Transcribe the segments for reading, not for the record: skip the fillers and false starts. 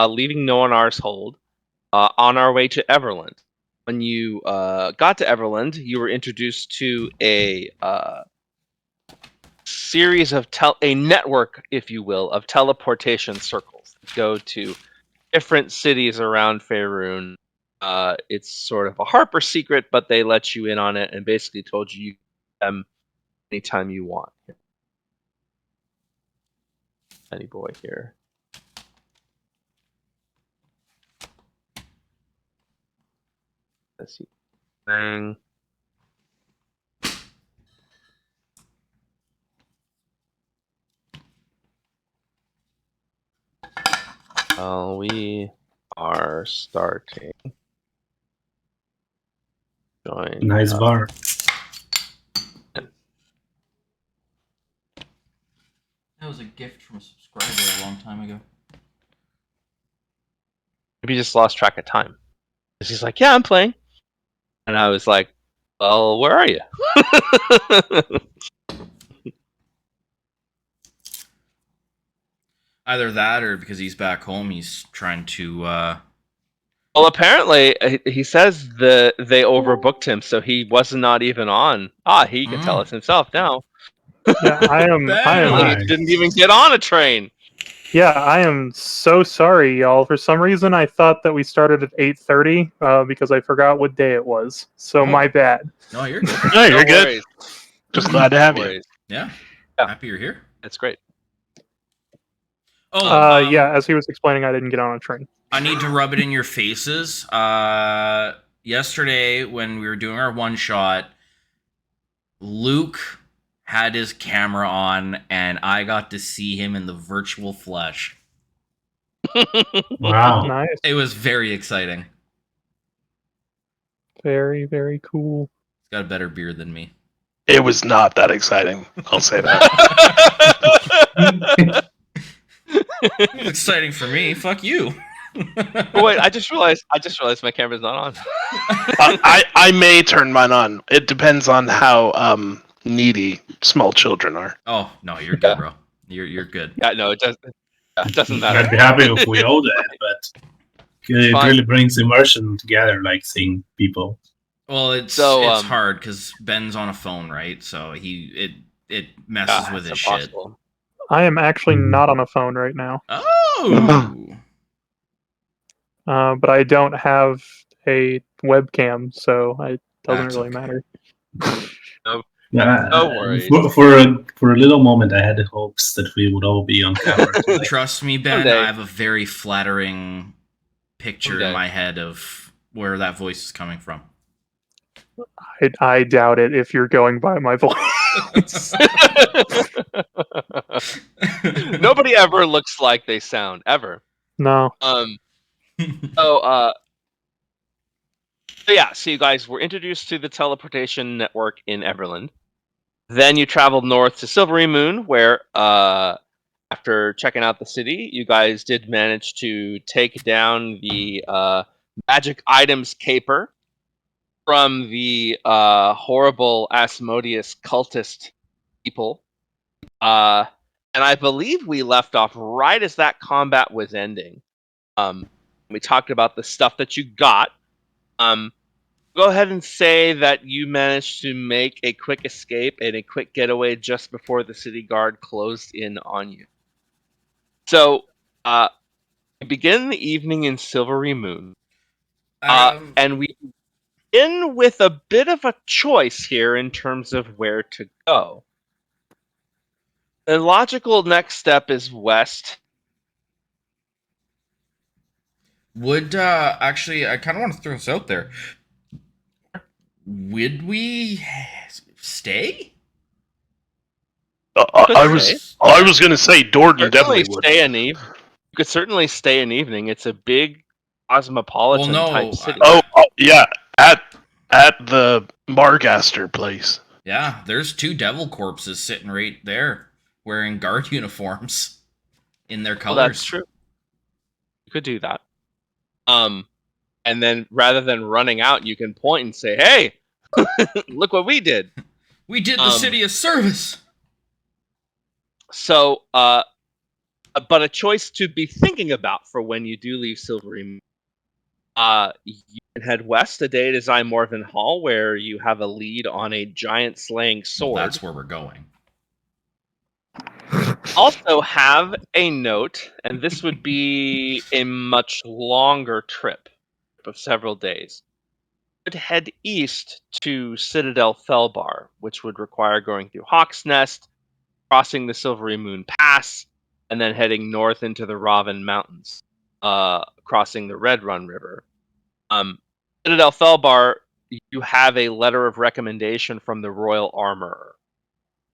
leaving no on ours hold, on our way to Everland. When you got to Everland, you were introduced to a series of a network, if you will, of teleportation circles that go to different cities around Faerun. It's sort of a Harper secret, but they let you in on it and basically told you can get them anytime you want. Any boy here. Let's see. Thing. We are starting. Join. Nice bar. That was a gift from a subscriber a long time ago. Maybe he just lost track of time. Because he's like, yeah, I'm playing. And I was like, well, where are you? Either that or because he's back home, he's trying to... Well, apparently, he says they overbooked him, so he was not even on. He can tell us himself now. Yeah, I am. He didn't even get on a train. Yeah, I am so sorry, y'all. For some reason, I thought that we started at 8:30 because I forgot what day it was. So my bad. No, you're good. No, you're good. Worries. Just glad to have you. Yeah. Happy you're here. That's great. Oh, yeah, as he was explaining, I didn't get on a train. I need to rub it in your faces. Yesterday, when we were doing our one-shot, Luke had his camera on, and I got to see him in the virtual flesh. Wow. Nice. It was very exciting. Very, very cool. He's got a better beard than me. It was not that exciting. I'll say that. It's exciting for me. Fuck you. Oh, wait, I just realized my camera's not on. I may turn mine on. It depends on how needy small children are. Oh no, you're good, bro. You're good. Yeah, no, it doesn't. It doesn't matter. I'd be happy if we all did, but it really brings immersion together, like seeing people. Well, it's hard because Ben's on a phone, right? So it messes with his impossible. Shit. I am actually not on a phone right now. Oh. But I don't have a webcam, so it doesn't really matter. No worries. For a little moment, I had hopes that we would all be on camera. Trust me, Ben, I have a very flattering picture in my head of where that voice is coming from. I doubt it if you're going by my voice. Nobody ever looks like they sound, ever. No. So you guys were introduced to the teleportation network in Everland. Then you traveled north to Silvery Moon, where after checking out the city, you guys did manage to take down the magic items caper from the horrible Asmodeus cultist people. And I believe we left off right as that combat was ending. We talked about the stuff that you got. Go ahead and say that you managed to make a quick escape and a quick getaway just before the city guard closed in on you. So, we begin the evening in Silvery Moon. And we begin with a bit of a choice here in terms of where to go. The logical next step is west. Would actually, I kind of want to throw this out there. Would we stay? I was going to say Dorton definitely would. You could certainly stay an evening. It's a big cosmopolitan type city. Oh yeah, at the Margaster place. Yeah, there's 2 devil corpses sitting right there, wearing guard uniforms in their colors. Well, that's true. You could do that. And then rather than running out, you can point and say, "Hey, look what we did! We did the city a service." So, but a choice to be thinking about for when you do leave Silvery Moon. You can head west a day to Zymorvan Hall, where you have a lead on a giant slaying Well, sword. that's where we're going. Also have a note, and this would be a much longer trip of several days. You would head east to Citadel Felbar, which would require going through Hawk's Nest, crossing the Silvery Moon Pass, and then heading north into the Raven Mountains, crossing the Red Run River. Citadel Felbar, you have a letter of recommendation from the Royal Armorer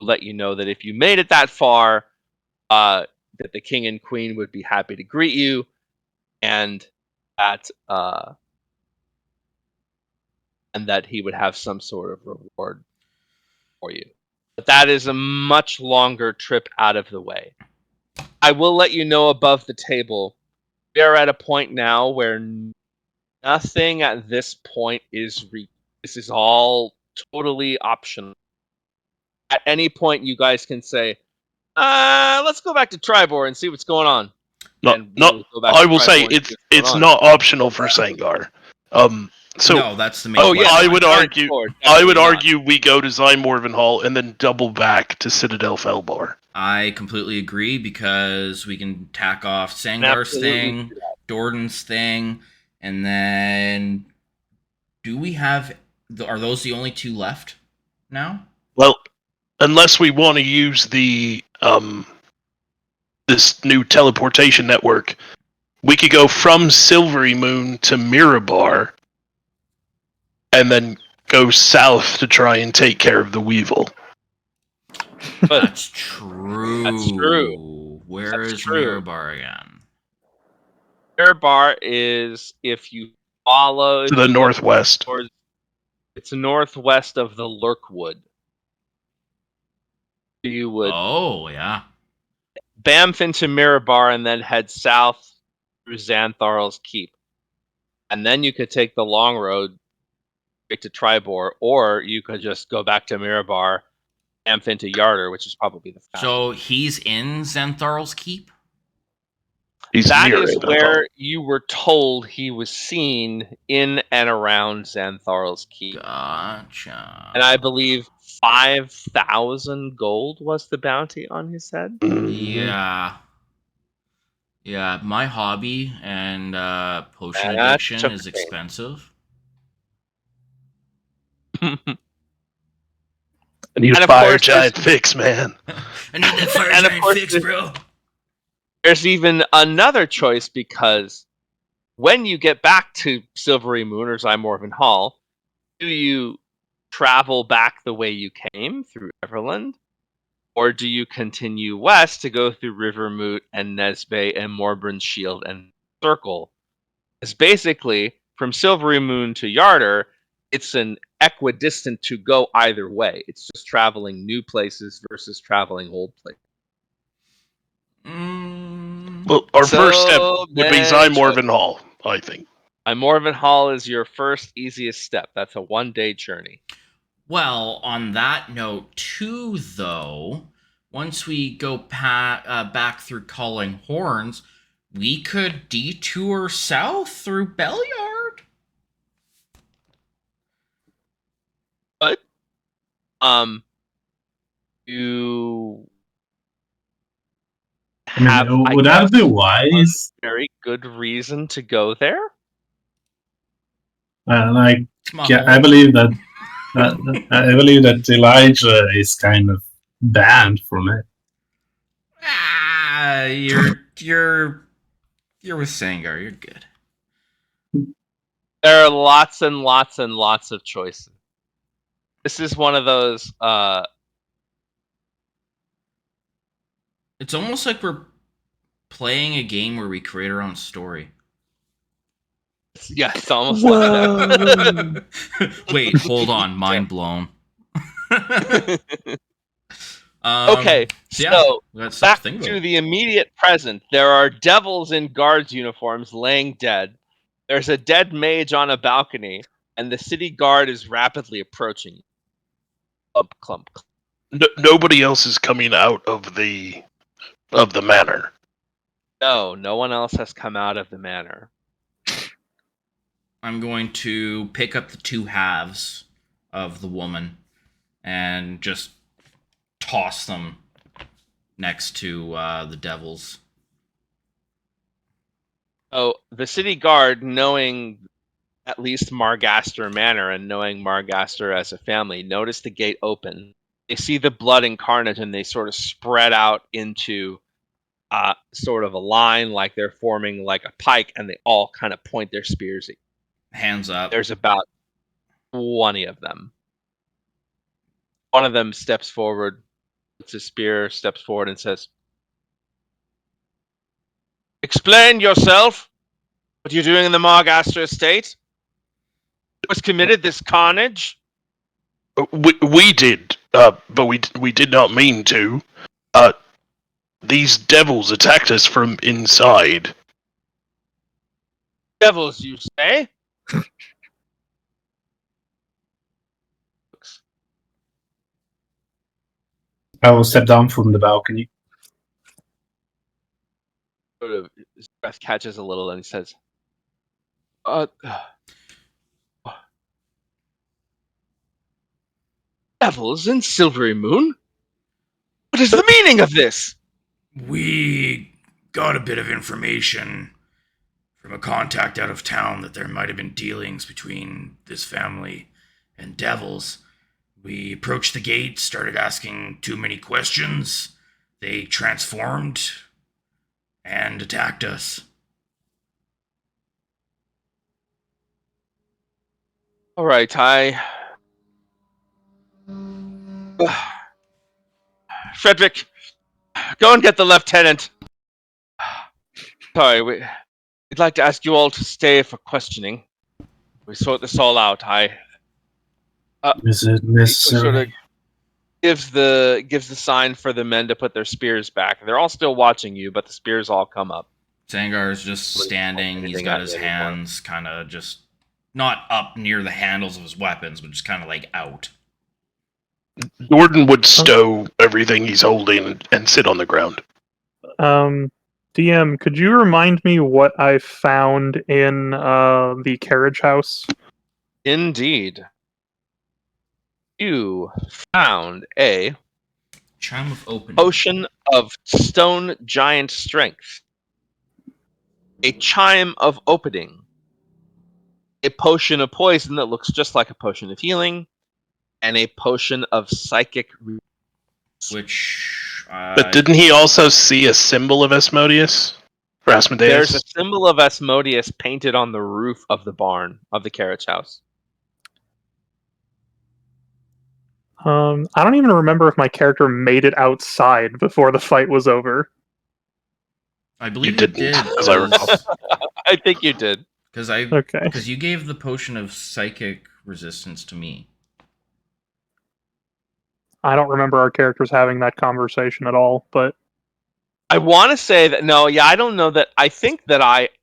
to let you know that if you made it that far, that the king and queen would be happy to greet you, and that he would have some sort of reward for you. But that is a much longer trip out of the way. I will let you know above the table, we are at a point now where nothing at this point is this is all totally optional. At any point, you guys can say, let's go back to Tribor and see what's going on. I will say it's not optional for Sangar. So no, that's the main. Yeah, I would argue. I would not. argue we go to Zymorvan Hall and then double back to Citadel Felbar. I completely agree because we can tack off Sangar's thing, Dordan's thing, and then do we have? Are those the only two left now? Well, unless we want to use the this new teleportation network, we could go from Silvery Moon to Mirabar, and then go south to try and take care of the Weevil. That's true. That's true. Where is Mirabar again? Mirabar is, if you follow to the northwest. It's northwest of the Lurkwood. You would bamf into Mirabar and then head south through Xantharl's Keep. And then you could take the long road straight to Tribor, or you could just go back to Mirabar, bamf into Yarder, which is probably the fastest. So he's in Xantharl's Keep? That is where you were told he was seen in and around Xantharl's Keep. Gotcha. And I believe 5,000 gold was the bounty on his head. Yeah. Yeah, my hobby and potion addiction is expensive. I need a fire giant fix, man. I need that fire giant fix, bro. There's even another choice, because when you get back to Silvery Moon or Zymorvan Hall, do you travel back the way you came through Everland? Or do you continue west to go through Rivermoot and Nesbay and Morbrun's Shield and Circle? It's basically, from Silvery Moon to Yarder, it's an equidistant to go either way. It's just traveling new places versus traveling old places. Well, our first step would be Zymorvan Hall, I think. Zymorvan Hall is your first easiest step. That's a one-day journey. Well, on that note, too, though, once we go back through Calling Horns, we could detour south through Belliard. But, you have, would that be wise? Very good reason to go there. I believe that I believe that Elijah is kind of banned from it. You're with Sangar. You're good. There are lots and lots and lots of choices. This is one of those. It's almost like we're playing a game where we create our own story. Yeah, it's almost like that. Wait, hold on. Mind blown. Okay, so back to the immediate present. There are devils in guards' uniforms laying dead. There's a dead mage on a balcony, and the city guard is rapidly approaching. Clump, clump. Nobody else is coming out of the manor. No one else has come out of the manor. I'm going to pick up the two halves of the woman and just toss them next to the devils. Oh, the city guard, knowing at least Margaster Manor and knowing Margaster as a family, notice the gate open. They see the blood and carnage, and they sort of spread out into sort of a line, like they're forming like a pike, and they all kind of point their spears at you. Hands up. There's about 20 of them. One of them steps forward, puts his spear, steps forward, and says, "Explain yourself. What are you doing in the Margaster estate? Who has committed this carnage?" We did, but we did not mean to. These devils attacked us from inside. Devils, you say? I will step down from the balcony. Sort of, his breath catches a little, and he says, devils in Silvery Moon? What is the meaning of this? We got a bit of information from a contact out of town that there might have been dealings between this family and devils. We approached the gate, started asking too many questions. They transformed and attacked us. All right, Frederick, go and get the lieutenant. Sorry, we'd like to ask you all to stay for questioning. We sort this all out. Is it He necessary? sort of gives the sign for the men to put their spears back. They're all still watching you, but the spears all come up. Sangar is just standing. He's Anything got out his there anymore. hands kind of just not up near the handles of his weapons, but just kind of like out. Gordon would stow everything he's holding and sit on the ground. DM, could you remind me what I found in the carriage house? Indeed. You found a Chime of opening. potion of stone giant strength, a chime of opening, a potion of poison that looks just like a potion of healing, and a potion of psychic. Which. But didn't he also see a symbol of Asmodeus? Or Asmodeus? There's a symbol of Asmodeus painted on the roof of the barn of the carriage house. I don't even remember if my character made it outside before the fight was over. I believe You it didn't, did. as I recall. I think you did. Okay. Because you gave the potion of psychic resistance to me. I don't remember our characters having that conversation at all, but I want to say that I don't know that. I think that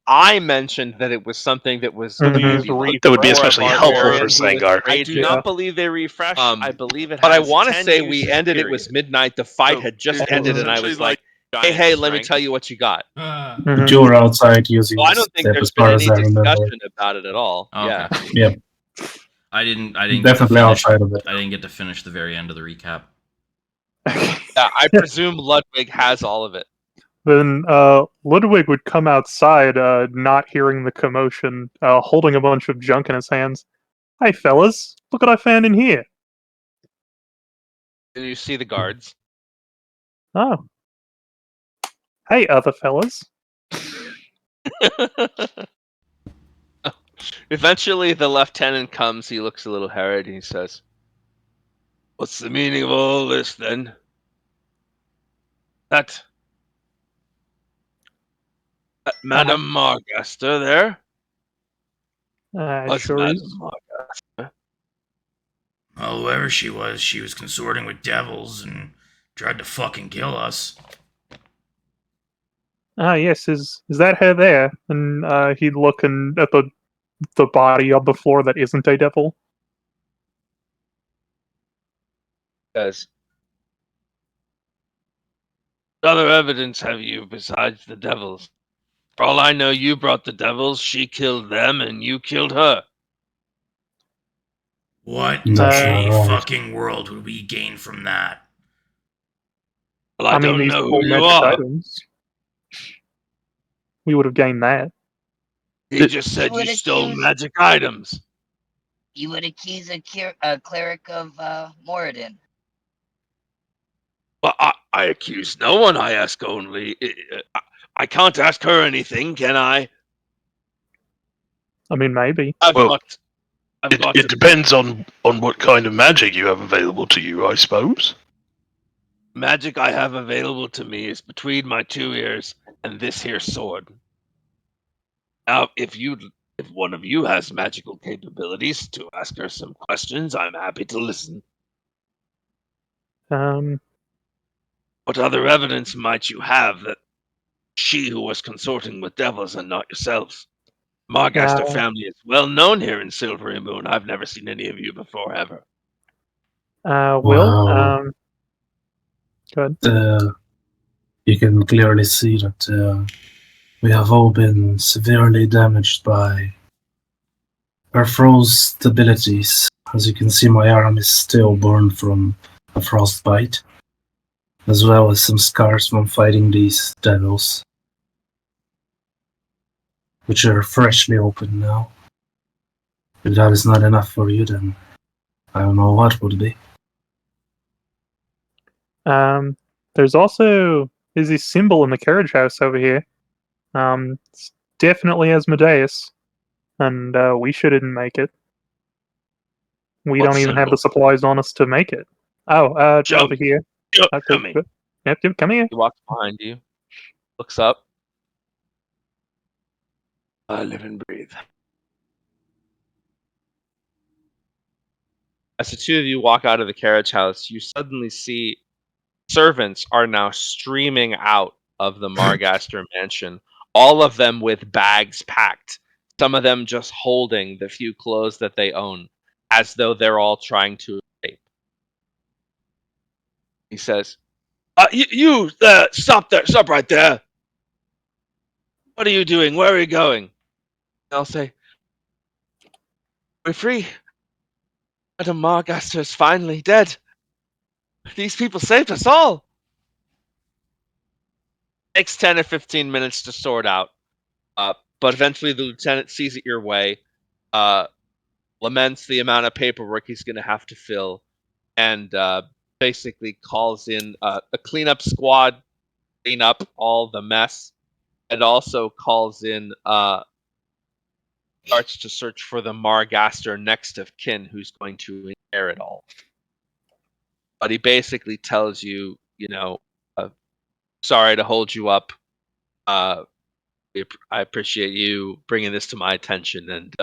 I mentioned that it was something that was Mhm. going to be That would be for a especially helpful for barbarian. Sangar. I do Yeah. not believe they refresh. I believe it. but But I I want to wanna say say we we ended. ended. It was midnight. The fight So had just it was ended, and I essentially was like like, "Hey, let me tell you what you got." Mhm. You were outside using Well, I the don't think step there's as far been as any I remember. discussion about it at all. Oh, Yeah. okay. Yeah, I didn't get to definitely finish. outside of it. I didn't get to finish the very end of the recap. Yeah, I presume Ludwig has all of it. then Ludwig would come outside, not hearing the commotion, holding a bunch of junk in his hands. Hey, fellas, look what I found in here. And you see the guards. Oh. Hey, other fellas. Eventually, the lieutenant comes. He looks a little harried, and he says, "What's the meaning of all this, then? That Madame Margaster there? What's Sure Madame is. Margaster?" Well, whoever she was consorting with devils and tried to fucking kill us. Ah, yes, is that her there? And he'd look at the body on the floor that isn't a devil. Says, What other evidence have you besides the devils? For all I know, you brought the devils, she killed them, and you killed her. What That's in not a right. fucking world would we gain from that? Well, I I mean, don't these know four who you magic are. items. We would have gained that. He just said you would stole accuse- magic items. You would accuse a cleric of Moradin. Well, I accuse no one. I ask only. I can't ask her anything, can I? I mean, maybe. I've Well, got. I've got. It depends on what kind of magic you have available to you, I suppose. Magic I have available to me is between my two ears and this here sword. Now, if one of you has magical capabilities to ask her some questions, I'm happy to listen. Um, What other evidence might you have that she who was consorting with devils and not yourselves? Margaster family is well known here in Silvery Moon. I've never seen any of you before, ever. Will, Wow. go ahead. You can clearly see that we have all been severely damaged by our froze abilities. As you can see, my arm is still burned from a frostbite, as well as some scars from fighting these devils, which are freshly open now. If that is not enough for you, then I don't know what would be. There's also this symbol in the carriage house over here. It's definitely Asmodeus, and we shouldn't make it. We What don't even have symbol? the supplies on us to make it. Oh, Joe, over here. Joe, Okay, come here. good. Yep, come here. He walks behind you, looks up. I live and breathe. As the two of you walk out of the carriage house, you suddenly see servants are now streaming out of the Margaster mansion, all of them with bags packed, some of them just holding the few clothes that they own, as though they're all trying to escape. He says, stop there, stop right there. What are you doing? Where are you going? They'll say, we're free. Madame Margaster is finally dead. These people saved us all. Takes 10 or 15 minutes to sort out. But eventually the lieutenant sees it your way, laments the amount of paperwork he's going to have to fill, and basically calls in a cleanup squad, clean up all the mess, and also calls in, starts to search for the Margaster next of kin who's going to inherit all. But he basically tells you, sorry to hold you up. I appreciate you bringing this to my attention, and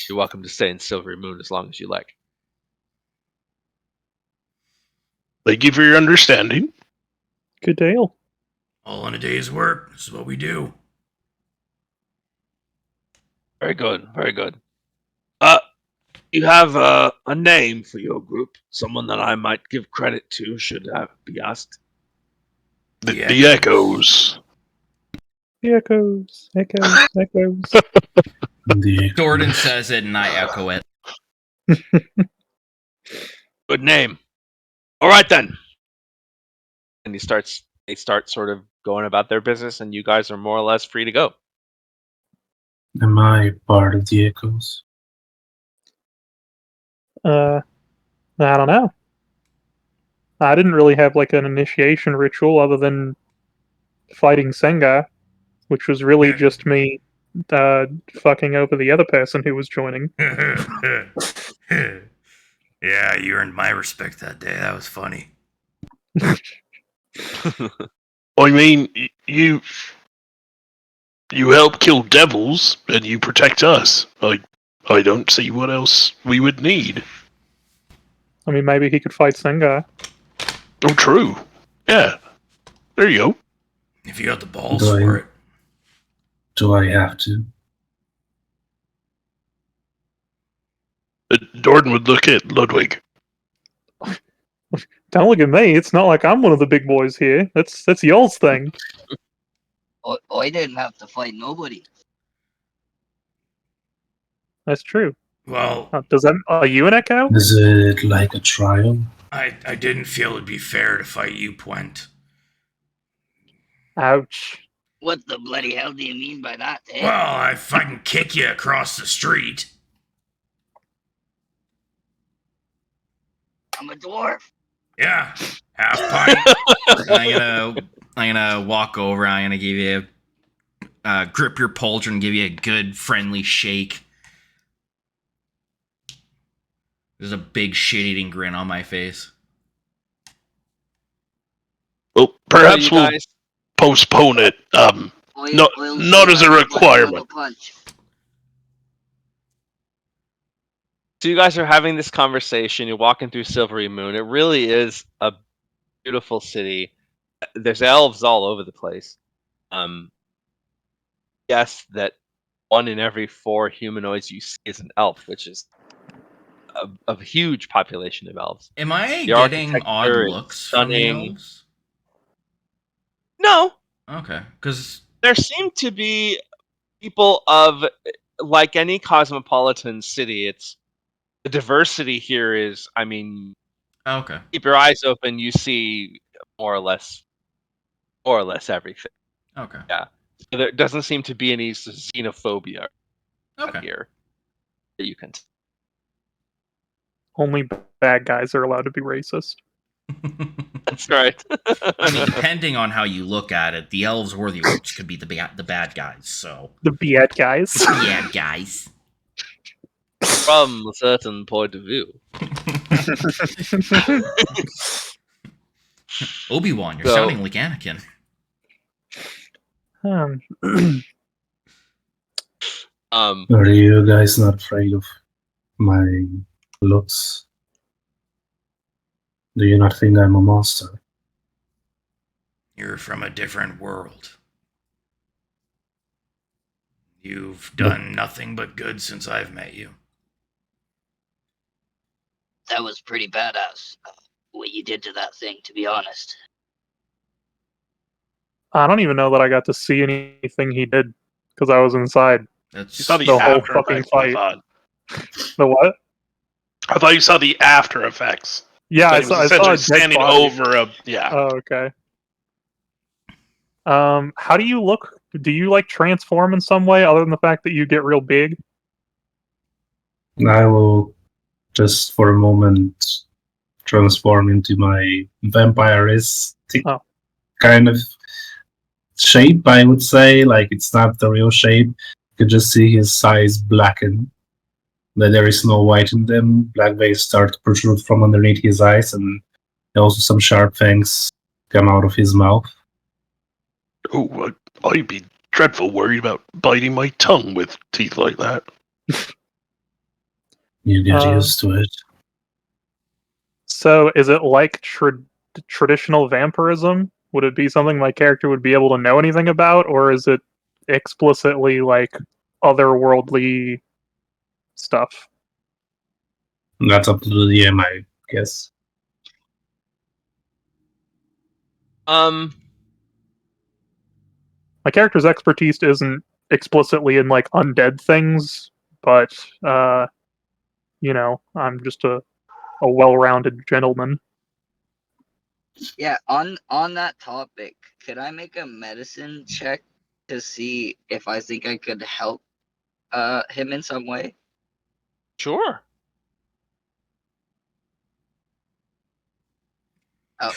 you're welcome to stay in Silvery Moon as long as you like. Thank you for your understanding. Good deal. All in a day's work. This is what we do. Very good, very good. You have a name for your group, someone that I might give credit to should be asked. The Echoes. The echoes. Jordan says it and I echo it. Good name. All right then. And they start sort of going about their business, and you guys are more or less free to go. Am I part of the Echoes? I don't know. I didn't really have like an initiation ritual other than fighting Sengar, which was really just me fucking over the other person who was joining. Yeah, you earned my respect that day. That was funny. I mean, you help kill devils, and you protect us. I don't see what else we would need. I mean, maybe he could fight Sengar. Oh, true. Yeah. There you go. If you got the balls Do I- for it. Do I have to? Jordan would look at Ludwig. Don't look at me. It's not like I'm one of the big boys here. That's y'all's thing. I didn't have to fight nobody. That's true. Well, Does that? Are you an echo? Is it like a trial? I didn't feel it'd be fair to fight you, Puent. Ouch. What the bloody hell do you mean by that, eh? Well, if I can kick you across the street. I'm a dwarf. Yeah, half pint. I'm gonna walk over. I'm gonna give you grip your pauldron, give you a good friendly shake. There's a big shit-eating grin on my face. Well, perhaps So you we'll guys, postpone it. I'll Not as a take my requirement. final punch. so you guys are having this conversation. You're walking through Silvery Moon. It really is a beautiful city. There's elves all over the place. Yes, that 1 in every 4 humanoids you see is an elf, which is a huge population of elves. Am I The getting odd architecture is looks from the stunning. elves? No, Okay, because there seem to be people of, like any cosmopolitan city, it's the diversity here is, I mean, okay, keep your eyes open, you see more or less everything. okay, So there doesn't seem to be any xenophobia okay. here that you can. Only bad guys are allowed to be racist. That's right. I mean, depending on how you look at it, the elves or the orcs could be the bad guys. So The bad guys. bad guys. From a certain point of view. Obi-Wan, you're So- sounding like Anakin. Are you guys not afraid of my looks? Do you not think I'm a monster? You're from a different world. You've done nothing but good since I've met you. That was pretty badass. What you did to that thing, to be honest. I don't even know that I got to see anything he did because I was inside. That's You saw the The whole after fucking effects. I fight. thought. The what? I thought you saw the after effects. Yeah, So I he was saw a essentially dead standing body. over a yeah. Oh, okay. How do you look? Do you like transform in some way other than the fact that you get real big? I will just for a moment transform into my vampiristic Oh. kind of shape, I would say. Like, it's not the real shape. You can just see his eyes blacken. That there is no white in them. Black veins start to protrude from underneath his eyes, and also some sharp fangs come out of his mouth. Oh, I'd be dreadful worried about biting my tongue with teeth like that. You get used to it. So, is it like traditional vampirism? Would it be something my character would be able to know anything about, or is it explicitly like otherworldly stuff? That's up to the DM, I guess. Um, My character's expertise isn't explicitly in like undead things, but I'm just a well-rounded gentleman. Yeah, on that topic, could I make a medicine check to see if I think I could help him in some way? sure.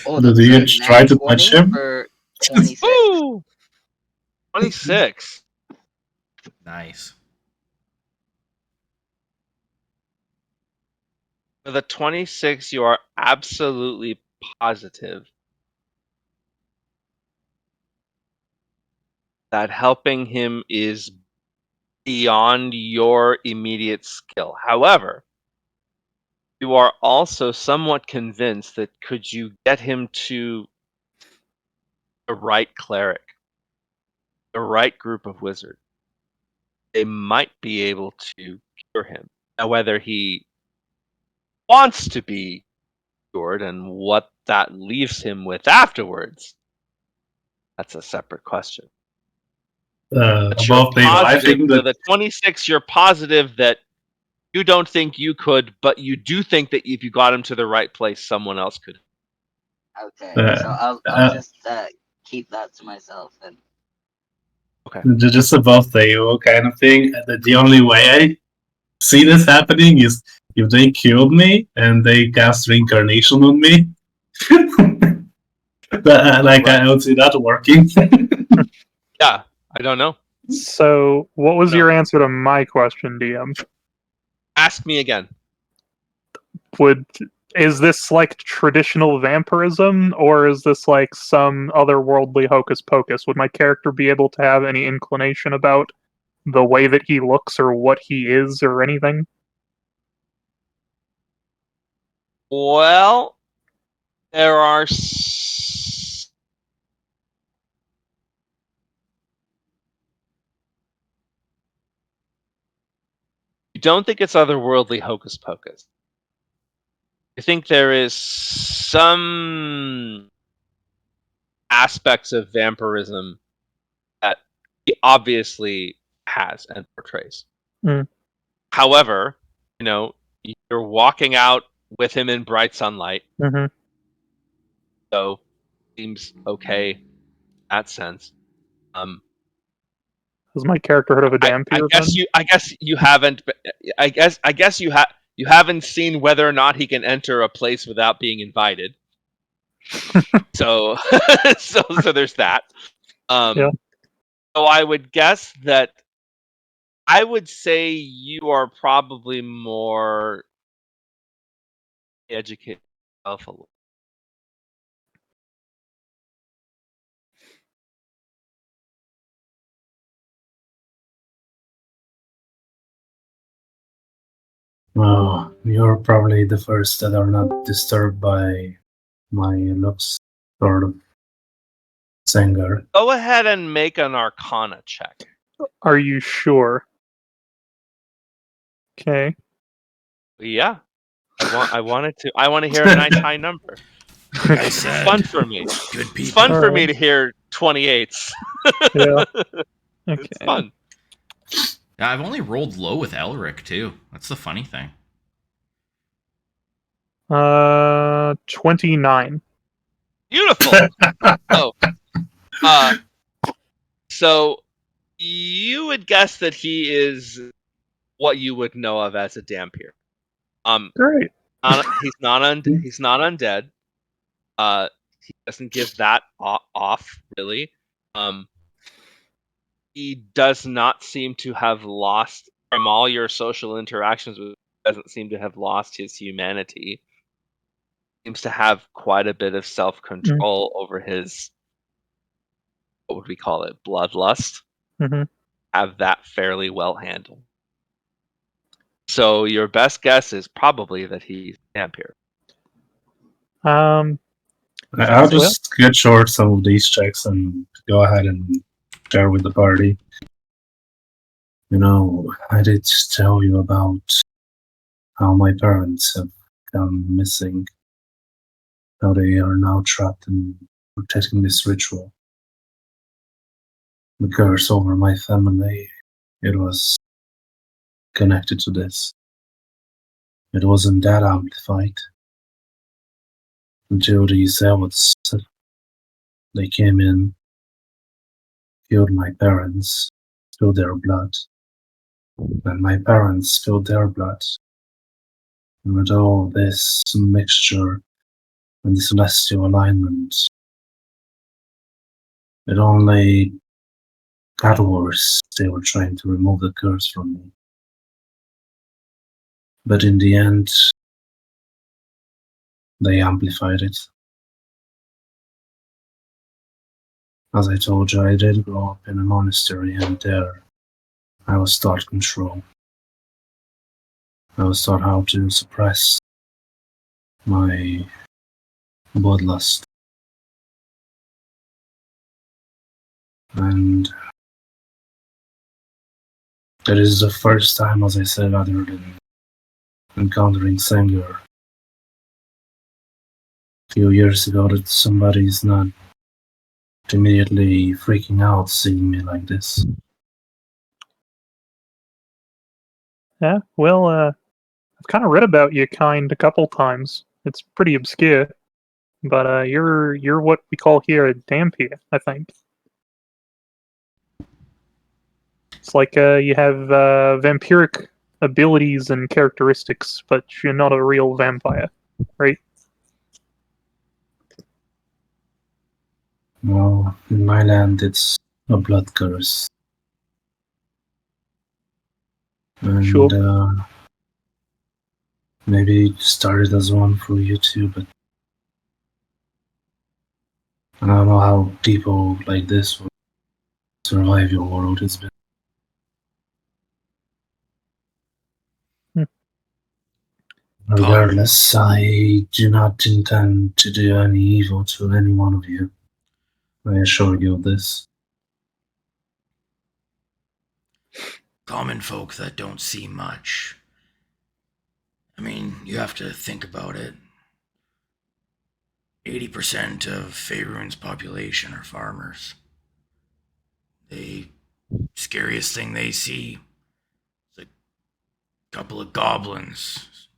Oh, Do that's you a try nat to touch 20 him? for 26. Woo! 26. nice. For the 26, you are absolutely positive that helping him is beyond your immediate skill. However, you are also somewhat convinced that could you get him to the right cleric, the right group of wizards, they might be able to cure him. Now, whether he wants to be cured, and what that leaves him with afterwards, that's a separate question. But you're Above table, I positive, think with that a 26, you're positive that you don't think you could, but you do think that if you got him to the right place, someone else could. Okay, so I'll just keep that to myself then. just above table kind of thing. The only way I see this happening is if they killed me and they cast reincarnation on me. Like Right. I don't see that working. Yeah, I don't know. So, what was No. your answer to my question, DM? Ask me again. Is this like traditional vampirism, or is this like some otherworldly hocus pocus? Would my character be able to have any inclination about the way that he looks or what he is or anything? Well, there are. You don't think it's otherworldly hocus pocus. I think there is some aspects of vampirism that he obviously has and portrays. Mm. However, you're walking out with him in bright sunlight, Mm-hmm. so seems okay in that sense. Has my character heard of a dampier? I guess you haven't. I guess you haven't seen whether or not he can enter a place without being invited. So so there's that. Yeah. So I would guess that I would say you are probably more educated yourself a little. Well, you're probably the first that are not disturbed by my looks, sort of. Sengar. Go ahead and make an Arcana check. Are you sure? Okay. Yeah, I want to hear a nice high number. Like I It's said, fun for me. good people. It's fun for Alright. me to hear 28s. Yeah. Okay. It's fun. Yeah, I've only rolled low with Elric too. That's the funny thing. 29. Beautiful. So you would guess that he is what you would know of as a Dampier. Great. He's not undead. He doesn't give that off really. He does not seem to have lost, from all your social interactions with him, doesn't seem to have lost his humanity. Seems to have quite a bit of self-control over his, what would we call it, bloodlust. Mm-hmm. Have that fairly well handled. So your best guess is probably that he's Dampier. I'll So, just get short some of these checks and go ahead and share with the party. I did tell you about how my parents have gone missing, how they are now trapped in protecting this ritual. The curse over my family, it was connected to this. It wasn't that amplified until these zealots, they came in, killed my parents, spilled their blood, and my parents spilled their blood. And with all this mixture and the celestial alignment, it only got worse. They were trying to remove the curse from me. But in the end, they amplified it. As I told you, I did grow up in a monastery, and there I was taught control. I was taught how to suppress my bloodlust. And that is the first time, as I said, other than encountering Sanger, few years ago that somebody's not immediately freaking out seeing me like this. Yeah, well, I've kind of read about your kind a couple times. It's pretty obscure, but you're what we call here a Dampier, I think. It's like you have vampiric abilities and characteristics, but you're not a real vampire, right? No, in my land it's a blood curse. And Sure. maybe it started as one for you too, but I don't know how people like this will survive your world. It's been regardless, I do not intend to do any evil to any one of you. I assure you of this. Common folk that don't see much. I mean, you have to think about it. 80% of Faerun's population are farmers. The scariest thing they see is a couple of goblins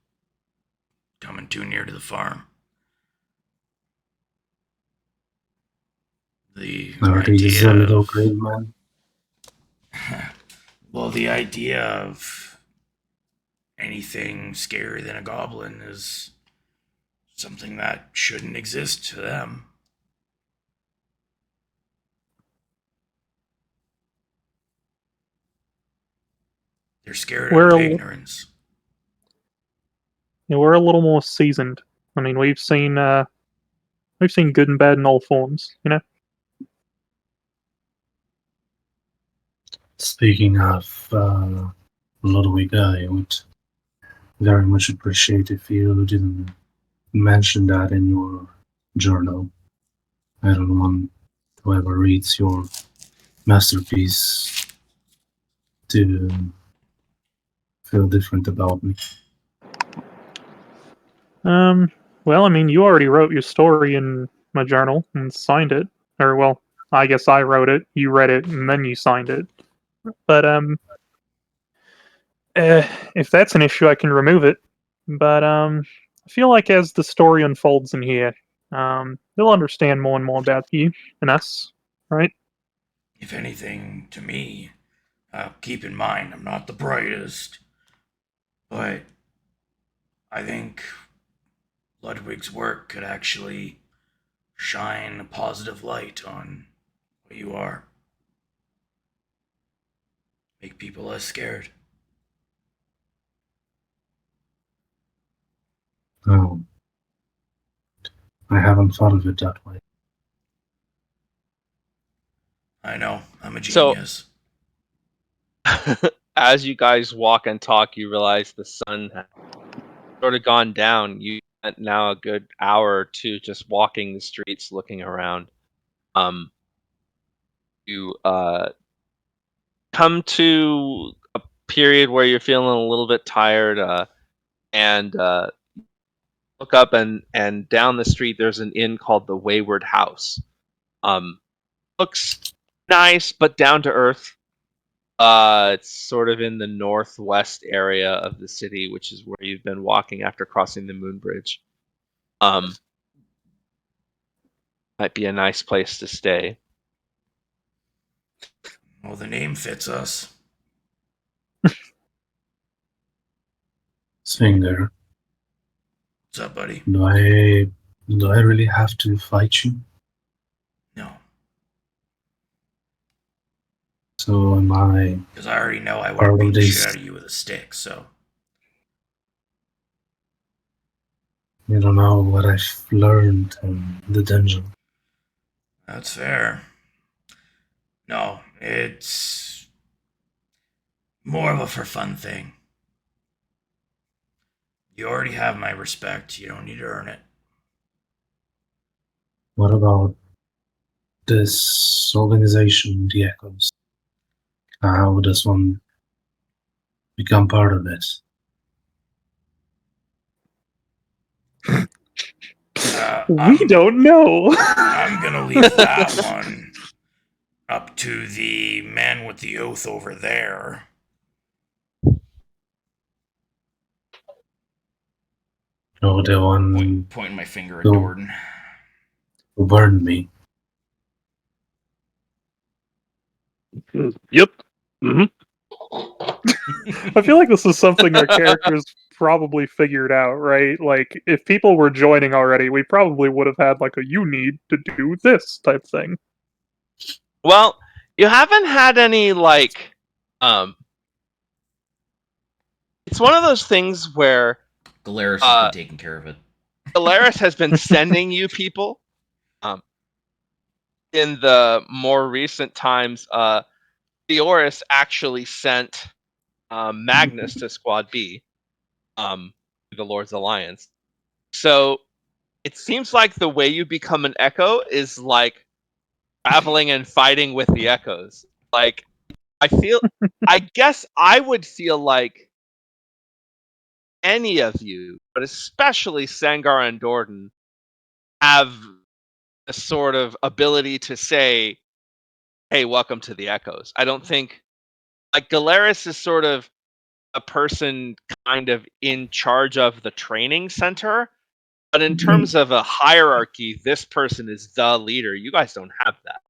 coming too near to the farm. Are these little green men? Well, the idea of anything scarier than a goblin is something that shouldn't exist to them. They're scared We're of a- ignorance. Yeah, we're a little more seasoned. I mean, we've seen good and bad in all forms, you know. Speaking of Ludwig, I would very much appreciate if you didn't mention that in your journal. I don't want whoever reads your masterpiece to feel different about me. Well, I mean, you already wrote your story in my journal and signed it. Or, well, I guess I wrote it, you read it, and then you signed it. But, if that's an issue, I can remove it. But, I feel like as the story unfolds in here, they'll understand more and more about you and us, right? If anything, to me, keep in mind, I'm not the brightest, but I think Ludwig's work could actually shine a positive light on what you are. Make people less scared. Oh, I haven't thought of it that way. I know, I'm a So- genius. As you guys walk and talk, you realize the sun has sort of gone down. You spent now a good hour or two just walking the streets, looking around. You come to a period where you're feeling a little bit tired, and look up and down the street. There's an inn called the Wayward House. Looks nice, but down to earth. It's sort of in the northwest area of the city, which is where you've been walking after crossing the moon bridge. Might be a nice place to stay. Well, the name fits us. Swinger, What's up, buddy? do I really have to fight you? No, So am I because I already know I would Part have of beat the this- shit out of you with a stick, so. you don't know what I've learned in the dungeon. That's fair. No, it's more of a for fun thing. You already have my respect. You don't need to earn it. What about this organization, the Echoes? How does one become part of it? We don't know. I'm gonna leave that one up to the man with the oath over there. No, the one Pointing my finger at No. Dorden. who burned me. Yep. Hmm. I feel like this is something our characters probably figured out, right? Like, if people were joining already, we probably would have had like a "you need to do this" type thing. Well, you haven't had any like it's one of those things where Galeris has been taking care of it. Galeris has been sending you people. In the more recent times, Theoris actually sent Magnus to Squad B, the Lord's Alliance. So it seems like the way you become an Echo is like traveling and fighting with the Echoes. Like, I guess I would feel like any of you, but especially Sangar and Dorden, have a sort of ability to say, hey, welcome to the Echoes. I don't think, like, Galeris is sort of a person kind of in charge of the training center, but in terms of a hierarchy, this person is the leader. You guys don't have that.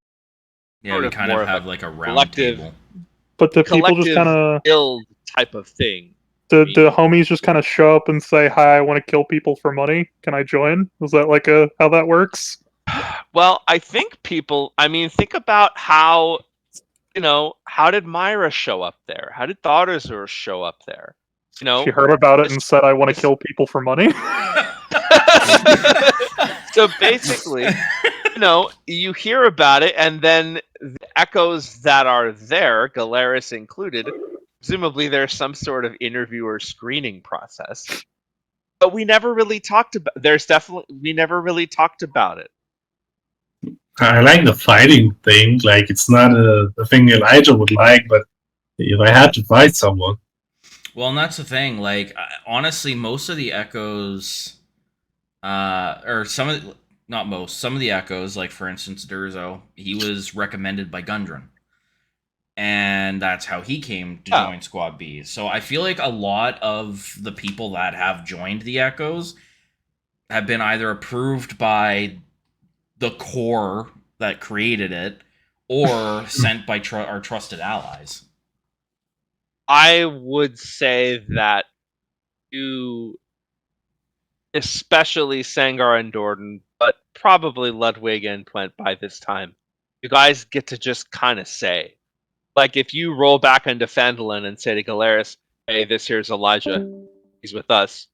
Yeah, Sort we of kind more of of a have like a round collective- table. But the people just collective kind of guild type of thing. the homies just kind of show up and say, "Hi, I want to kill people for money. Can I join?" Is that like how that works? Well, I think people, I mean, think about how, how did Myra show up there? How did Thauderzur show up there? She heard about it and said, "I want to kill people for money." So basically, you hear about it, and then the Echoes that are there, Galeris included, presumably there's some sort of interview or screening process. But we never really talked about. We never really talked about it. I like the fighting thing. Like, it's not a thing Elijah would like, but if I had to fight someone. Well, and that's the thing. Like, honestly, most of the Echoes, or some of the Echoes, like for instance, Durzo, he was recommended by Gundren, and that's how he came to join Squad B. So I feel like a lot of the people that have joined the Echoes have been either approved by the core that created it, or sent by our trusted allies. I would say that you, especially Sangar and Dorden, but probably Ludwig and Twent by this time, you guys get to just kind of say. Like, if you roll back into Phandalin and say to Galeris, hey, this here's Elijah, he's with us,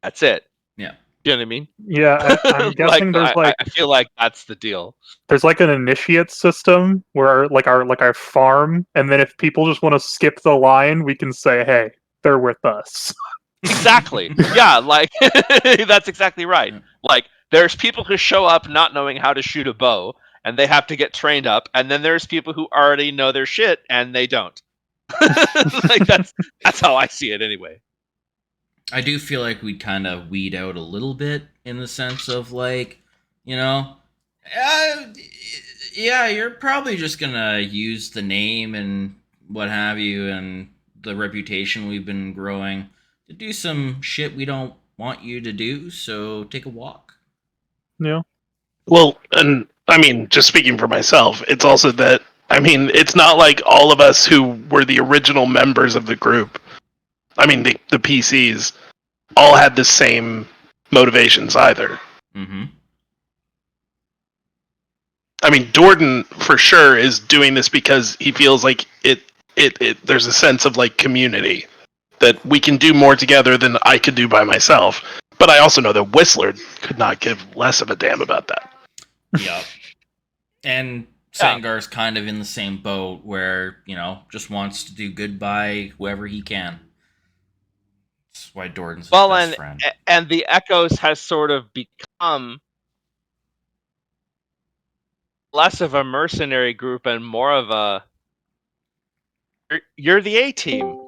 that's it. Yeah. Do you know what I mean? Yeah, I'm guessing there's I feel like that's the deal. there's like an initiate system where like our farm, and then if people just want to skip the line, we can say, "Hey, they're with us." Exactly. Yeah, like that's exactly right. Yeah. Like, there's people who show up not knowing how to shoot a bow, and they have to get trained up, and then there's people who already know their shit and they don't. Like, that's how I see it anyway. I do feel like we'd kind of weed out a little bit in the sense of like, yeah, you're probably just gonna use the name and what have you and the reputation we've been growing to do some shit we don't want you to do, so take a walk. Yeah. Well, and I mean, just speaking for myself, it's also that, I mean, it's not like all of us who were the original members of the group, I mean, the PCs, all had the same motivations either. Mm-hmm. I mean, Dorden for sure is doing this because he feels like it there's a sense of like community that we can do more together than I could do by myself. But I also know that Whistler could not give less of a damn about that. Yep. And Sangar's kind of in the same boat where, just wants to do good by whoever he can. That's why Dorden's his best friend. And the Echoes has sort of become less of a mercenary group and more of a you're the A team.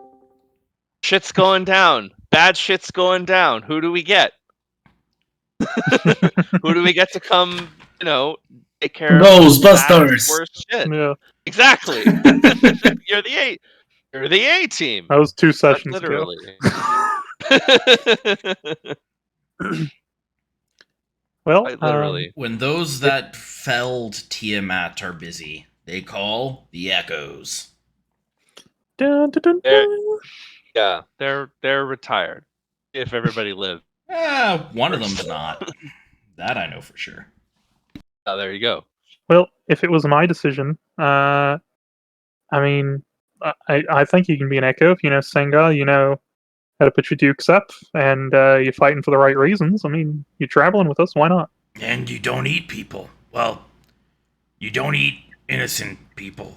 Shit's going down. Bad shit's going down. Who do we get? Who do we get to come, take care of Ghostbusters! the worst shit? Yeah, Exactly. You're the A. You're the A team. that was 2 That's sessions ago. literally. Well, Quite literally. When those that felled Tiamat are busy, they call the Echoes. dun, dun, dun, They're- dun. Yeah, they're retired. If everybody lived. One of them's not. That I know for sure. Oh, there you go. Well, if it was my decision, I mean, I think you can be an Echo if you know Senga, you know how to put your dukes up, and you're fighting for the right reasons. I mean, you're traveling with us, why not? And you don't eat people. Well, you don't eat innocent people.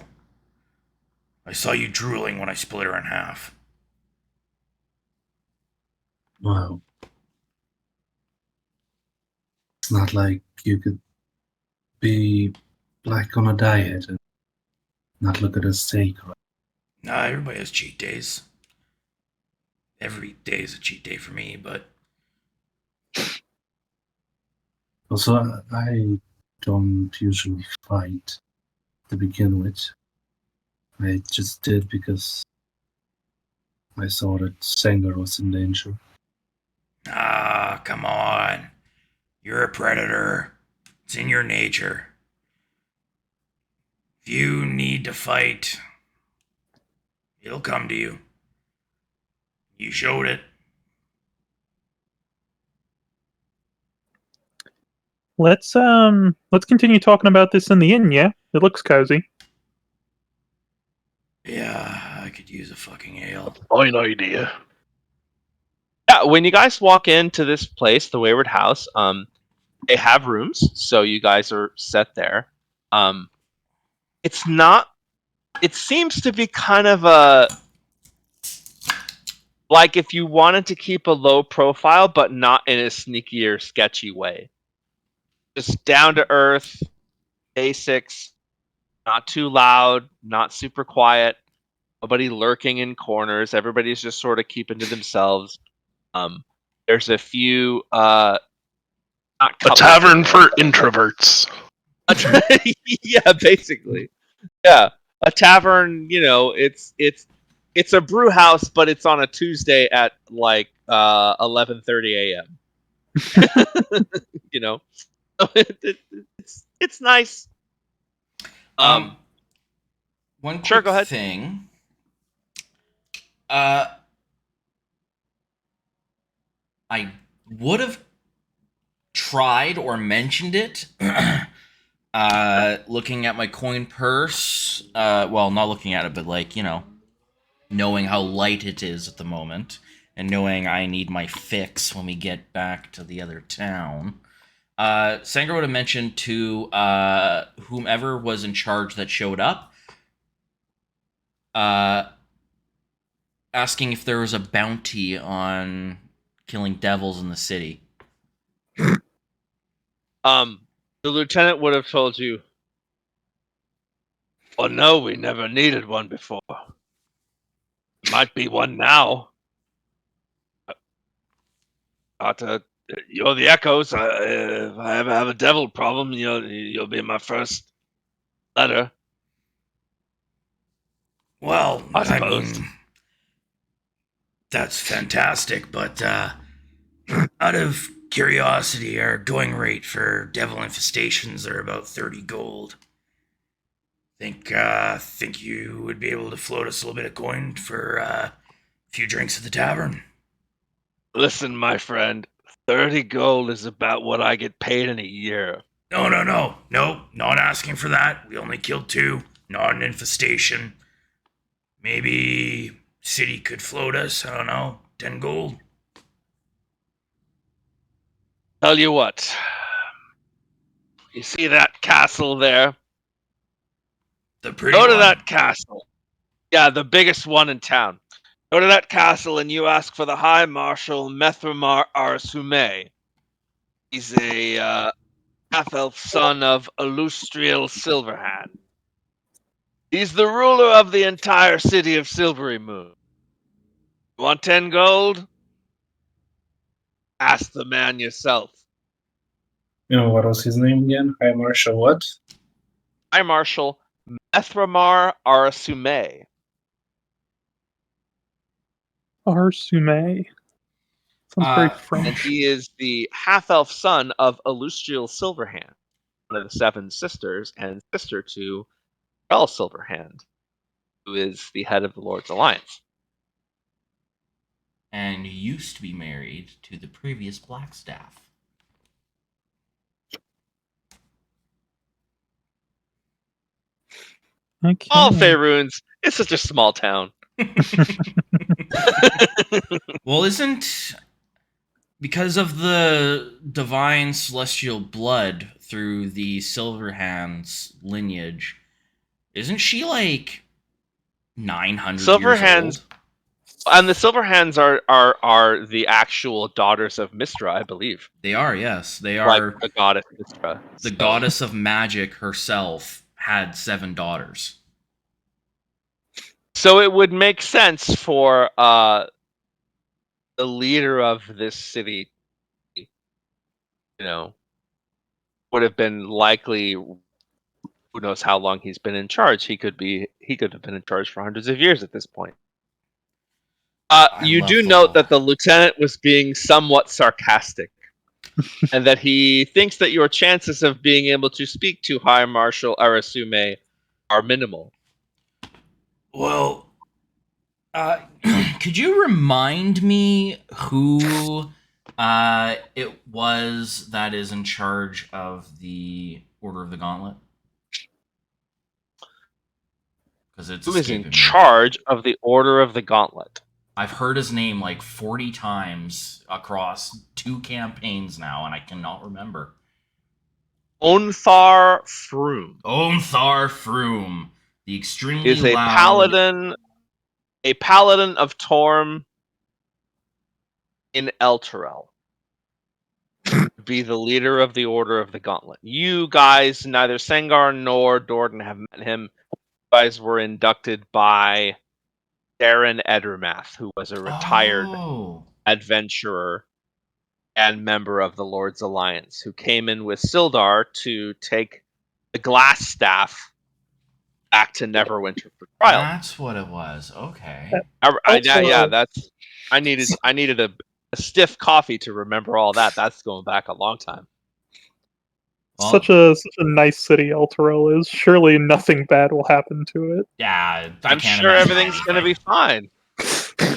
I saw you drooling when I split her in half. Wow. It's not like you could be black on a diet and not look at a steak. Right? Nah, everybody has cheat days. Every day is a cheat day for me, but Also, I don't usually fight to begin with. I just did because I saw that Sanger was in danger. ah, come on. You're a predator. It's in your nature. If you need to fight, it'll come to you. You showed it. Let's continue talking about this in the inn, yeah? It looks cozy. Yeah, I could use a fucking ale. Fine idea. Yeah, when you guys walk into this place, the Wayward House, they have rooms, so you guys are set there. It's not. It seems to be kind of like if you wanted to keep a low profile, but not in a sneaky or sketchy way. Just down to earth, basics, not too loud, not super quiet. Nobody lurking in corners. Everybody's just sort of keeping to themselves. There's a few not A couples tavern in for there. introverts. Yeah, basically. Yeah, a tavern. It's a brew house, but it's on a Tuesday at like 11:30 a.m. So it's nice. One quick Sure, go ahead. thing. I would have tried or mentioned it. Looking at my coin purse. Well, not looking at it, but knowing how light it is at the moment, and knowing I need my fix when we get back to the other town. Sanger would have mentioned to whomever was in charge that showed up, asking if there was a bounty on killing devils in the city. The lieutenant would have told you, well, no, we never needed one before. Might be one now. You're the Echoes. If I ever have a devil problem, you'll be my first letter. Well, I I suppose. mean, that's fantastic, but out of curiosity, our going rate for devil infestations are about 30 gold. Think you would be able to float us a little bit of coin for a few drinks at the tavern? Listen, my friend, 30 gold is about what I get paid in a year. No, not asking for that. We only killed 2, not an infestation. Maybe city could float us, I don't know, 10 gold. Tell you what. You see that castle there? The pretty Go to one? that castle. Yeah, the biggest one in town. Go to that castle and you ask for the High Marshal Methramar Arsume. He's a half-elf son of Illustrial Silverhand. He's the ruler of the entire city of Silvery Moon. You want 10 gold? Ask the man yourself. What was his name again? High Marshal what? High Marshal Methramar Arasume. Arsume. Sounds very And French. he is the half-elf son of Alustriel Silverhand, one of the Seven Sisters, and sister to Belle Silverhand, who is the head of the Lord's Alliance. And used to be married to the previous Blackstaff. Okay. All Faerûns. It's such a small town. Well, isn't because of the divine celestial blood through the Silverhands lineage, isn't she like 900 Silverhands- years old? And the Silverhands are the actual daughters of Mystra, I believe. They are, yes. They Like are. the goddess Mystra. The So- goddess of magic herself had 7 daughters. So it would make sense for the leader of this city, would have been likely. Who knows how long he's been in charge? He could have been in charge for hundreds of years at this point. You love do the note lore. that the lieutenant was being somewhat sarcastic, and that he thinks that your chances of being able to speak to High Marshal Arasume are minimal. Well, could you remind me who it was that is in charge of the Order of the Gauntlet? Because it's Who is in escaping me. charge of the Order of the Gauntlet? I've heard his name like 40 times across 2 campaigns now, and I cannot remember. Onthar Froome Onthar Froome, the extremely is a loud paladin of Torm in Elturel. Be the leader of the Order of the Gauntlet. You guys, neither Sengar nor Dordan, have met him. You guys were inducted by Darren Edermath, who was a retired adventurer and member of the Lord's Alliance, who came in with Sildar to take the glass staff back to Neverwinter for trial. That's what it was. Okay. I needed a stiff coffee to remember all that. That's going back a long time. Well, Such a nice city Elturel is. Surely nothing bad will happen to it. yeah, I'm sure everything's going to be fine.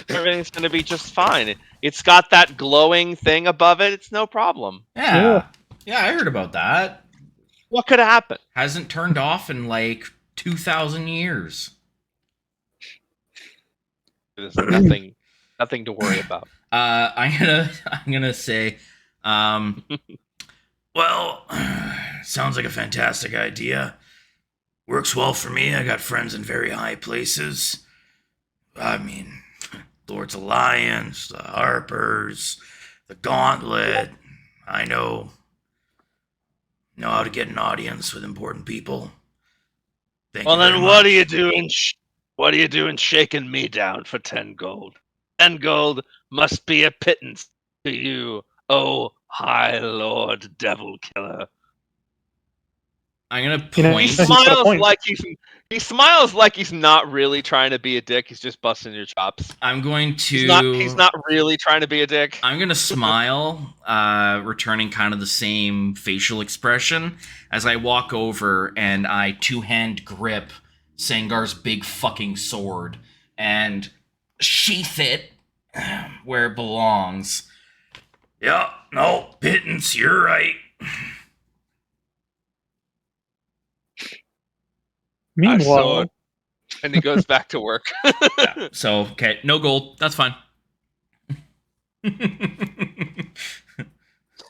Everything's going to be just fine. It's got that glowing thing above it. It's no problem. Yeah, I heard about that. What could happen? Hasn't turned off in like 2,000 years. There's nothing to worry about. I'm gonna say, Well, sounds like a fantastic idea. Works well for me. I got friends in very high places. I mean, Lord's Alliance, the Harpers, the Gauntlet. I know how to get an audience with important people. Thank you very what much. are you doing? What are you doing shaking me down for 10 gold? 10 gold must be a pittance to you, oh High Lord Devil Killer. I'm gonna You know, point. He He's got a smiles point. he smiles like he's not really trying to be a dick. He's just busting your chops. I'm going to. He's not really trying to be a dick. I'm gonna smile, returning kind of the same facial expression as I walk over and I 2-hand grip Sangar's big fucking sword and sheath it where it belongs. Yeah, no, pittance, you're right. Meanwhile, And he goes back to work. Yeah, so, okay, no gold. That's fine.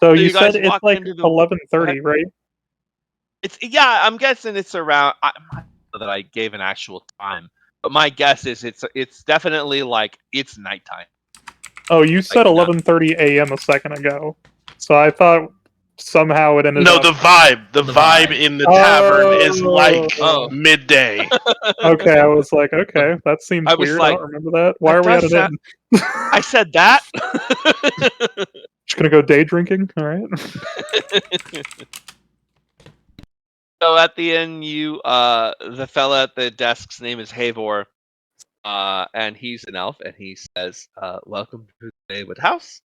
so you you guys said it's walk like into the- 11:30, right? I'm guessing it's around. I'm not sure that I gave an actual time, but my guess is it's definitely like it's nighttime. Oh, you said Like, 11:30 a.m. a second ago. So I thought somehow it ended No, up. the vibe in the tavern is like Oh. midday. Okay, I was like, okay, that seems I was weird. like, I don't remember that. Why that are we at does an inn? I said that. Just gonna go day drinking. All right. So at the end, the fella at the desk's name is Havor, and he's an elf, and he says, "Welcome to the Maywood House.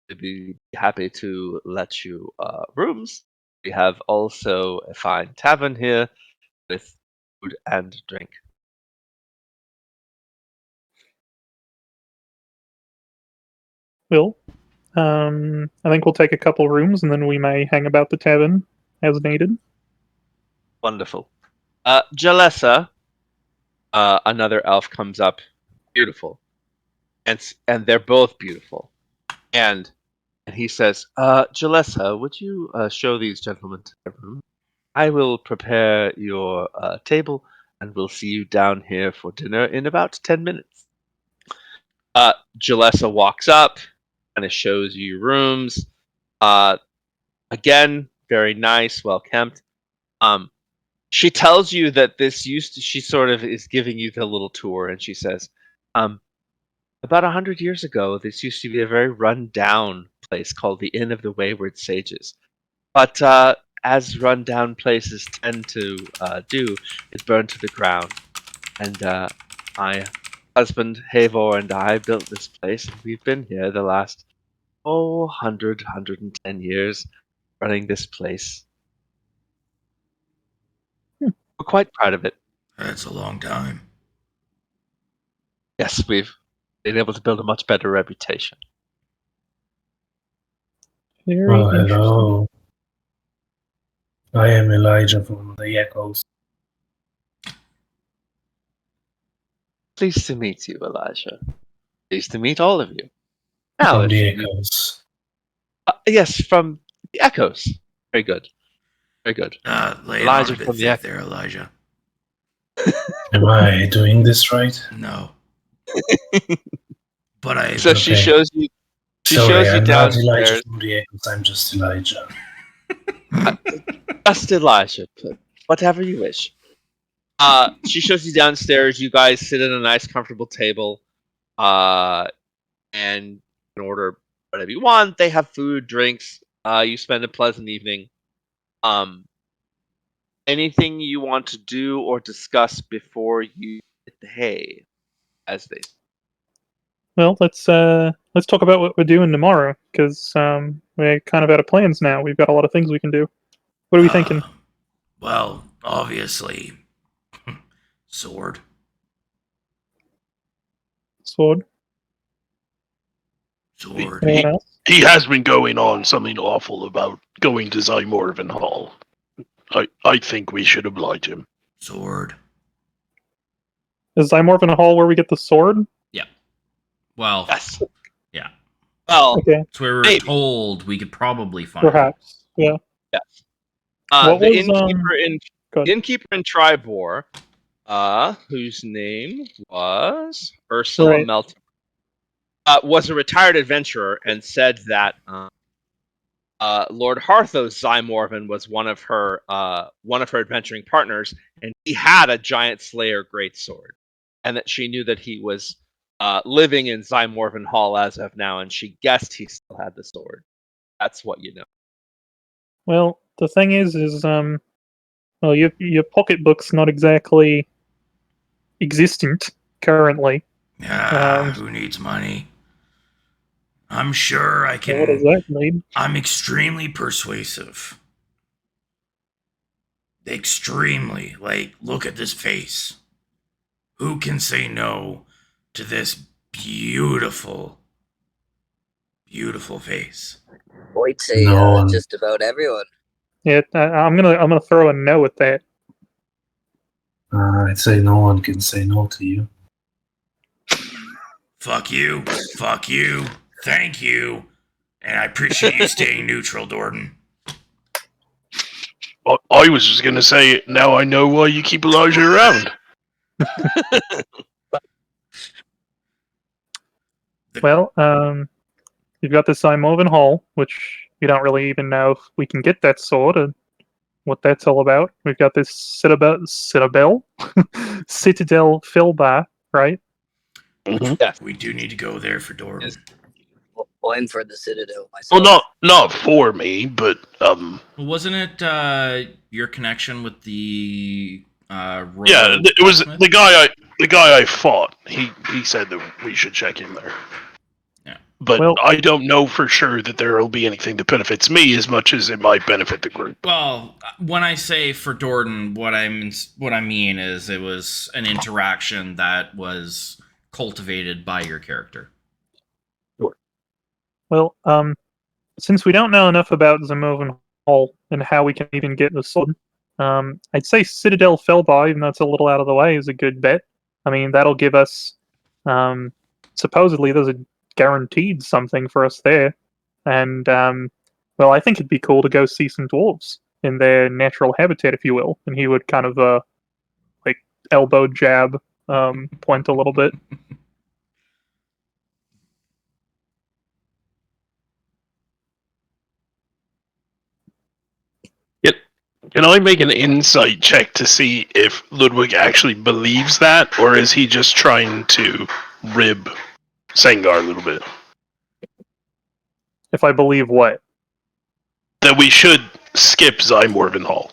We'd be happy to let you rooms. We have also a fine tavern here with food and drink." Well, I think we'll take a couple rooms, and then we may hang about the tavern as needed. Wonderful. Jalessa, another elf comes up, beautiful, and they're both beautiful, and he says, "Jalessa, would you show these gentlemen to their room? I will prepare your table, and we'll see you down here for dinner in about 10 minutes." Jalessa walks up, kind of shows you your rooms. Again, very nice, well kept. She tells you that she sort of is giving you the little tour, and she says, about 100 years ago, this used to be a very run-down place called the Inn of the Wayward Sages. But as run-down places tend to do, it burned to the ground. And my husband, Havor, and I built this place, and we've been here the last, 110 years running this place. We're quite proud of it. That's a long time. Yes, we've been able to build a much better reputation. Very Oh, interesting. hello. I am Elijah from the Echoes. Pleased to meet you, Elijah. Pleased to meet all of you. Now, From if the you- Echoes. yes, from the Echoes. Very good. Very good. Lay it Elijah on a bit from the thick Echo. there, Elijah. Am I doing this right? No. But I... So she Okay. shows you. She Sorry, shows you I'm not Elijah downstairs. from the Echoes. I'm just Elijah. Just Elijah, but whatever you wish. She shows you downstairs. You guys sit at a nice, comfortable table, and you can order whatever you want. They have food, drinks. You spend a pleasant evening. Anything you want to do or discuss before you hit the hay, as they say? Well, let's talk about what we're doing tomorrow, because we're kind of out of plans now. We've got a lot of things we can do. What are we thinking? Well, obviously, sword. Sword. Sword. Anyone else? He has been going on something awful about going to Zymorvan Hall. I think we should oblige him. Sword. Is Zymorvan Hall where we get the sword? Well, Yes. yeah. Well, Okay, It's where we're Maybe. told we could probably find it. perhaps. Yeah. yes. What The was, go ahead. innkeeper in Tribor, whose name was Ursula Right. Melton, was a retired adventurer and said that Lord Harthos Zymorvan was one of her adventuring partners, and he had a giant slayer greatsword, and that she knew that he was living in Zymorvan Hall as of now, and she guessed he still had the sword. That's what you know. Well, the thing is, well, your pocketbook's not exactly existent currently. Who needs money? I'm sure I So what does can... that mean? I'm extremely persuasive. Extremely. Like, look at this face. Who can say no to this beautiful, beautiful face? I'd say No one. just about everyone. Yeah, I'm gonna throw a no at that. I'd say no one can say no to you. Fuck you. Fuck you. Thank you. And I appreciate you staying neutral, Dordan. I was just going to say, now I know why you keep Elijah around. Well, you've got the Simovan Hall, which you don't really even know if we can get that sword and what that's all about. We've got this Citadel Philbar, right? Mm-hmm. Yes. We do need to go there for Dordan. Yes. Well, I'm for the Citadel Well, myself. not for me, but Wasn't it your connection with the royal yeah, it was blacksmith? the guy I fought. He said that we should check in there. Yeah. But Well- I don't know for sure that there will be anything that benefits me as much as it might benefit the group. Well, when I say for Dordan, what I mean is it was an interaction that was cultivated by your character. Well, since we don't know enough about Zamovan Hall and how we can even get the sword, I'd say Citadel Felbar, even though it's a little out of the way, is a good bet. I mean, that'll give us, supposedly there's a guaranteed something for us there. And, well, I think it'd be cool to go see some dwarves in their natural habitat, if you will. And he would kind of, like, elbow jab, point a little bit. Can I make an insight check to see if Ludwig actually believes that, or is he just trying to rib Sengar a little bit? If I believe what? That we should skip Zymorven Hall.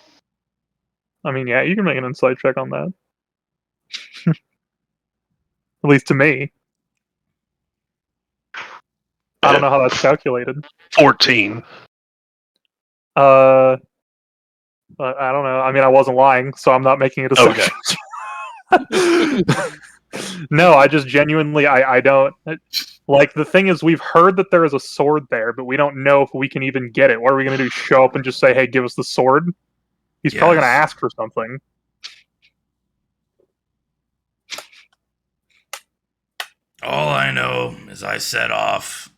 I mean, yeah, you can make an insight check on that. At least to me. I don't know how that's calculated. 14. I don't know. I mean, I wasn't lying, so I'm not making a deception. No, I just genuinely, I don't. Like, the thing is, we've heard that there is a sword there, but we don't know if we can even get it. What are we going to do? Show up and just say, hey, give us the sword? He's probably going to Yes. ask for something. All I know is I set off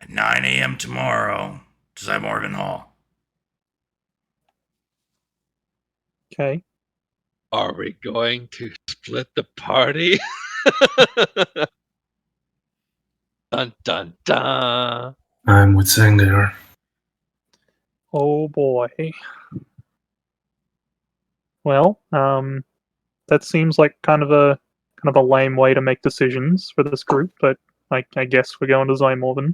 at 9 a.m. tomorrow to Zymorgan Hall. Okay. Are we going to split the party? Dun dun dun. I'm with Sengar. Oh, boy. Well, that seems like kind of a lame way to make decisions for this group, but I guess we're going to Zymorven.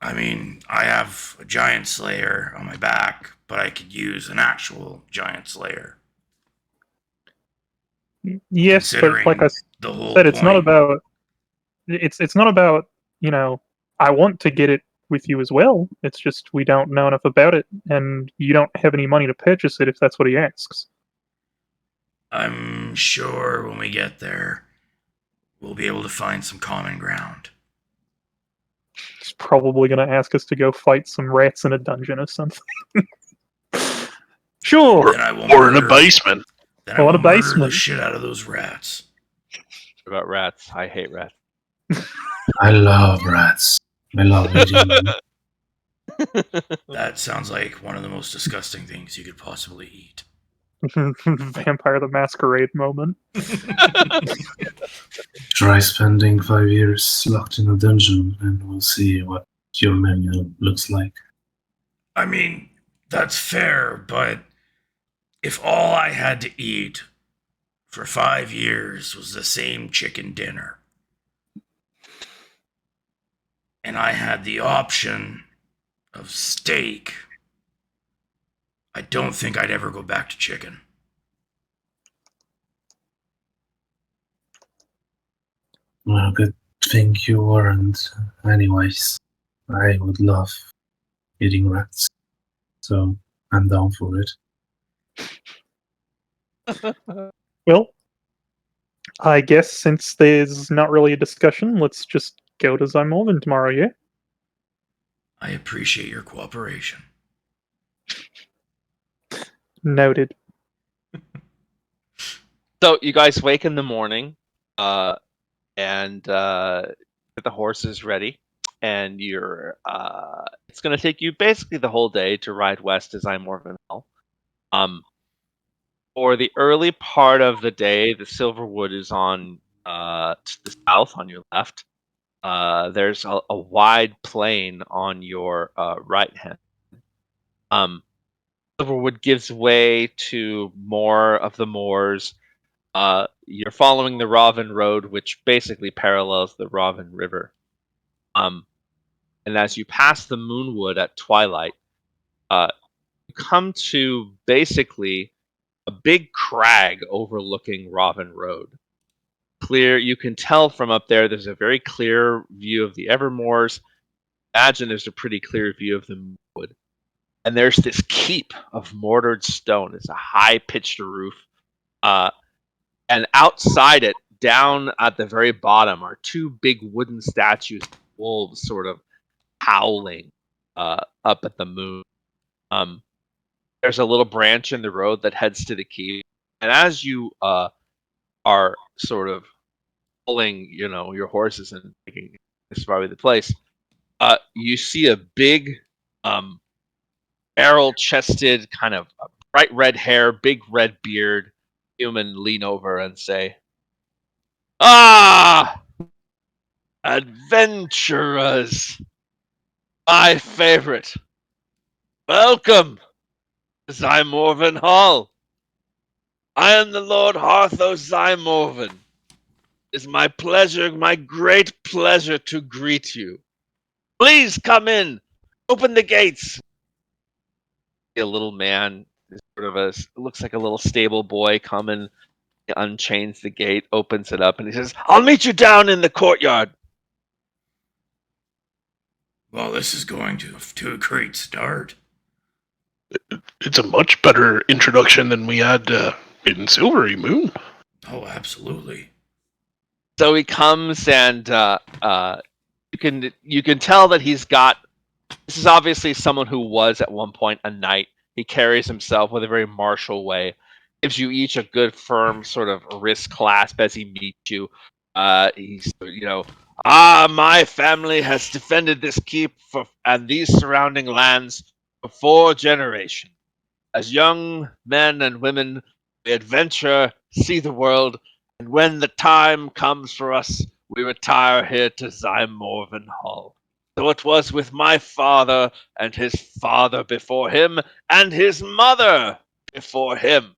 I mean, I have a giant slayer on my back, but I could use an actual giant slayer. Yes, but Considering like I the whole said, it's not point. about it's not about, I want to get it with you as well. It's just we don't know enough about it, and you don't have any money to purchase it if that's what he asks. I'm sure when we get there, we'll be able to find some common ground. He's probably going to ask us to go fight some rats in a dungeon or something. Sure. Then I will Or in a murder- basement. Then I Or will in a murder the basement. shit out of those rats. What about rats? I hate rats. I love rats. I love eating them. That sounds like one of the most disgusting things you could possibly eat. Vampire the Masquerade moment. Try spending 5 years locked in a dungeon and we'll see what your menu looks like. I mean, that's fair, but if all I had to eat for 5 years was the same chicken dinner, and I had the option of steak, I don't think I'd ever go back to chicken. Well, good thing you weren't. Anyways, I would love eating rats. So I'm down for it. Well, I guess since there's not really a discussion, let's just go to Zymorven tomorrow, yeah? I appreciate your cooperation. Noted. So you guys wake in the morning, and get the horses ready, and you're. It's going to take you basically the whole day to ride west to Zymorven Hall. For the early part of the day, the Silverwood is on to the south on your left. There's a wide plain on your right hand. Silverwood gives way to more of the moors. You're following the Ravin Road, which basically parallels the Ravin River. And as you pass the Moonwood at twilight, you come to basically a big crag overlooking Robin Road. You can tell from up there, there's a very clear view of the Evermoors. Imagine there's a pretty clear view of the Moonwood. And there's this keep of mortared stone. It's a high-pitched roof. And outside it, down at the very bottom, are two big wooden statues of wolves sort of howling up at the moon. There's a little branch in the road that heads to the keep. And as you are sort of pulling, your horses and thinking this is probably the place, you see a big barrel-chested, kind of bright red hair, big red beard human lean over and say, "Ah, adventurers, my favorite. Welcome to Zymorvan Hall. I am the Lord Hartho Zymorvan. It is my pleasure, my great pleasure to greet you. Please come in. Open the gates." A little man, looks like a little stable boy, coming. He unchains the gate, opens it up, and he says, "I'll meet you down in the courtyard." Well, this is going to a great start. It's a much better introduction than we had in Silvery Moon. Oh, absolutely. So he comes, and you can tell that he's got. This is obviously someone who was at one point a knight. He carries himself with a very martial way. Gives you each a good, firm sort of wrist clasp as he meets you. He's, my family has defended this keep and these surrounding lands for 4 generations. As young men and women, we adventure, see the world, and when the time comes for us, we retire here to Zymorvan Hall. So it was with my father and his father before him and his mother before him.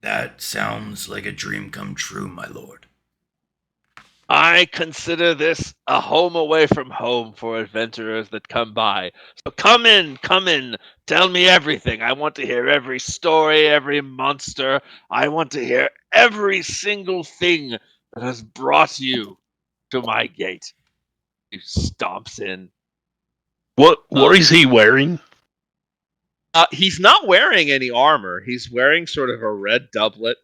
That sounds like a dream come true, my lord. I consider this a home away from home for adventurers that come by. So come in, tell me everything. I want to hear every story, every monster. I want to hear every single thing that has brought you to my gate. He stomps in. What is he wearing? He's not wearing any armor. He's wearing sort of a red doublet.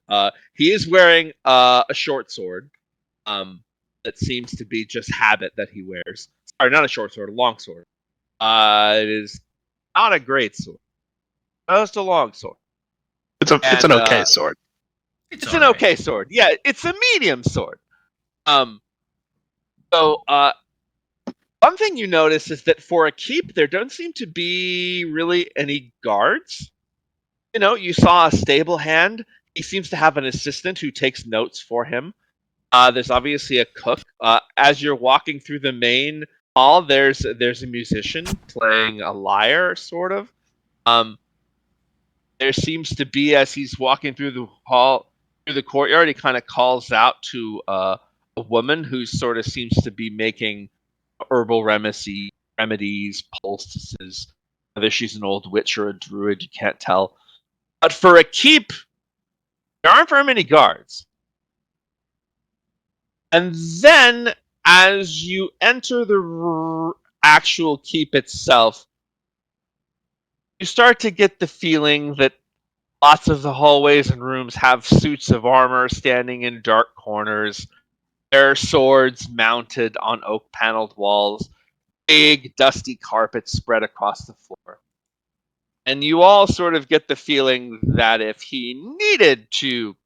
He is wearing a short sword. That seems to be just habit that he wears. Sorry, not a short sword, a long sword. It is not a great sword. Just a long sword. It's an okay sword. It's an okay sword. Yeah, it's a medium sword. So one thing you notice is that for a keep, there don't seem to be really any guards. You saw a stable hand. He seems to have an assistant who takes notes for him. There's obviously a cook. As you're walking through the main hall, there's a musician playing a lyre, sort of. There seems to be, as he's walking through the hall, through the courtyard, he kind of calls out to a woman who sort of seems to be making herbal remedies, poultices. Whether she's an old witch or a druid, you can't tell. But for a keep, there aren't very many guards. And then, as you enter the actual keep itself, you start to get the feeling that lots of the hallways and rooms have suits of armor standing in dark corners. There are swords mounted on oak-paneled walls, big dusty carpets spread across the floor. And you all sort of get the feeling that if he needed to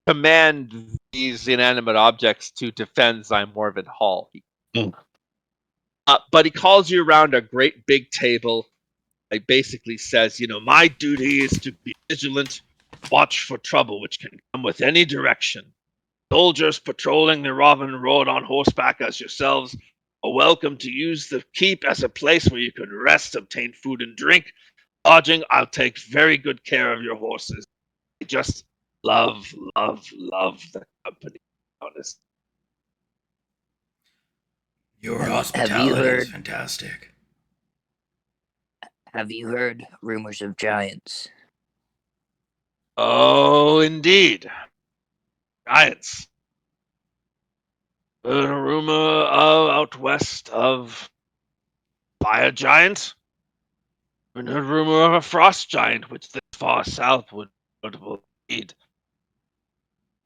command these inanimate objects to defend Zymorvan Hall, but he calls you around a great big table. He basically says, my duty is to be vigilant, watch for trouble which can come with any direction. Soldiers patrolling the Robin Road on horseback as yourselves are welcome to use the keep as a place where you can rest, obtain food and drink. Lodging, I'll take very good care of your horses. I just love the company, honest. Your Have you hospitality is heard- fantastic. Have you heard rumors of giants? Oh, indeed. Giants. Heard a rumor out west of fire giant. Even heard rumor of a frost giant, which this far south would notable indeed.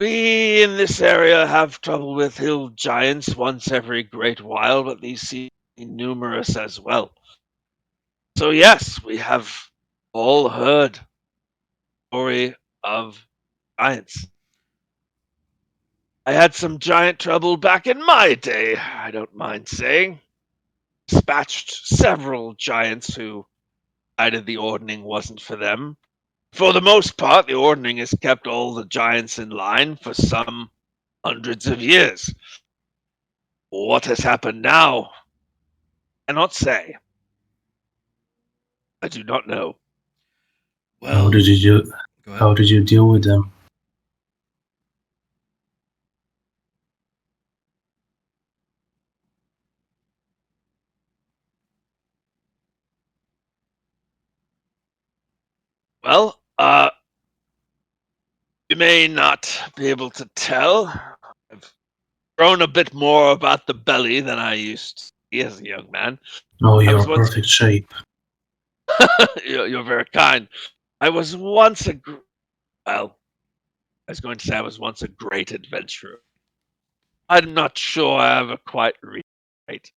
We in this area have trouble with hill giants once every great while, but these seem numerous as well. So yes, we have all heard the story of giants. I had some giant trouble back in my day, I don't mind saying. Dispatched several giants who decided the ordning wasn't for them. For the most part, the ordning has kept all the giants in line for some hundreds of years. What has happened now? I cannot say. I do not know. How Well, did you do? go ahead. How did you deal with them? Well, you may not be able to tell. I've grown a bit more about the belly than I used to be as a young man. Oh, I you're was in once perfect shape. You're very kind. I was once well, I was going to say I was once a great adventurer. I'm not sure I ever quite reached right,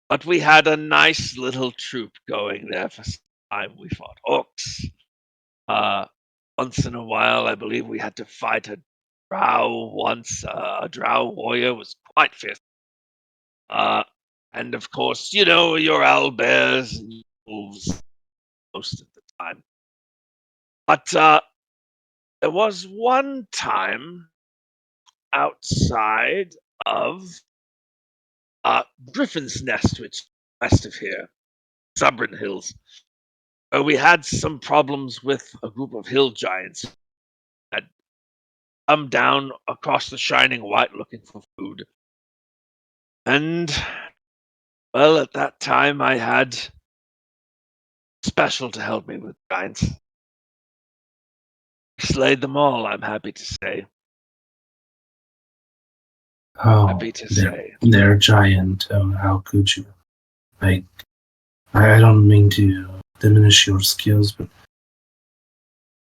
but we had a nice little troop going there for some time. We fought orcs. Once in a while, I believe we had to fight a drow once. A drow warrior was quite fierce. And of course, your owlbears and wolves most of the time. But there was one time outside of Griffin's Nest, which is west of here, Subrin Hills, where we had some problems with a group of hill giants that come down across the shining white looking for food. And, well, at that time I had special to help me with giants. Slayed them all, I'm happy to say. Oh, Happy to say. they're giant. How could you? Like, I don't mean to diminish your skills, but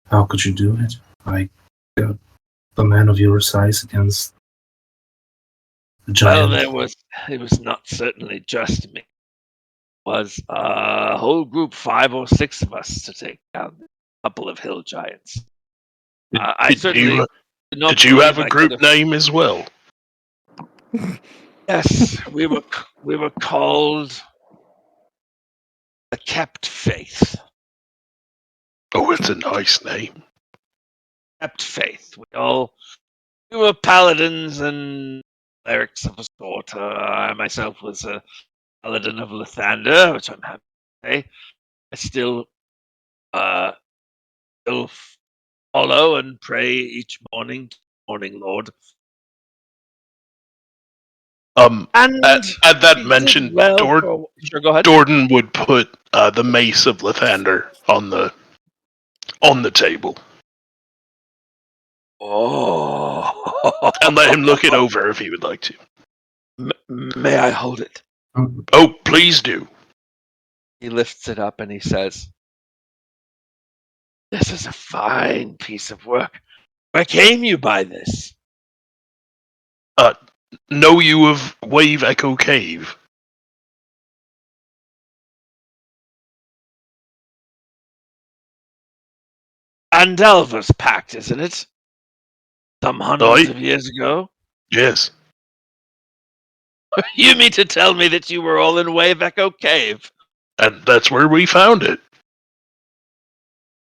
how could you do it? Like, a man of your size against a Well, giant. it was not certainly just me. It was a whole group, 5 or 6 of us, to take down a couple of hill giants. I certainly did not Did you have believe a I group could have. name as well? Yes, we were called the Kept Faith. Oh, it's a nice name. Kept Faith. We were paladins and clerics of a sort. I myself was a paladin of Lathander, which I'm happy to say. I uh, still follow and pray each morning, morning Lord. And At that we did mention, well for. Sure, go ahead. Jordan would put the mace of Lathander on the table Oh, and let him look it over if he would like to. May I hold it? Oh, please do. He lifts it up and he says, "This is a fine piece of work. Where came you by this?" Know you of Wave Echo Cave? Andelver's pact, isn't it? Some hundreds Aye. of years ago. Yes. You mean to tell me that you were all in Wave Echo Cave? And that's where we found it.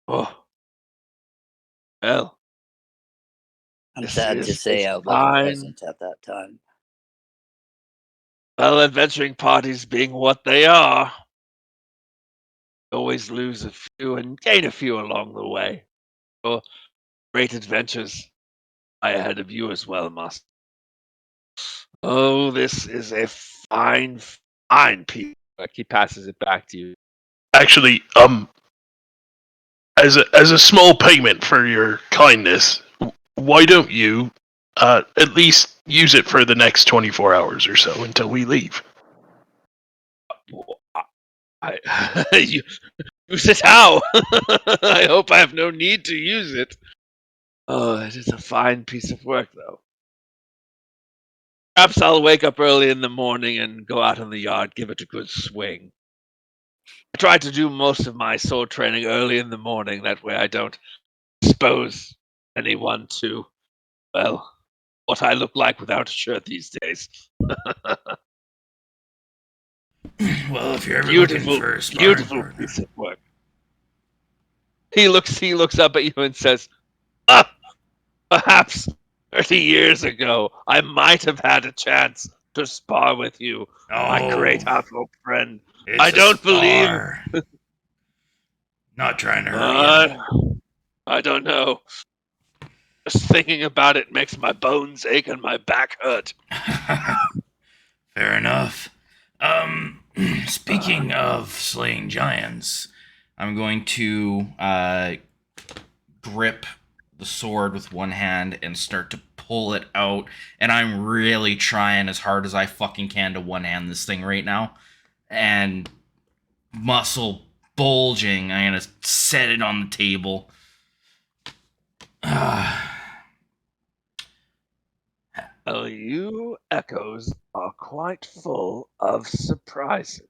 Oh, well. I'm This sad to is say a I fine. wasn't at that time. Well, adventuring parties being what they are, always lose a few and gain a few along the way. Your great adventures lie ahead of you as well, Master. Oh, this is a fine piece. Like he passes it back to you. Actually, as a small payment for your kindness, why don't you at least use it for the next 24 hours or so until we leave? You use it how? I hope I have no need to use it. Oh, it is a fine piece of work, though. Perhaps I'll wake up early in the morning and go out in the yard, give it a good swing. I try to do most of my sword training early in the morning. That way I don't expose anyone to, well, what I look like without a shirt these days. Well, if you're ever looking for a sparring Beautiful partner, piece of work. He looks up at you and says, "Ah, perhaps 30 years ago, I might have had a chance to spar with you, my great half-orc friend. it's I a don't believe." spar. Not trying to hurt I don't know. Just thinking about it makes my bones ache and my back hurt. you. Fair enough. Speaking of slaying giants, I'm going to grip the sword with one hand and start to pull it out. And I'm really trying as hard as I fucking can to one hand this thing right now. And muscle bulging, I'm gonna set it on the table. Well, you echoes are quite full of surprises.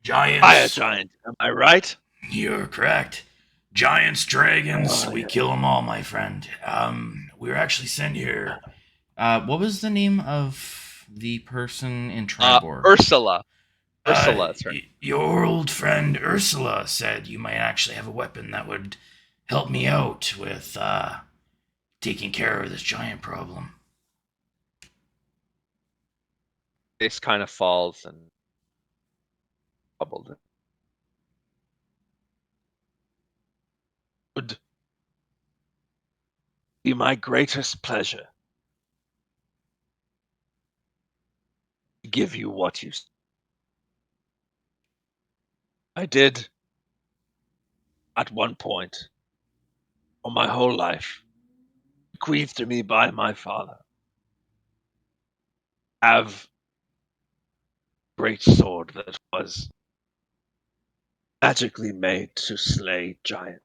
Giants. Fire giant, am I right? You're correct. Giants, dragons, Oh, we yeah. kill them all, my friend. We were actually sent here. What was the name of the person in Tribor? Ursula. Ursula, is her name. Your old friend Ursula said you might actually have a weapon that would help me out with taking care of this giant problem. Face kind of falls and bubbled. Would be my greatest pleasure to give you what you. I did at one point, for my whole life, bequeathed to me by my father, have a great sword that was magically made to slay giants.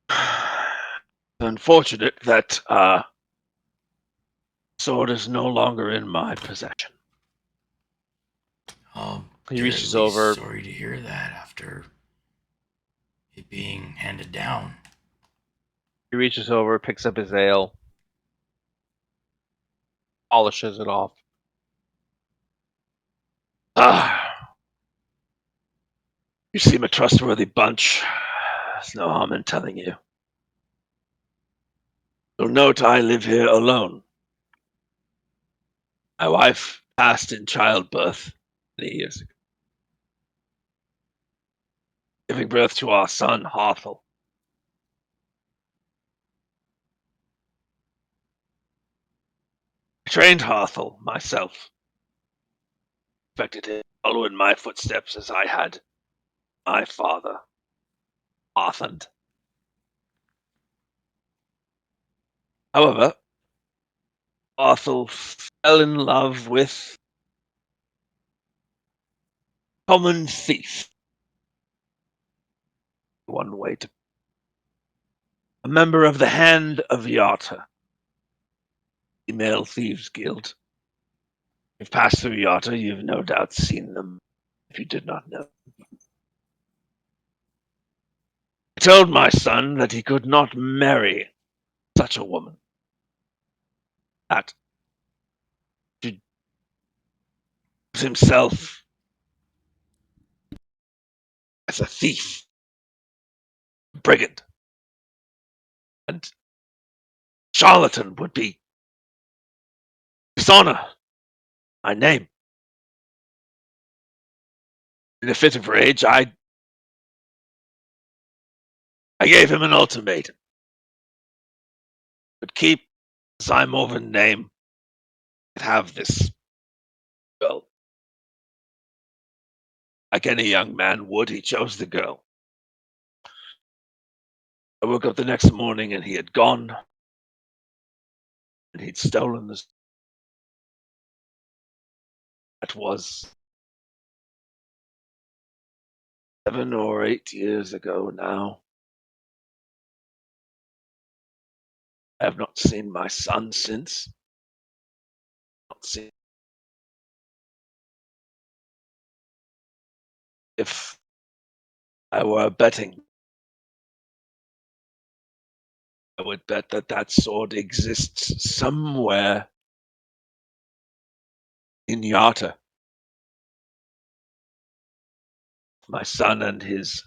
It's unfortunate that sword is no longer in my possession. He reaches over. Sorry to hear that after it being handed down. He reaches over, picks up his ale, polishes it off. You seem a trustworthy bunch. There's no harm in telling you. You'll note I live here alone. My wife passed in childbirth many years ago, giving birth to our son, Harthel. I trained Harthel myself. Expected him to follow in my footsteps as I had my father, Arthand. However, Arthel fell in love with a common thief. One way to. A member of the Hand of Yarta, Female Thieves Guild. If you've passed through Yarta, you've no doubt seen them, if you did not know. I told my son that he could not marry such a woman. That should use himself as a thief, a brigand, and charlatan would be dishonor my name. In a fit of rage, I gave him an ultimatum. But keep Zymovan name. Have this girl. Like any young man would, he chose the girl. I woke up the next morning and he had gone. And he'd stolen this. That was 7 or 8 years ago now. I have not seen my son since. Not seen. If I were betting, I would bet that that sword exists somewhere in Yata. My son and his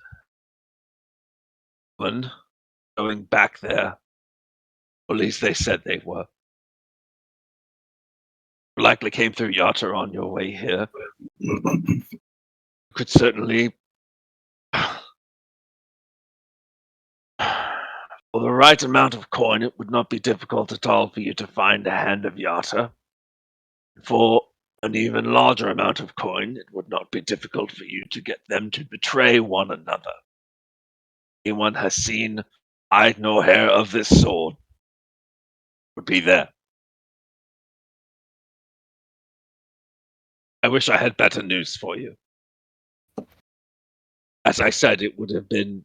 woman going back there. Or at least they said they were. Likely came through Yata on your way here. Could certainly, for the right amount of coin, it would not be difficult at all for you to find a hand of Yata. For an even larger amount of coin, it would not be difficult for you to get them to betray one another. Anyone has seen hide nor hair of this sword would be there. I wish I had better news for you. As I said, it would have been,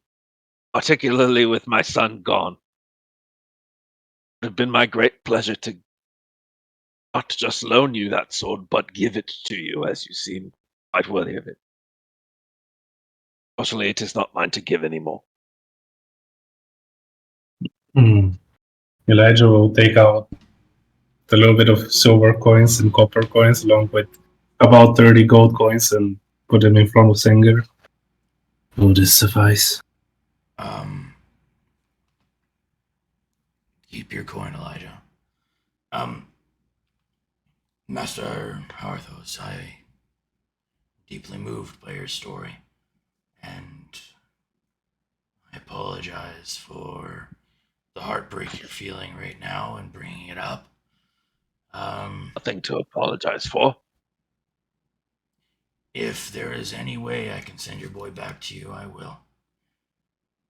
particularly with my son gone, it would have been my great pleasure to not just loan you that sword, but give it to you, as you seem quite worthy of it. Fortunately, it is not mine to give anymore. Elijah will take out a little bit of silver coins and copper coins, along with about 30 gold coins, and put them in front of Singer. Will this suffice? Keep your coin, Elijah. Master Harthos, I deeply moved by your story, and I apologize for the heartbreak you're feeling right now and bringing it up. Nothing to apologize for. If there is any way I can send your boy back to you, I will.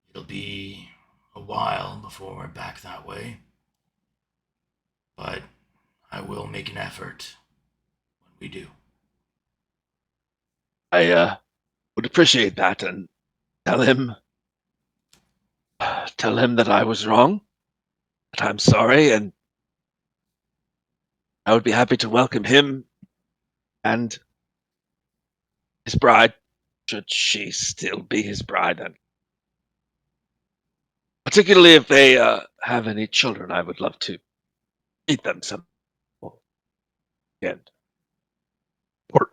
It'll be a while before we're back that way, but I will make an effort when we do. I would appreciate that, and tell him that I was wrong, that I'm sorry, and I would be happy to welcome him and his bride, should she still be his bride, and particularly if they have any children, I would love to meet them some again.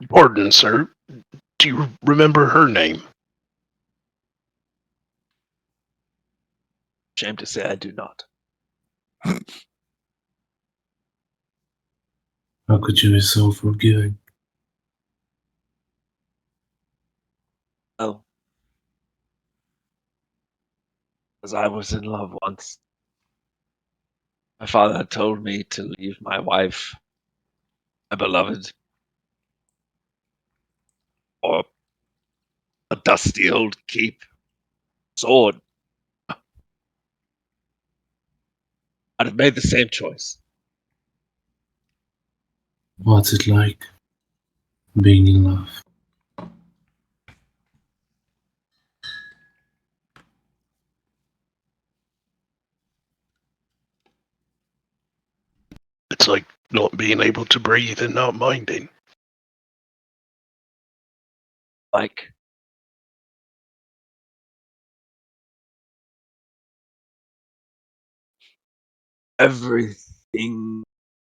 Pardon, sir. Do you remember her name? Shame to say I do not. How could you be so forgiving? Well, as I was in love once, my father had told me to leave my wife, my beloved, for a dusty old keep sword. I'd have made the same choice. What's it like being in love? It's like not being able to breathe and not minding. Like, everything in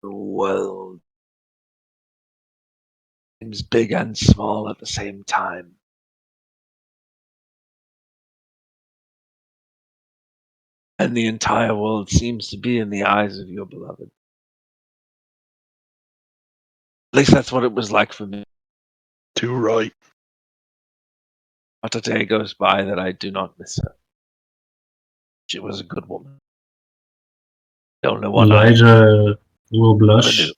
the world seems big and small at the same time. And the entire world seems to be in the eyes of your beloved. At least that's what it was like for me. Too right. Not a day goes by that I do not miss her. She was a good woman. The only one Elijah will blush,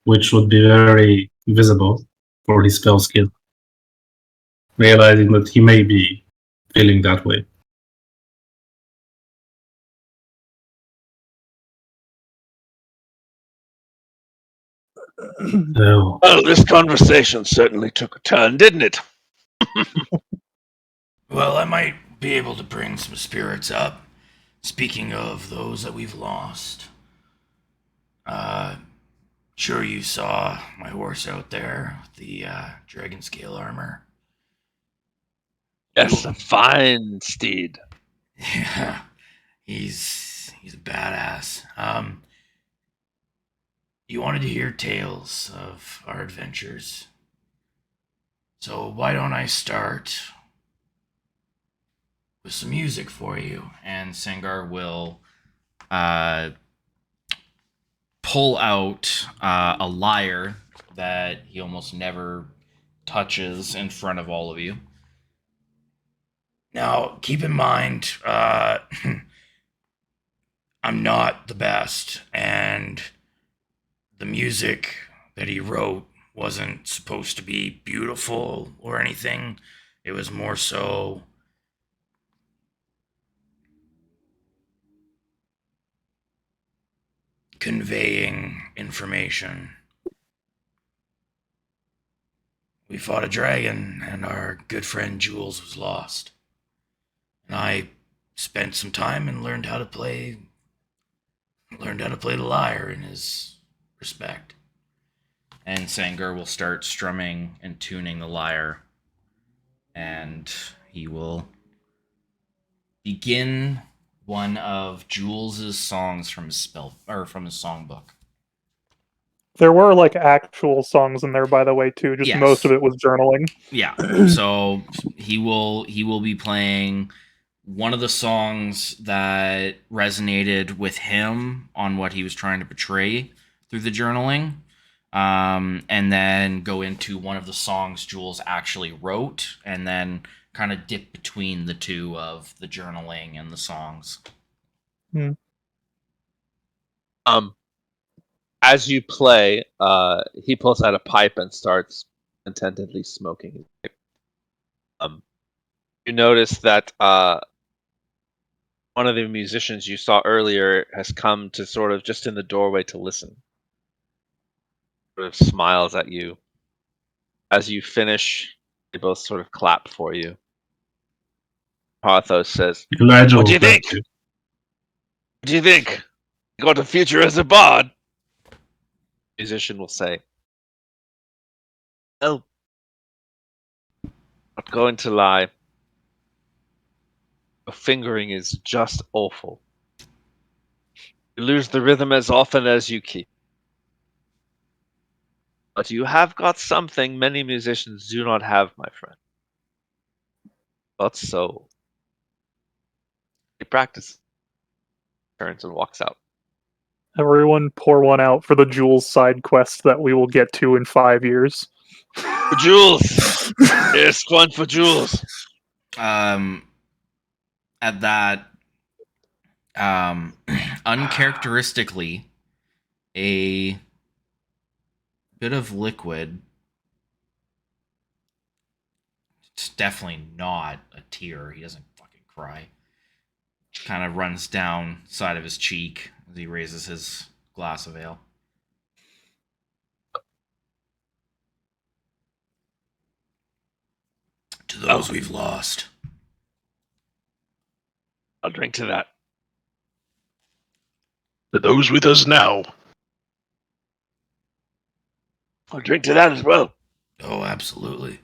which would be very visible for his spell skill, realizing that he may be feeling that way. So, Well, this conversation certainly took a turn, didn't it? Well, I might be able to bring some spirits up. Speaking of those that we've lost, sure you saw my horse out there with the dragon scale armor. Yes, a fine steed. Yeah, he's a badass. You wanted to hear tales of our adventures, so why don't I start with some music for you? And Sangar will pull out a lyre that he almost never touches in front of all of you. Now, keep in mind, I'm not the best, and the music that he wrote wasn't supposed to be beautiful or anything. It was more so conveying information. We fought a dragon, and our good friend Jules was lost. And I spent some time and learned how to play the lyre in his respect. And Sangar will start strumming and tuning the lyre. And he will begin one of Jules's songs from his from his songbook. There were like actual songs in there, by the way, too. Just Yes. most of it was journaling. Yeah. So he will be playing one of the songs that resonated with him on what he was trying to portray through the journaling. And then go into one of the songs Jules actually wrote, and then kind of dip between the two of the journaling and the songs. As you play, he pulls out a pipe and starts contentedly smoking. You notice that one of the musicians you saw earlier has come to sort of just in the doorway to listen. Sort of smiles at you. As you finish, they both sort of clap for you. Parthos says, Elijah "What do will you think? thank you. What do you think? You got a future as a bard?" Musician will say, "Oh, not going to lie. Your fingering is just awful. You lose the rhythm as often as you keep. But you have got something many musicians do not have, my friend. But so. He practices." Turns and walks out. Everyone pour one out for the Jules side quest that we will get to in 5 years. For Jules! Yes, one for Jules. At that, uncharacteristically, a bit of liquid. It's definitely not a tear. He doesn't fucking cry. Kind of runs down side of his cheek as he raises his glass of ale. To those we've lost. I'll drink to that. To those with us now. I'll drink to that as well. Oh, absolutely.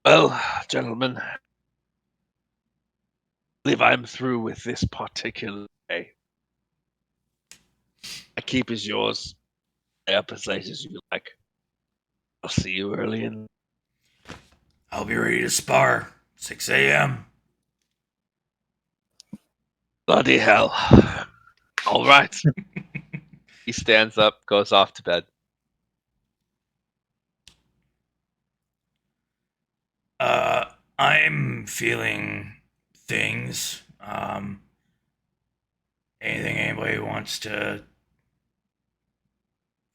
Well, gentlemen, I believe I'm through with this particular day. My keep is yours. Stay up as late as you like. I'll see you early in. I'll be ready to spar. 6 a.m. Bloody hell. All right. He stands up, goes off to bed. I'm feeling things. Anything anybody wants to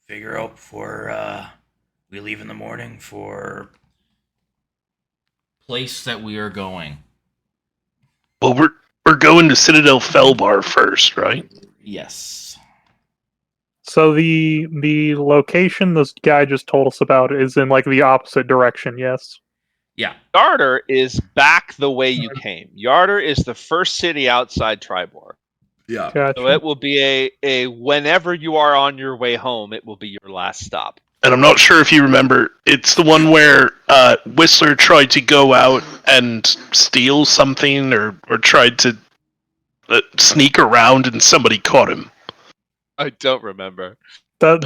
figure out before we leave in the morning for Place that we are going. Well, we're going to Citadel Felbar first, right? Yes. So the location this guy just told us about is in like the opposite direction. Yes. Yeah. Yarder is back the way you came. Yarder is the first city outside Tribor. Yeah. Gotcha. So it will be a whenever you are on your way home, it will be your last stop. And I'm not sure if you remember, it's the one where Whistler tried to go out and steal something or tried to sneak around and somebody caught him. I don't remember. That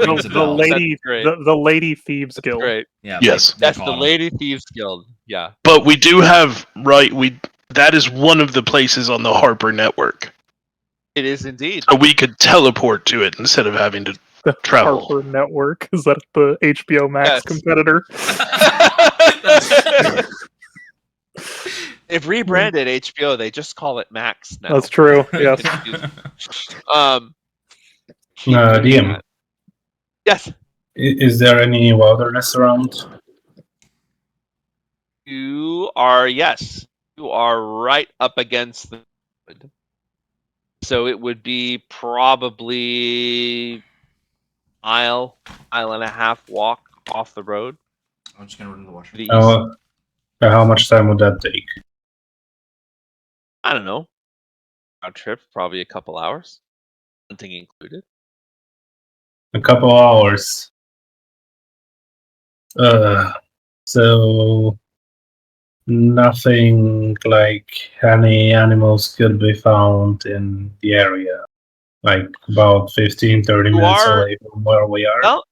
rings a The bell. lady That's great. the lady thieves That's guild. great. Yeah. Yes. They That's the caught him. Lady Thieves Guild. Yeah. But we do have, that is one of the places on the Harper network. It is indeed. So we could teleport to it instead of having to The travel. Harper Network, is that the HBO Max Yes. competitor? They've rebranded HBO. They just call it Max now. That's true. Yes. Keep doing DM, that. Yes. is there any wilderness around? You are, yes. You are right up against the wood. So it would be probably mile and a half walk off the road. I'm just gonna run to the To washroom. the east. How much time would that take? I don't know. Round trip, probably a couple hours. Hunting included. A couple hours. So nothing like any animals could be found in the area. Like about 15, 30 You minutes are- away from where we are. Well,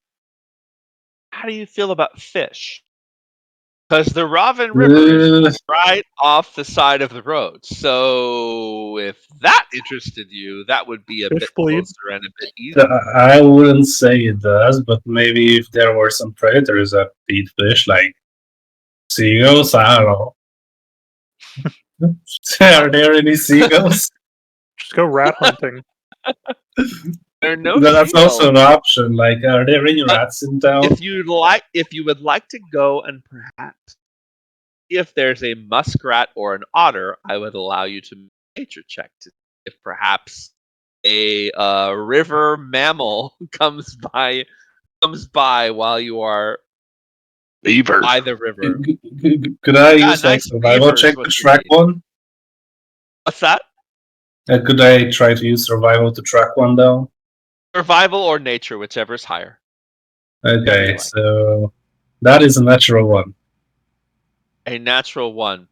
how do you feel about fish? Because the Raven River is right off the side of the road. So if that interested you, that would be a Fish bit bleed. closer and a bit easier. I wouldn't say it does, but maybe if there were some predators that feed fish, like seagulls, I don't know. Are there any seagulls? Just go rat hunting. There are no That's seagulls. also an option. Like, are there any rats in town? If you would like to go and perhaps see if there's a muskrat or an otter, I would allow you to make a nature check to see if perhaps a river mammal comes by while you are Beaver. by the river. Could I Yeah, use like nice survival beavers, check to what you track need. one? What's that? Could I try to use survival to track one down? Survival or nature, whichever's higher. Okay, Anyway. so that is a natural one. A natural one.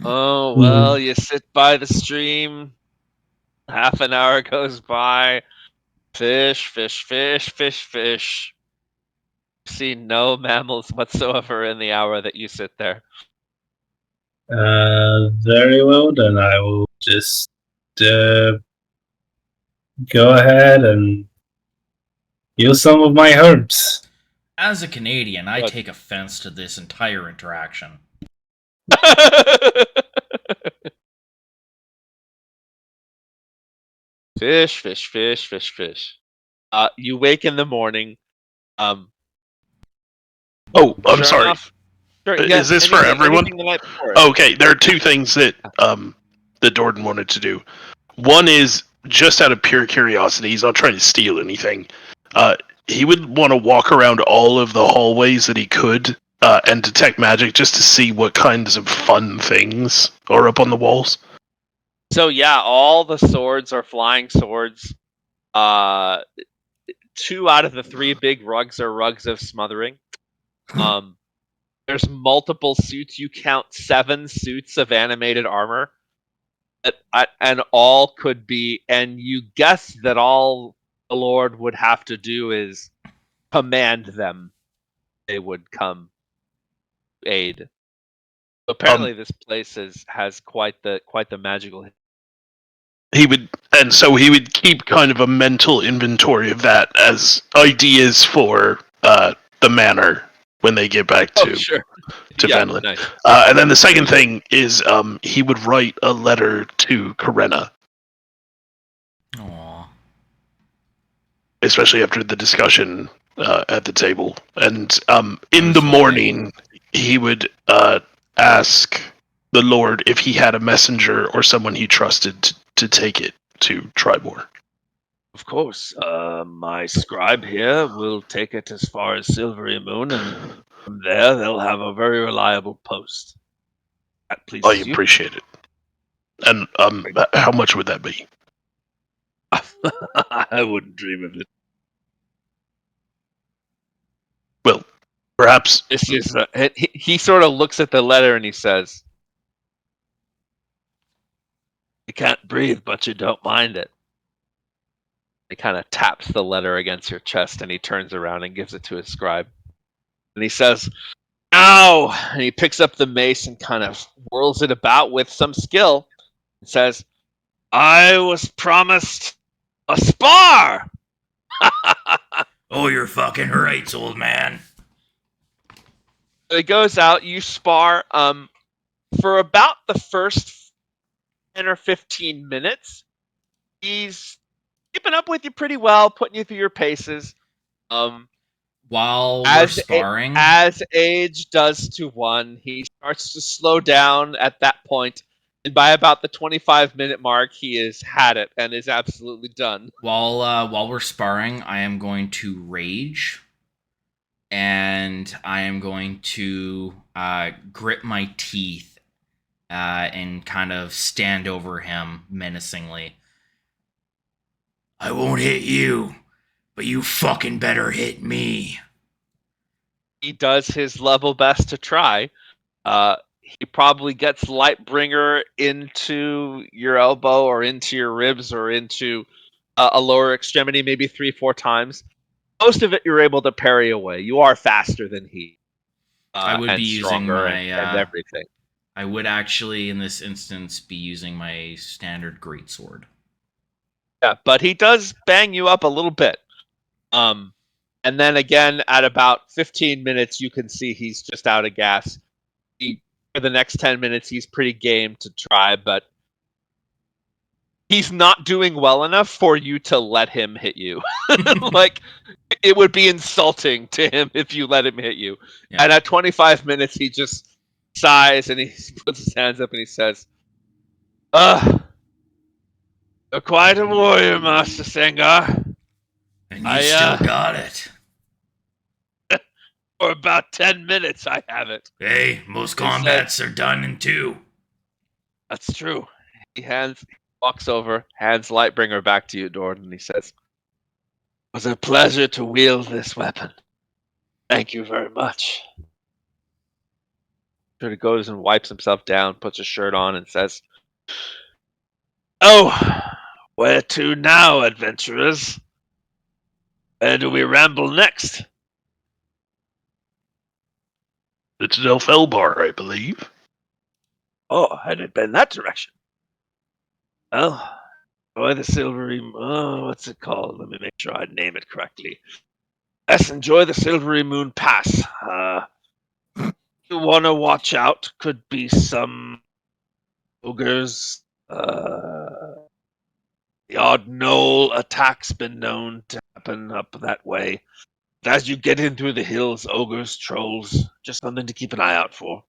Oh, well, you sit by the stream. Half an hour goes by. Fish, fish, fish, fish, fish. See no mammals whatsoever in the hour that you sit there. Very well, then I will just go ahead and use some of my herbs. As a Canadian, I Good. take offense to this entire interaction. Fish, fish, fish, fish, fish. You wake in the morning. Oh, I'm Sure sorry. enough- sure, Is this for everyone? anything the night before. Okay, there are two things that that Dordan wanted to do. One is just out of pure curiosity. He's not trying to steal anything. He would want to walk around all of the hallways that he could and detect magic just to see what kinds of fun things are up on the walls. So yeah, all the swords are flying swords. 2 out of the 3 big rugs are rugs of smothering. There's multiple suits. You count 7 suits of animated armor, and all could be. And you guess that all the Lord would have to do is command them. They would come aid. Apparently, this place has quite the magical. He would keep kind of a mental inventory of that as ideas for the manor when they get back Oh, to sure. Venland. Nice. And then the second thing is he would write a letter to Karenna, Aw. especially after the discussion at the table. And in was the hoping. morning, he would ask the Lord if he had a messenger or someone he trusted to take it to Tribor. Of course. My scribe here will take it as far as Silvery Moon, and from there they'll have a very reliable post. That pleases I you? appreciate it. And how much would that be? I wouldn't dream of it. Well, perhaps. This is. He sort of looks at the letter and he says, "You can't breathe, but you don't mind it." He kind of taps the letter against your chest, and he turns around and gives it to his scribe. And he says, "Ow!" And he picks up the mace and kind of whirls it about with some skill. And says, "I was promised a spar." Oh, you're fucking right, old man. It goes out. You spar. For about the first 10 or 15 minutes, he's keeping up with you pretty well, putting you through your paces. While we're sparring, as age does to one, he starts to slow down at that point, and by about the 25-minute mark, he has had it and is absolutely done. while we're sparring, I am going to rage, and I am going to grit my teeth and kind of stand over him menacingly. I won't hit you, but you fucking better hit me. He does his level best to try. He probably gets Lightbringer into your elbow or into your ribs or into a lower extremity, maybe 3-4 times. Most of it you're able to parry away. You are faster than he. I would and be using stronger my and everything. I would actually, in this instance, be using my standard greatsword. Yeah, but he does bang you up a little bit. And then again, at about 15 minutes, you can see he's just out of gas. For the next 10 minutes, he's pretty game to try, but he's not doing well enough for you to let him hit you. Like, it would be insulting to him if you let him hit you. Yeah. And at 25 minutes, he just sighs and he puts his hands up and he says, you're quite a warrior, Master Sengar. And you still got it. For about 10 minutes, I have it. Hey, most combats are done in 2. That's true. He walks over, hands Lightbringer back to you, Dordan, and he says, "It was a pleasure to wield this weapon. Thank you very much." He goes and wipes himself down, puts a shirt on, and says, "Oh, where to now, adventurers? Where do we ramble next?" It's Zelfelbar, I believe. Oh, had it been that direction? Well, enjoy the silvery... what's it called? Let me make sure I name it correctly. Yes, enjoy the Silvery Moon Pass. You want to watch out. Could be some ogres. The odd knoll attack's been known to happen up that way. But as you get in through the hills, ogres, trolls, just something to keep an eye out for.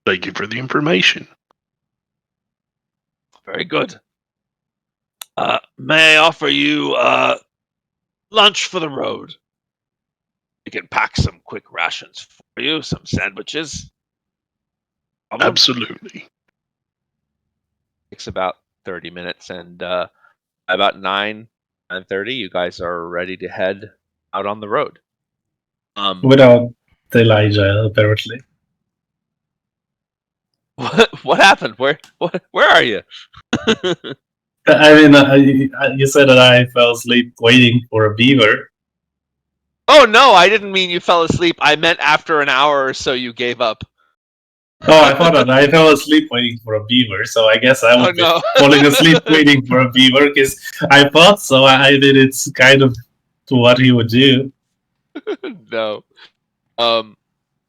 Thank you for the information. Very good. May I offer you lunch for the road? We can pack some quick rations for you, some sandwiches. Absolutely. Takes about 30 minutes, and about 9:30, you guys are ready to head out on the road. Without Elijah, apparently. What happened? Where are you? I mean, you said that I fell asleep waiting for a beaver. Oh no, I didn't mean you fell asleep. I meant after an hour or so you gave up. Oh, I thought that I fell asleep waiting for a beaver, so I guess I would be no. falling asleep waiting for a beaver because I thought so. I did it's kind of to what he would do. No.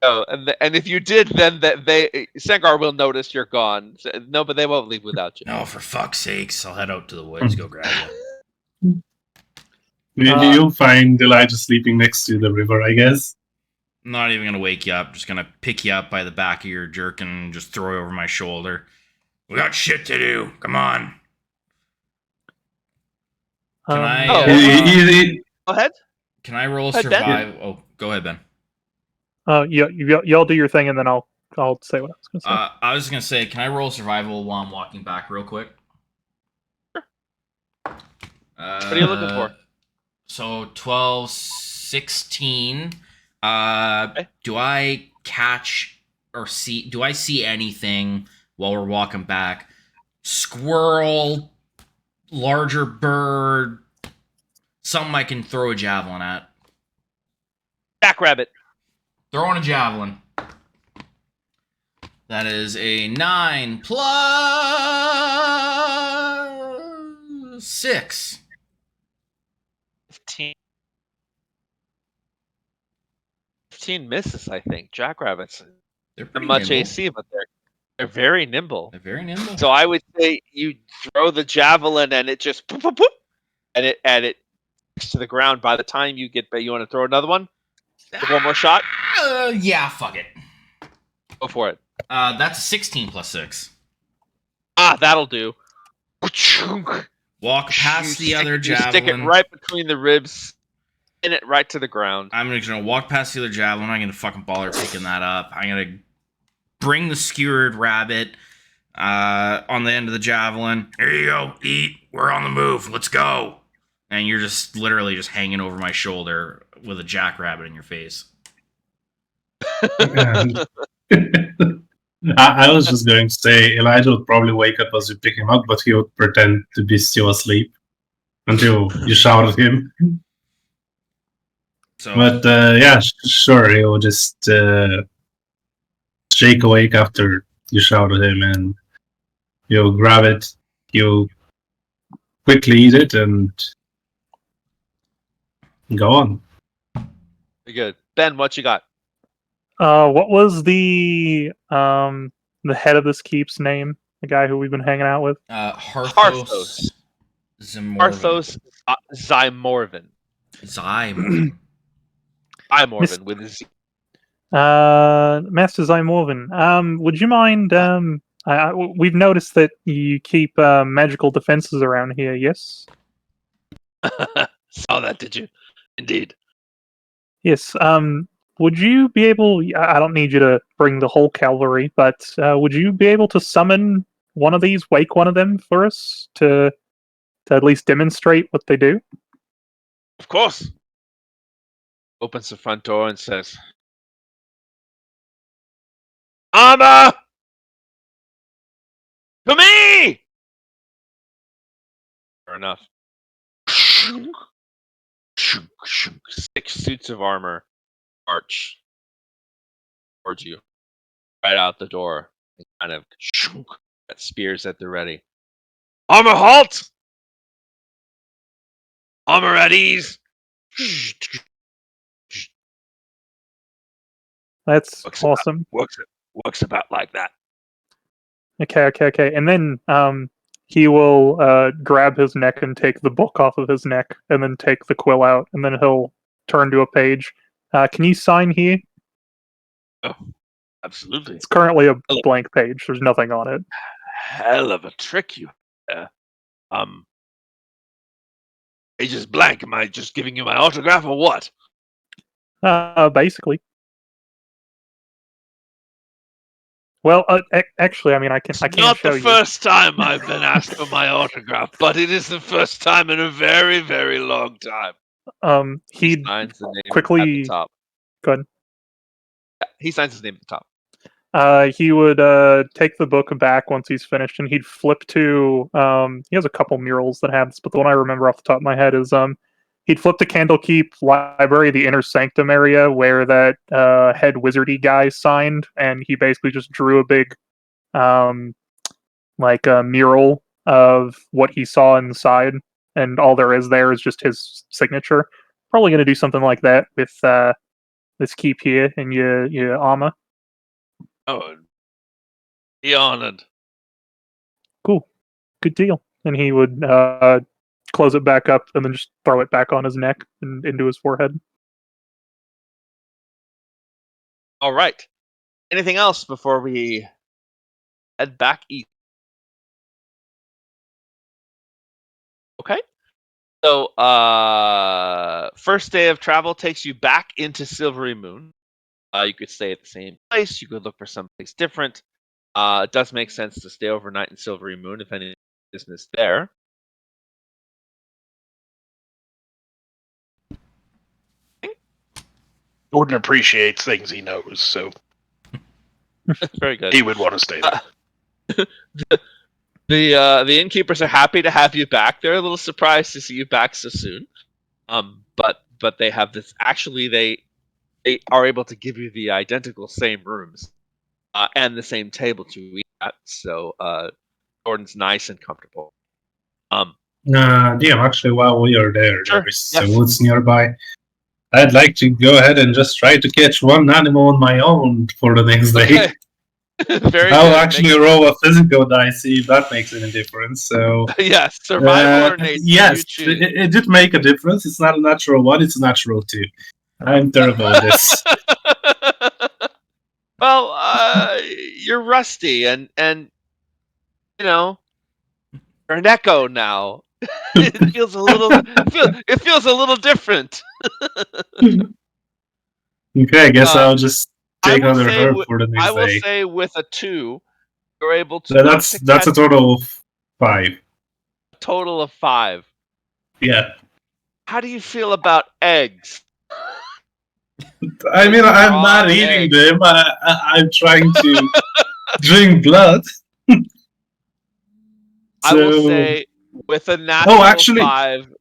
No, and if you did, then Sengar will notice you're gone. No, but they won't leave without you. No, for fuck's sakes, I'll head out to the woods, go grab you. You'll find Elijah sleeping next to the river, I guess. I'm not even gonna wake you up. Just gonna pick you up by the back of your jerkin and just throw you over my shoulder. We got shit to do. Come on. Can I? Oh, Go ahead. Can I roll Ben? survive? Oh, go ahead, Ben. Y'all do your thing, and then I'll say what I was gonna say. I was gonna say, can I roll survival while I'm walking back, real quick? What are you looking for? So 12, 16. Okay. Do I catch or see? Do I see anything while we're walking back? Squirrel, larger bird, something I can throw a javelin at. Jackrabbit. Throwing a javelin. That is a 9 plus 6. 15 misses, I think. Jackrabbits. They're They're pretty much nimble. AC, but they're very nimble. They're very nimble. So I would say you throw the javelin and it just poop, poop, poop, and it sticks to the ground. By the time you get back, you want to throw another one? Take one more shot? Yeah, fuck it. Go for it. That's a 16 plus 6. Ah, that'll do. Walk past the other You javelin. stick it right between the ribs, pin it right to the ground. I'm just gonna walk past the other javelin. I'm gonna fucking bother picking that up. I'm gonna bring the skewered rabbit on the end of the javelin. Here you go. Eat. We're on the move. Let's go. And you're just literally just hanging over my shoulder with a jackrabbit in your face. And I was just going to say Elijah would probably wake up as you pick him up, but he would pretend to be still asleep until you shout at him. So, But yeah, sure, he'll just shake awake after you shout at him, and you'll grab it. You'll quickly eat it and go on. Very good. Ben, what you got? What was the head of this keep's name? The guy who we've been hanging out with? Harthos. Arthos Zymorvin. Zymorvin. Zymorvin with a Z. Master Zymorvin. Would you mind? We've noticed that you keep magical defenses around here. Yes. Saw that, did you? Indeed. Yes. Would you be able? I don't need you to bring the whole cavalry, but would you be able to summon one of these, wake one of them for us to at least demonstrate what they do? Of course. Opens the front door and says, "Armor! To me!" Fair enough. 6 suits of armor march towards you. Right out the door. They kind of got spears at the ready. Armor halt! Armor at ease! That's Looks about- awesome. Works about like that. Okay. And then he will grab his neck and take the book off of his neck, and then take the quill out, and then he'll turn to a page. Can you sign here? Oh, absolutely. It's currently a blank page. There's nothing on it. Hell of a trick you have. Page is blank. Am I just giving you my autograph or what? Basically. Well, actually, I mean, I can It's not not show the you. first time I've been asked for my autograph, but it is the first time in a very, very long time. He signs the name quickly- at the top. Go ahead. Yeah, he signs his name at the top. He would take the book back once he's finished, and he'd flip to. He has a couple murals that have this, but the one I remember off the top of my head is he'd flip to Candlekeep Library, the inner sanctum area where that head wizardy guy signed, and he basically just drew a big like a mural of what he saw inside, and all there is there is just his signature. Probably going to do something like that with this keep here in your armor. Oh, be honored. Cool, good deal. And he would close it back up and then just throw it back on his neck and into his forehead. All right. Anything else before we head back east? Okay. So, first day of travel takes you back into Silvery Moon. You could stay at the same place. You could look for someplace different. It does make sense to stay overnight in Silvery Moon if any business there. Gordon appreciates things he knows, so Very good. he would want to stay there. The innkeepers are happy to have you back. They're a little surprised to see you back so soon. But they have this. Actually, they are able to give you the identical same rooms, and the same table to eat at. So Gordon's nice and comfortable. DM, actually, while we are there, Sure, there is yes. woods nearby. I'd like to go ahead and just try to catch one animal on my own for the next day. Okay. Very I'll good. actually roll a physical die, see if that makes any difference. So, Yes, survival or nature. yes, You choose. it did make a difference. It's not a natural 1, it's a natural 2. I'm terrible at this. Well, you're rusty, and you know you're an echo now. It feels a little. It feels a little different. Okay, I guess I'll just take another herb for the next I will day. say with a 2, you're able to. So that's a total of 5. A total of 5. Yeah. How do you feel about eggs? I mean, I'm not Raw eating eggs. them. I'm trying to drink blood. I will say with a natural actually- 5,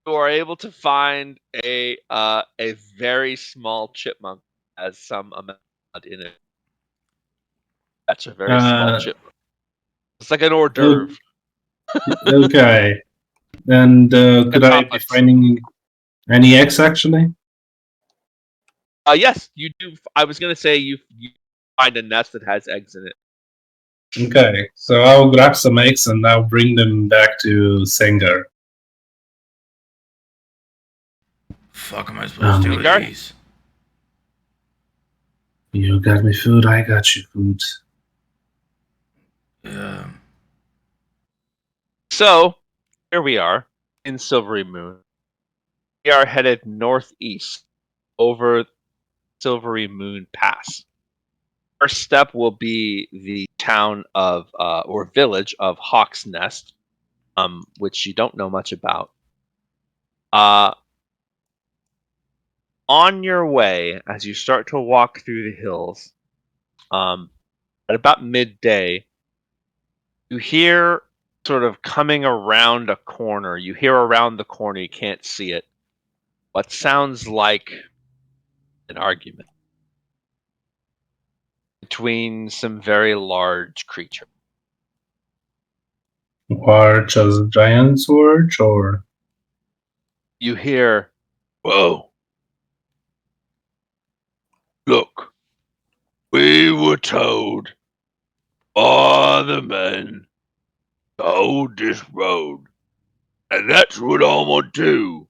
you are able to find a very small chipmunk has some amount in it. That's a very small chipmunk. It's like an hors d'oeuvre. Okay. And could I be finding any eggs actually? Yes, you do. I was gonna say you find a nest that has eggs in it. Okay, so I'll grab some eggs and I'll bring them back to Sengar. Fuck am I supposed to do with Garth? these? You got me food, I got you food. Yeah. So here we are in Silvery Moon. We are headed northeast over Silvery Moon Pass. First step will be the town of or village of Hawk's Nest, which you don't know much about. On your way, as you start to walk through the hills, at about midday, you hear sort of coming around a corner. You hear around the corner, you can't see it, what sounds like an argument between some very large creatures. Large as a giant sword, or You hear, "Whoa. Look, we were told by the men to hold this road, and that's what I'ma do.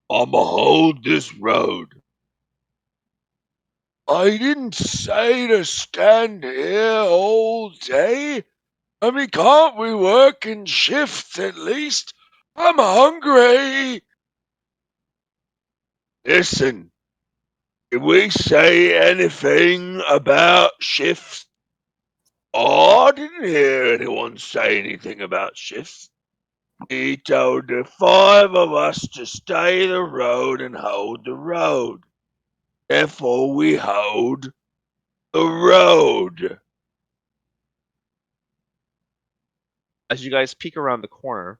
I'ma hold this road. I didn't say to stand here all day. I mean, can't we work in shifts at least? I'm hungry." Listen, did we say anything about shifts? Oh, I didn't hear anyone say anything about shifts. He told the 5 of us to stay the road and hold the road. Therefore, we hold the road. As you guys peek around the corner,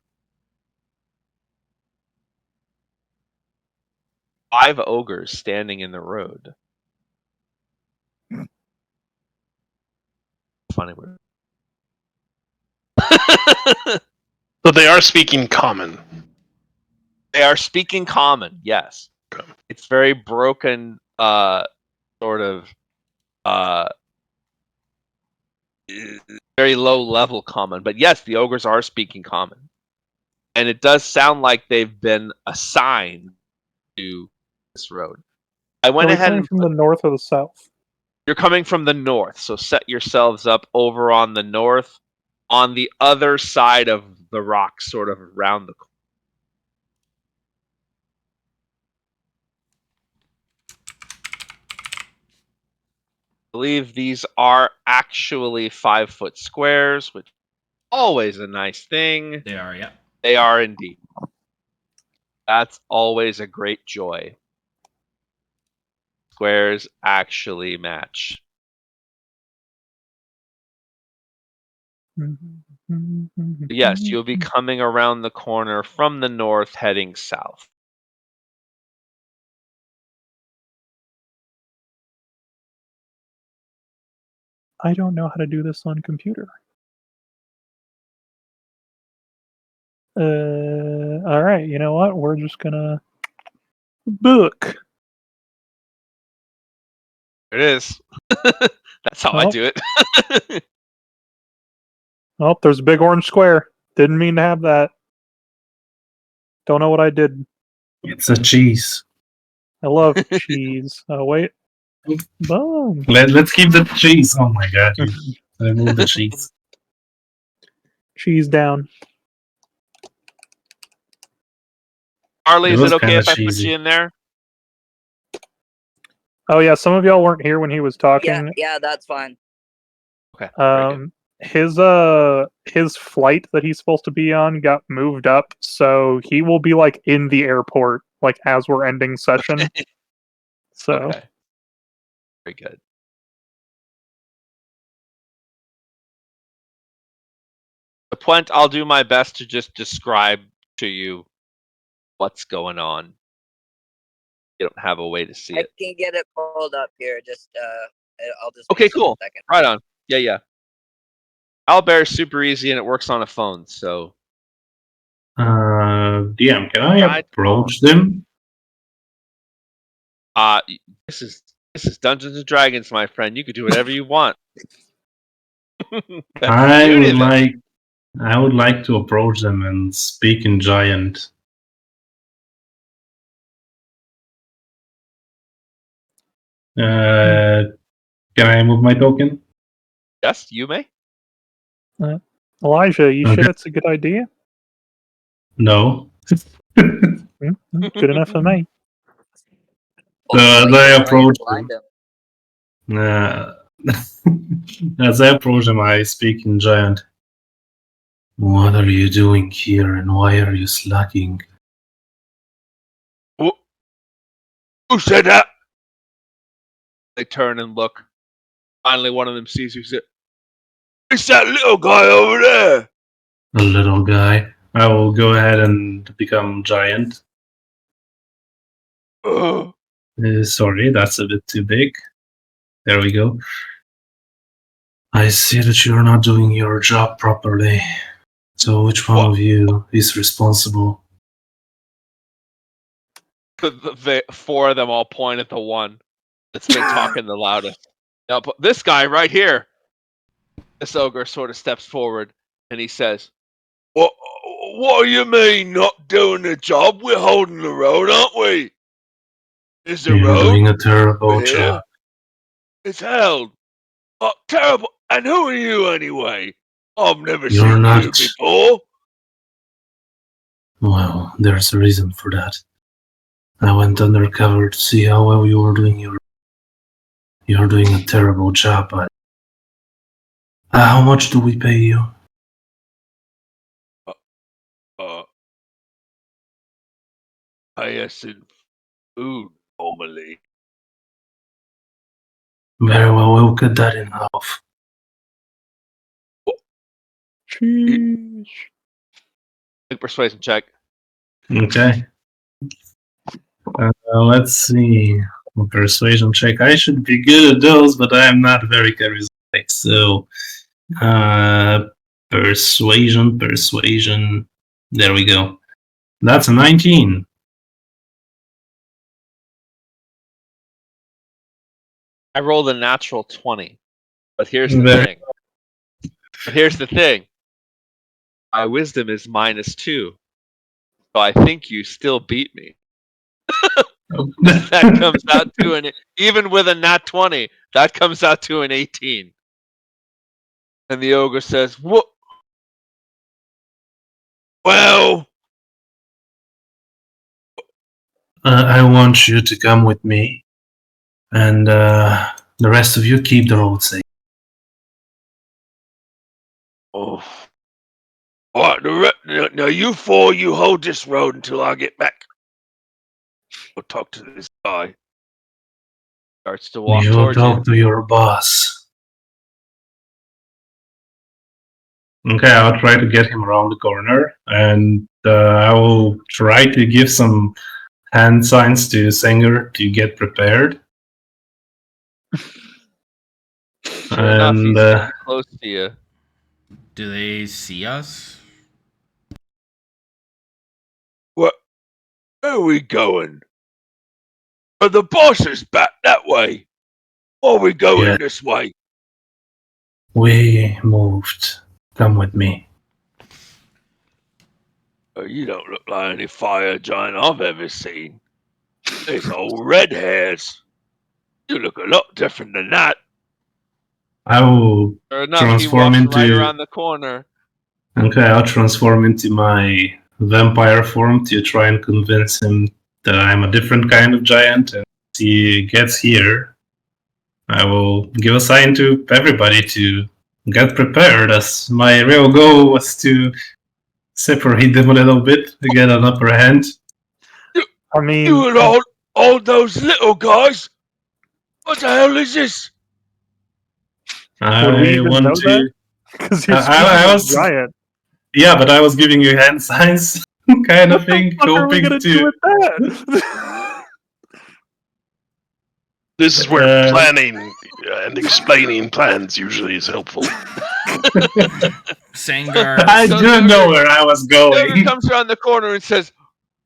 5 ogres standing in the road. Funny word. So they are speaking common. They are speaking common, yes. Okay. It's very broken, sort of, very low level common. But yes, the ogres are speaking common. And it does sound like they've been assigned to this road. I Are went we ahead coming and from the north or the south? you're coming from the north, so set yourselves up over on the north, on the other side of the rock, sort of around the corner. I believe these are actually 5-foot squares, which is always a nice thing. They are, yeah. They are indeed. That's always a great joy. Squares actually match. Yes, you'll be coming around the corner from the north, heading south. I don't know how to do this on computer. All right. You know what? We're just gonna book. There it is. That's how I Oh. do it. Oh, there's a big orange square. Didn't mean to have that. Don't know what I did. It's a cheese. I love cheese. Oh wait. Boom. Let's keep the cheese. Oh my god, you remove the cheese. Cheese down. Harley, It is was it okay kinda if I put cheesy. you in there? Oh yeah, some of y'all weren't here when he was talking. Yeah, that's fine. Okay. Very good. His flight that he's supposed to be on got moved up, so he will be like in the airport like as we're ending session. So Okay. Very good. The point, I'll do my best to just describe to you what's going on. You don't have a way to see I it. can get it pulled up here. Just I'll just Okay, wait cool. a second. Right on. Yeah. Owlbear is super easy and it works on a phone, so DM, can I Guide approach them? this is Dungeons and Dragons, my friend. You could do whatever you want. That's the I beauty would of it. like to approach them and speak in giant. Can I move my token? Yes, you may. Elijah, you Okay. sure it's a good idea? No. Good enough for me. As I approach Blind him. as I approach them, I speak in giant. What are you doing here, and why are you slacking? Who said that? They turn and look. Finally, one of them sees who's it. It's that little guy over there. A little guy. I will go ahead and become giant. Sorry, that's a bit too big. There we go. I see that you're not doing your job properly. So which one What? of you is responsible? The 4 of them all point at the one that's been talking the loudest. Now, this guy right here. This ogre sort of steps forward and he says, What do you mean not doing the job? We're holding the road, aren't we? Is the You're road doing a terrible here? job. It's held. Oh, terrible. And who are you anyway? I've never You're seen you not. before. Well, there's a reason for that. I went undercover to see how well you were doing You're doing a terrible job, but... how much do we pay you? Pay us in food normally. Very well, we'll cut that in half. Cheese. Big persuasion check. Okay. Let's see. A persuasion check. I should be good at those, but I am not very charismatic. So, persuasion. There we go. That's a 19. I rolled a natural 20. But here's the Very- thing. My wisdom is -2. So I think you still beat me. That comes out to even with a nat 20, that comes out to an 18. And the ogre says, "What? Well, I want you to come with me, and the rest of you keep the road safe. oh, what? Now you four, you hold this road until I get back. We'll talk to this guy." Starts to walk You towards talk you. to your boss. Okay, I'll try to get him around the corner, and I will try to give some hand signs to Sanger to get prepared. Sure enough, And he's getting close to you. Do they see us? Where are we going? The boss is back that way. Or are we going Yeah. this way? we moved. Come with me. You don't look like any fire giant I've ever seen. There's old red hairs. You look a lot different than that. I will Sure enough, transform he walks right into. around the corner. Okay, I'll transform into my vampire form to try and convince him that I'm a different kind of giant. And as he gets here, I will give a sign to everybody to get prepared, as my real goal was to separate them a little bit to get an upper hand. I mean, You and all those little guys? What the hell is this? would we I even want know to. that? Because you're I speaking was- of giant. Yeah, but I was giving you hand signs, kind of What thing, the fuck are we hoping gonna to. do with that? This is where Uh, planning and explaining plans usually is helpful. Sangar. I So didn't know where I was The ogre going. comes around the corner and says,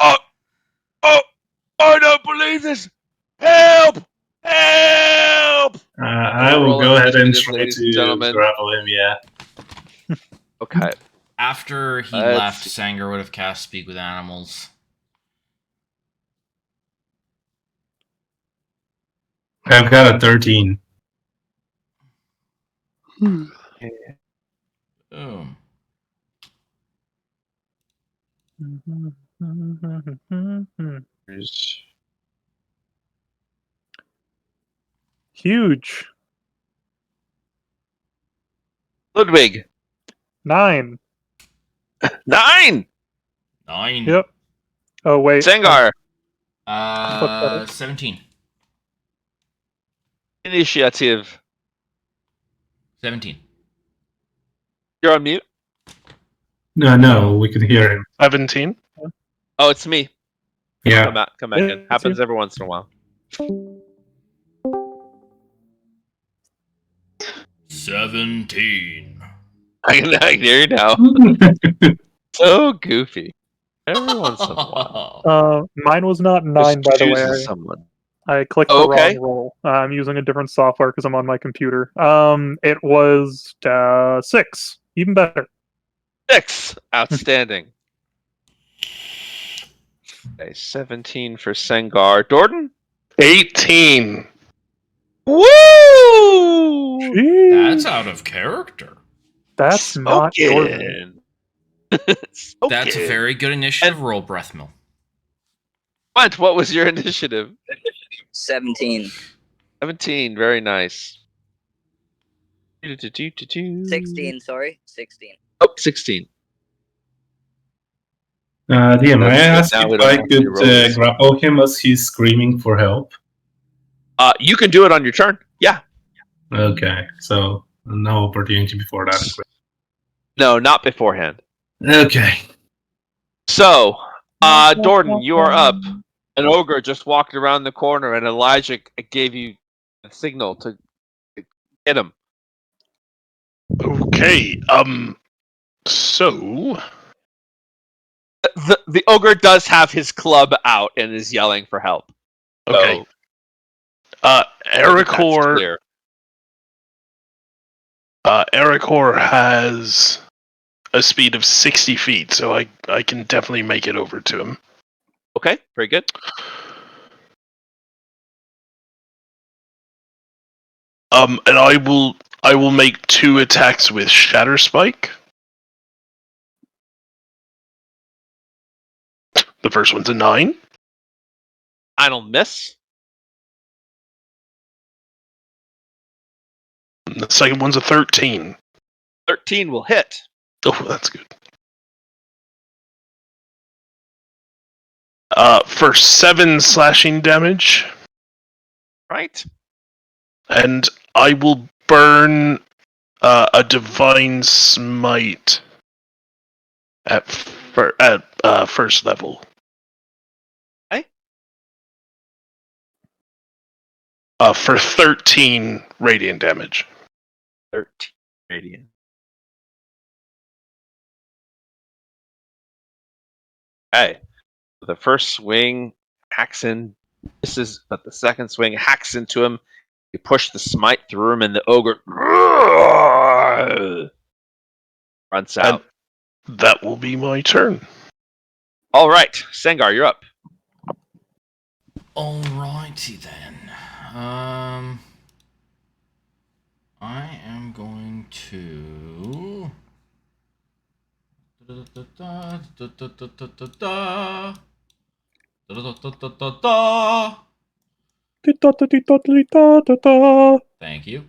"Oh, I don't believe this! Help! Help!" I will Roll go ahead and initiative, try ladies and to gentlemen. grapple him. Yeah. Okay. After he Let's left, see. Sangar would have cast Speak with Animals. I've got a 13. Oh. Huge. Ludwig. 9. 9! 9. Yep. Oh wait. Sangar. 17. Initiative. 17. You're on mute. No, we can hear him. 17? Oh, it's me. Yeah. Come back Yeah, in. it's Happens you. every once in a while. 17. I can hear you now. So goofy. Every once in a while. Mine was not 9, Just by the way. chooses someone. I clicked Oh, the okay. wrong roll. I'm using a different software because I'm on my computer. It was 6. Even better. 6. Outstanding. Okay, 17 for Sengar. Dordan? 18. Woo! Jeez, That's out of character. that's not Jordan. Smoking. That's a very good initiative roll, Breathmill. What was your initiative? 17. 17. Very nice. 16, sorry. 16. Oh, 16. DM, may I That's ask good. Now we if don't I have to roll could this. grapple him as he's screaming for help? You can do it on your turn. Yeah. Okay, so no opportunity before that. No, not beforehand. Okay. So, Dordan, you are up. An ogre just walked around the corner, and Elijah gave you a signal to hit him. Okay. So The ogre does have his club out and is yelling for help. okay. So, I think that's Ericor. clear. Ericor has a speed of 60 feet, so I can definitely make it over to him. Okay, very good. And I will make 2 attacks with Shatter Spike. The first one's a 9. I don't miss. And the second one's a 13. 13 will hit. Oh, that's good. For 7 slashing damage, Right? and I will burn a Divine Smite at first level. Okay. For 13 radiant damage. 13 radiant. Okay. The first swing hacks in, misses, but the second swing hacks into him. You push the smite through him, and the ogre runs out. And that will be my turn. All right, Sengar, you're up. Alrighty then. I am going to. Thank you.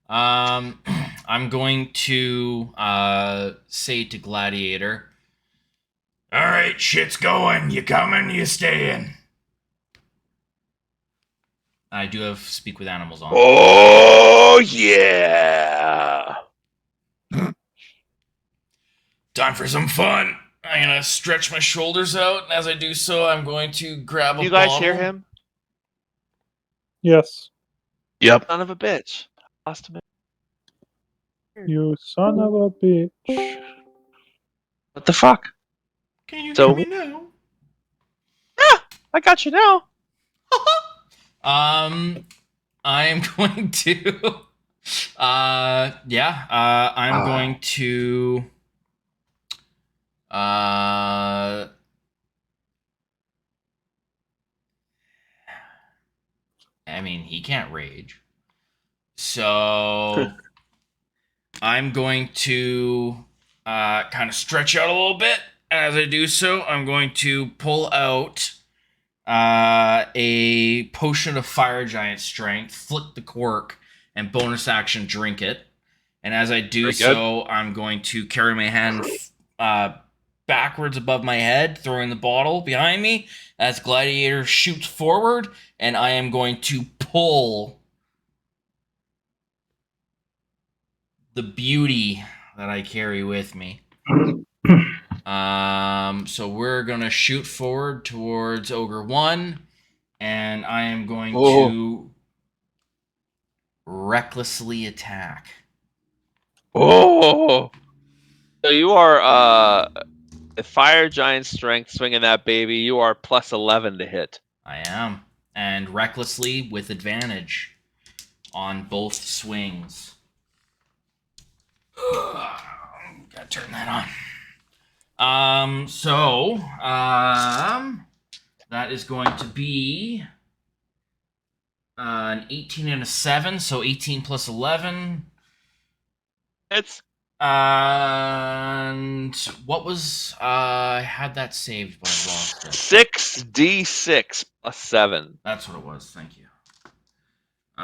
I'm going to say to Gladiator. All right, shit's going. You coming? You staying? I do have speak with animals on. Oh yeah! Time for some fun. I'm gonna stretch my shoulders out, and as I do so, I'm going to grab a You guys bottle. hear him? Yes. Yep. Son of a bitch. Lost him. You son of a bitch. What the fuck? Can you So- hear me now? I got you now. I'm going to. I'm going to. I mean, he can't rage. So I'm going to kind of stretch out a little bit. As I do so, I'm going to pull out a potion of fire giant strength, flick the cork, and bonus action drink it. And as I do Very good. so, I'm going to carry my hand backwards above my head, throwing the bottle behind me as Gladiator shoots forward, and I am going to pull the beauty that I carry with me. So we're gonna shoot forward towards Ogre 1, and I am going to recklessly attack. Oh! So you are a fire giant strength swinging that baby. You are plus 11 to hit. I am. And recklessly with advantage on both swings. Gotta turn that on. That is going to be an 18 and a 7, so 18 plus 11. It's And what was I had that saved, but I lost it. 6d6 plus 7. That's what it was. Thank you. So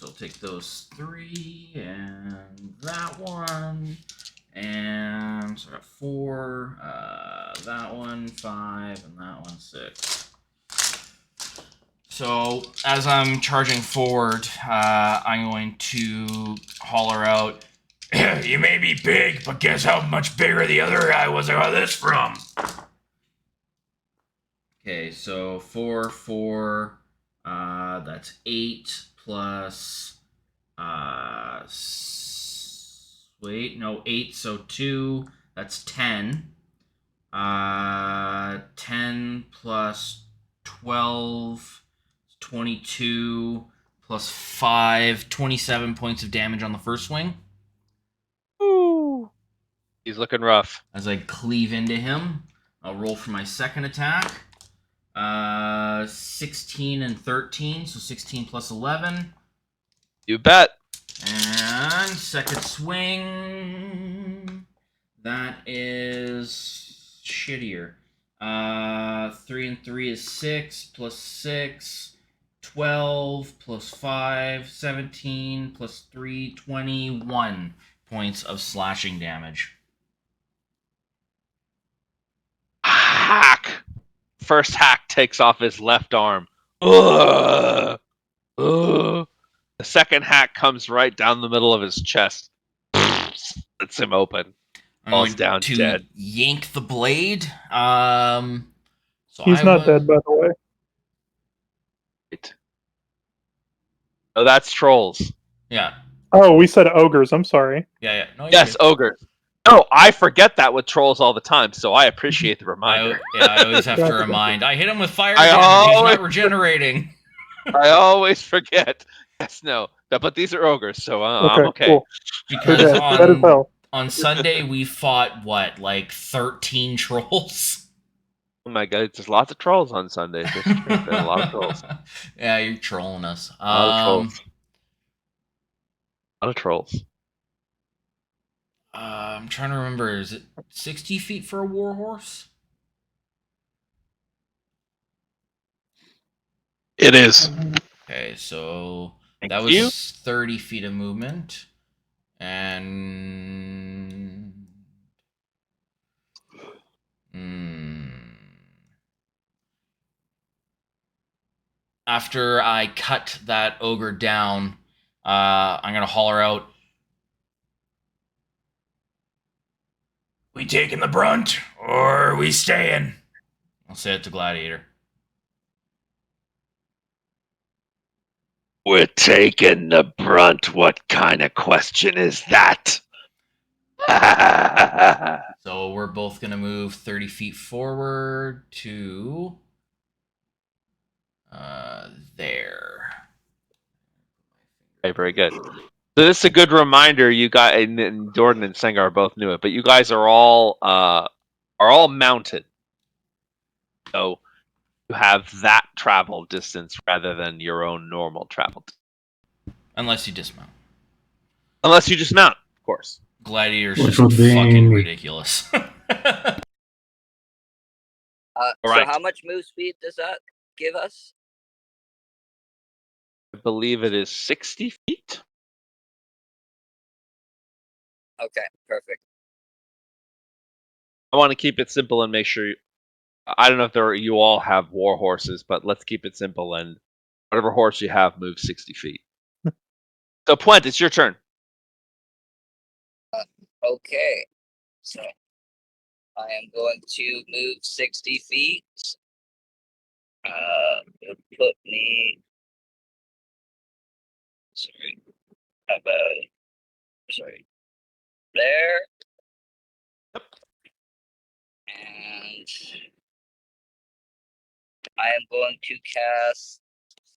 I'll take those 3 and that one, and so I got 4. That one 5, and that one 6. So as I'm charging forward, I'm going to holler out, You may be big, but guess how much bigger the other guy was? I got this from. Okay, so 4, 4. That's 8 plus. Wait, no, 8. So 2. That's 10. 10 plus 12, 22 plus 5, 27 points of damage on the first swing. Ooh. He's looking rough. As I cleave into him, I'll roll for my second attack. 16 and 13, so 16 plus 11. You bet. And second swing. That is shittier. 3 and 3 is 6, plus 6, 12, plus 5, 17, plus 3, 21 points of slashing damage. Hack. First hack takes off his left arm. Ugh. Ugh. The second hack comes right down the middle of his chest. Splits him open. I'm Falls going down to dead. yank the blade. So He's not dead, by the way. Right. Oh, that's trolls. Yeah. Oh, we said ogres. I'm sorry. Yeah. No, you're Yes, good. ogres. No, I forget that with trolls all the time, so I appreciate the reminder. I always have to remind. I hit him with fire I damage. He's always- not regenerating. I always forget. Yes, no. But these are ogres, so I'm okay. Cool. They're Because dead. Dead as hell. on Sunday we fought like 13 trolls. Oh my god, there's lots of trolls on Sundays. There's a lot of trolls. Yeah, you're trolling us. A lot of trolls. A lot of trolls. I'm trying to remember. Is it 60 feet for a warhorse? It is. Okay, so Thank that was you. 30 feet of movement. And after I cut that ogre down, I'm gonna holler out, We taking the brunt, or are we staying? I'll say it to Gladiator. We're taking the brunt. What kind of question is that? So we're both gonna move 30 feet forward to there. Okay, very good. So this is a good reminder. You guys, and Jordan and Sengar both knew it, but you guys are all mounted. So you have that travel distance rather than your own normal travel distance. Unless you dismount. Unless you dismount, of course. Gladiator's Which just would be- fucking ridiculous. So Alright. how much move speed does that give us? I believe it is 60 feet. Okay, perfect. I want to keep it simple and make sure. I don't know if you all have war horses, but let's keep it simple and whatever horse you have moves 60 feet. So, Puent, it's your turn. Okay, so I am going to move 60 feet. It'll put me. Sorry, sorry, there. And I am going to cast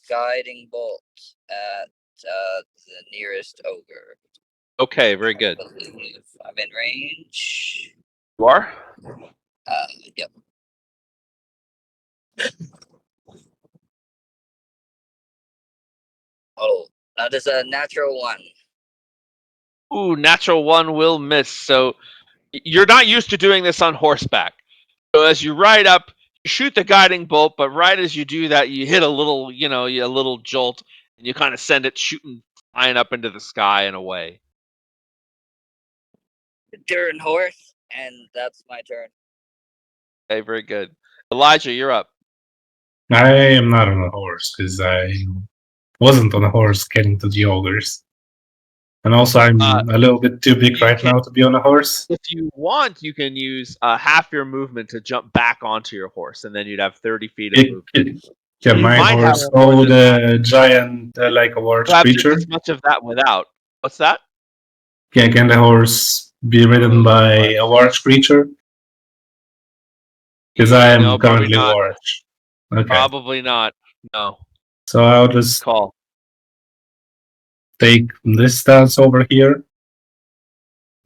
Guiding Bolt at the nearest ogre. Okay, very good. I believe I'm in range. You are? Yep. Oh, that is a natural one. Ooh, natural one will miss. So you're not used to doing this on horseback. So as you ride up, you shoot the guiding bolt, but right as you do that, you hit a little, a little jolt, and you kind of send it shooting, flying up into the sky and away. Turn horse, and that's my turn. Okay, very good. Elijah, you're up. I am not on a horse because I wasn't on a horse getting to the ogres. And also, I'm a little bit too big you right can- now to be on a horse. If you want, you can use half your movement to jump back onto your horse, and then you'd have 30 feet of movement. Can You my might have horse more hold than a giant, like a large You have just creature? as much of that without. What's that? Can the horse be ridden by a large creature? Because I am No, probably currently not. large. Okay. Probably not. No. So I'll just Call. take this stance over here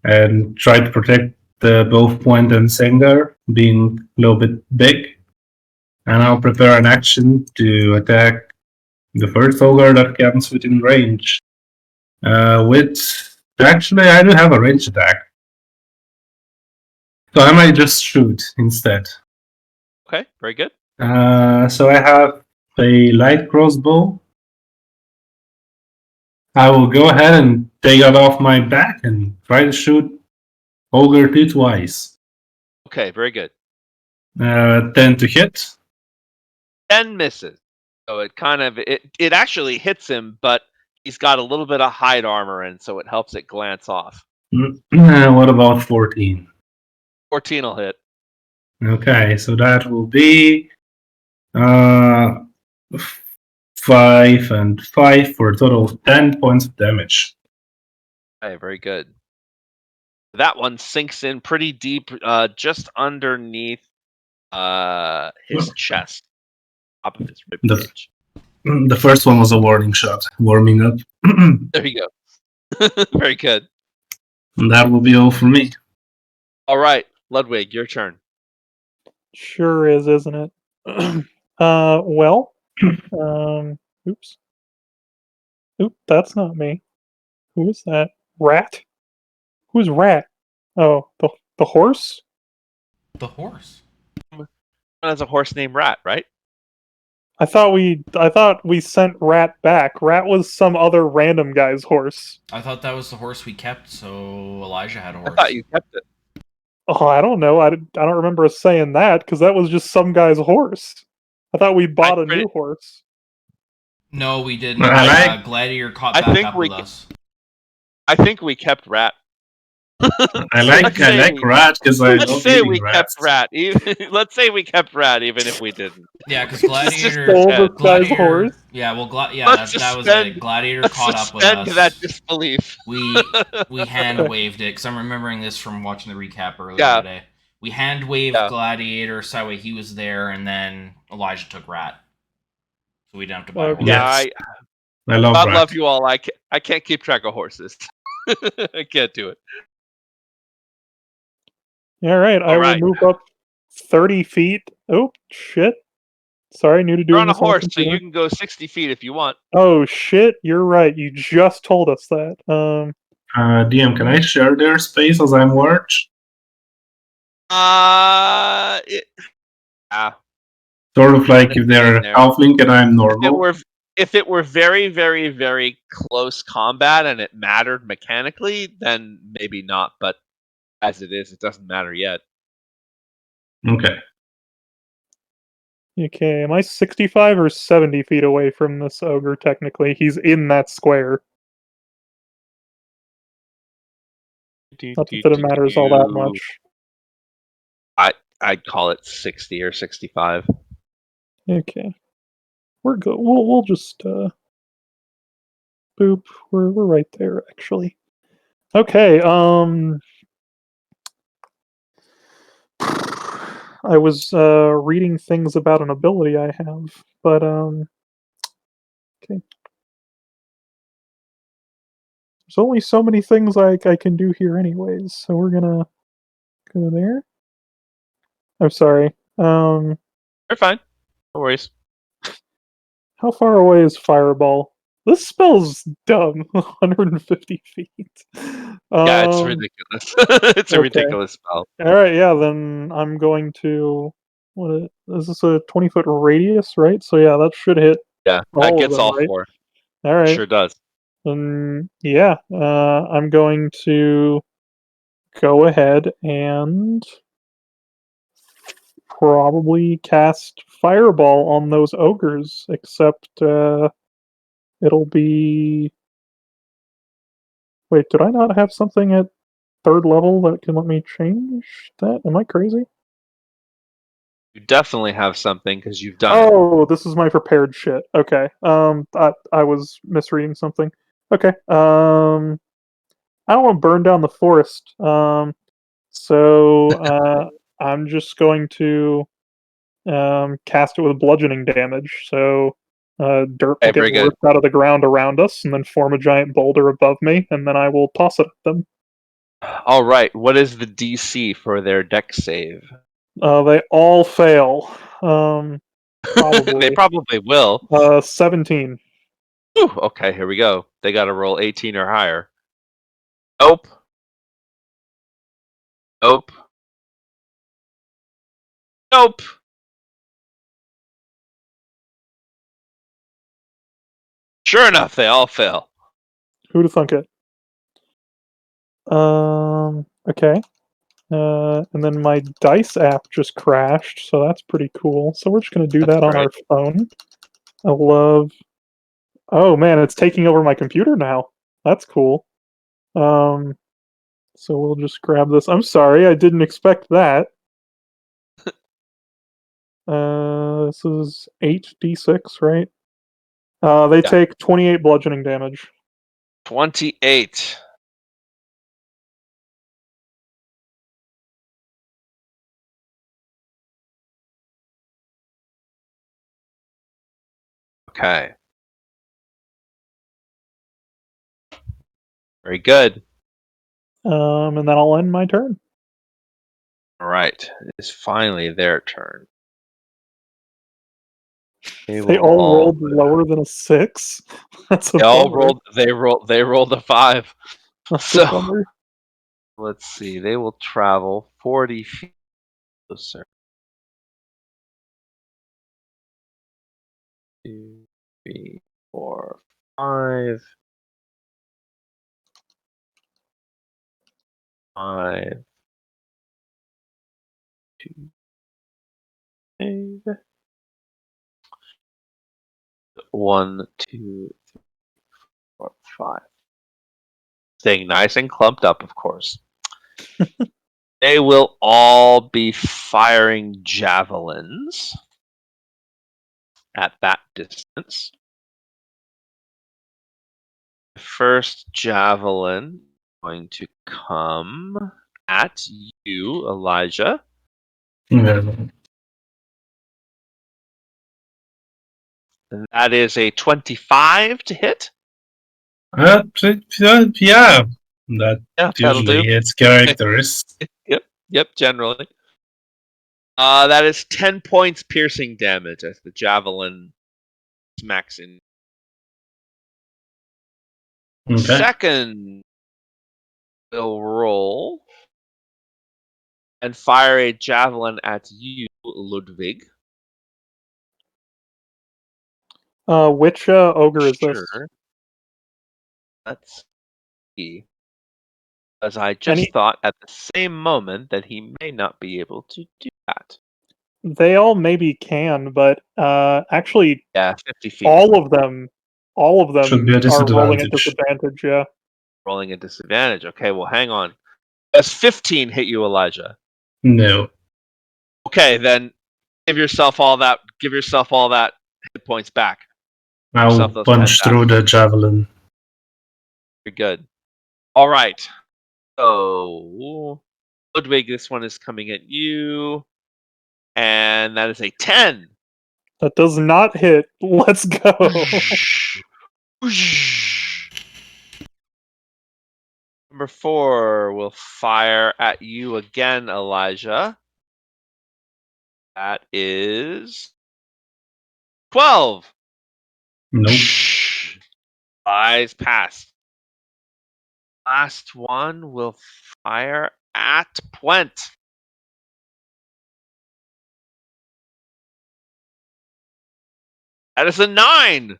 and try to protect both Point and Sengar, being a little bit big. And I'll prepare an action to attack the first ogre that comes within range. Actually, I do have a range attack. So I might just shoot instead. Okay, very good. So I have a light crossbow. I will go ahead and take it off my back and try to shoot Ogre 2 twice. Okay, very good. 10 to hit. 10 misses. So it actually hits him, but he's got a little bit of hide armor, and so it helps it glance off. What about 14? 14 will hit. Okay, so that will be 5 and 5 for a total of 10 points of damage. Okay, very good. That one sinks in pretty deep, just underneath his chest, top of his rib cage. The first one was a warning shot, warming up. There you go. Very good. And that will be all for me. All right, Ludwig, your turn. Sure is, isn't it? Well, oops. Oop, that's not me. Who is that? Rat? Who's Rat? Oh, the horse? The horse. Has a horse named Rat, right? I thought we sent Rat back. Rat was some other random guy's horse. I thought that was the horse we kept, so Elijah had a horse. I thought you kept it. Oh, I don't know. I don't remember us saying that because that was just some guy's horse. I thought we bought a new horse. No, we didn't. I Gladiator caught I back think up we- with us. I think we kept Rat. I like Rat because I Let's love say eating we rats. kept Rat. Let's say we kept Rat, even if we didn't. Yeah, because Just Gladiator. stole the guy's Gladiator. horse. Yeah, well, Let's that was suspend- it. Gladiator Let's caught up with suspend us. that disbelief. We hand waved it because I'm remembering this from watching the recap earlier Yeah. today. We hand waved Yeah. Gladiator, so that way he was there, and then Elijah took Rat, so we didn't have to buy a horse. Yeah, Yes. I love God Rat. love you all. I can't keep track of horses. I can't do it. All right, I right. will move up 30 feet. Oh, shit. Sorry, new to You're doing on a this horse, so computer. you can go 60 feet if you want. Oh, shit, you're right. You just told us that. DM, can I share their space as I'm large? Yeah. Sort of like if they're There. halfling and I'm normal. If it were very, very, very close combat and it mattered mechanically, then maybe not. But as it is, it doesn't matter yet. Okay. Okay, am I 65 or 70 feet away from this ogre, technically? He's in that square. Not that it matters all that much. I'd call it 60 or 65. Okay. We're good. We'll just, boop. We're right there, actually. Okay, I was reading things about an ability I have, but okay. There's only so many things I can do here, anyways. So we're gonna go there. I'm sorry. You're fine. No worries. How far away is Fireball? This spell's dumb. 150 feet. Yeah, it's ridiculous. It's a okay. ridiculous spell. All right, yeah. Then I'm going to. Is this a 20-foot radius, right? So yeah, that should hit. Yeah, all that of gets them, all right? four. All It right. sure does. Yeah. I'm going to go ahead and probably cast Fireball on those ogres, except it'll be Wait, did I not have something at 3rd level that can let me change that? Am I crazy? You definitely have something because you've done it. Oh, this is my prepared shit. Okay. I was misreading something. Okay. I don't want to burn down the forest. So I'm just going to cast it with bludgeoning damage. So dirt will Okay, get very good. ripped out of the ground around us, and then form a giant boulder above me, and then I will toss it at them. All right. What is the DC for their deck save? They all fail. They Probably. probably will. 17. Whew, okay, here we go. They got to roll 18 or higher. Nope. Nope. Nope. Sure enough, they all fail. Who'd have thunk it? Okay. And then my dice app just crashed, so that's pretty cool. So we're just gonna do That's that on right. our phone. I love. Oh man, it's taking over my computer now. That's cool. Um, so we'll just grab this. I'm sorry, I didn't expect that. This is 8d6, right? They Yeah. take 28 bludgeoning damage. 28. Okay. Very good. And then I'll end my turn. All right. It's finally their turn. They will all rolled lower than a 6. That's a They all bummer. rolled. They rolled a 5. That's a So bummer. let's see. They will travel 40 feet closer. 2, 3, 4, 5. 5, 2, 5. 1, 2, 3, 4, 5. Staying nice and clumped up, of course. They will all be firing javelins at that distance. The first javelin is going to come at you, Elijah. Yeah. And that is a 25 to hit. Yeah, that Yeah, that'll usually do. its characters. Yep, generally. That is 10 points piercing damage as the javelin smacks in. Okay. Second will roll and fire a javelin at you, Ludwig. Which ogre is this? Sure. Let's see. As I just Any? thought at the same moment that he may not be able to do that. They all maybe can, but actually, Yeah, 50 feet. all of them Should be a are rolling at disadvantage. disadvantage. Yeah. Rolling a disadvantage. Okay, well, hang on. Does 15 hit you, Elijah? No. Okay, then give yourself all that. Give yourself all that hit points back. I'll Yourself those punch 10 through the javelin. Very good. All right. So, Ludwig, this one is coming at you, and that is a 10. That does not hit. Let's go. Number 4 will fire at you again, Elijah. That is 12. Nope. Eyes past. Last one will fire at Puent. That is a 9.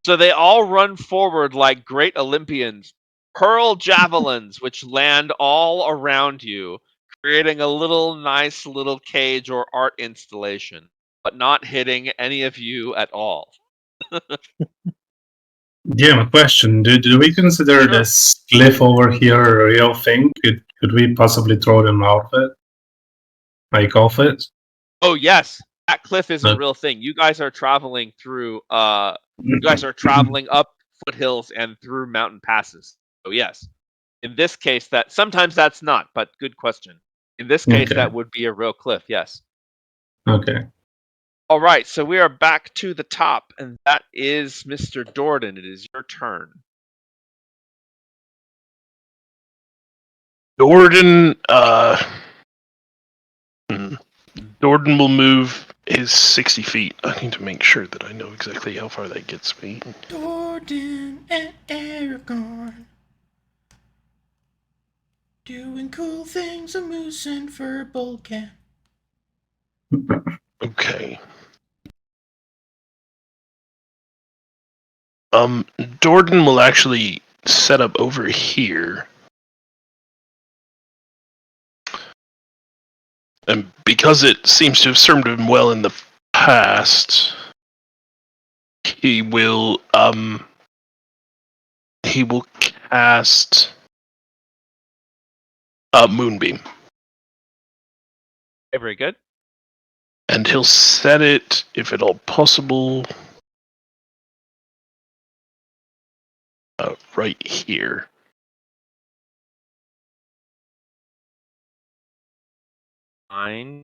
So they all run forward like great Olympians, hurl javelins which land all around you, creating a nice little cage or art installation, but not hitting any of you at all. Yeah, my question: do we consider Sure. this cliff over here a real thing? Could we possibly throw them out of it, like off it? Oh yes, that cliff is a But- real thing. You guys are traveling through. You guys are traveling up foothills and through mountain passes. So yes, in this case, that sometimes that's not. But good question. In this case, Okay. that would be a real cliff. Yes. Okay. All right, so we are back to the top, and that is Mr. Dorden. It is your turn. Dorden Dorden will move his 60 feet. I need to make sure that I know exactly how far that gets me. Dorden and Aragorn doing cool things a moose and verbal can. Okay. Dorden will actually set up over here. And because it seems to have served him well in the past, he will cast Moonbeam. Okay, very good. And he'll set it, if at all possible, right here. Fine.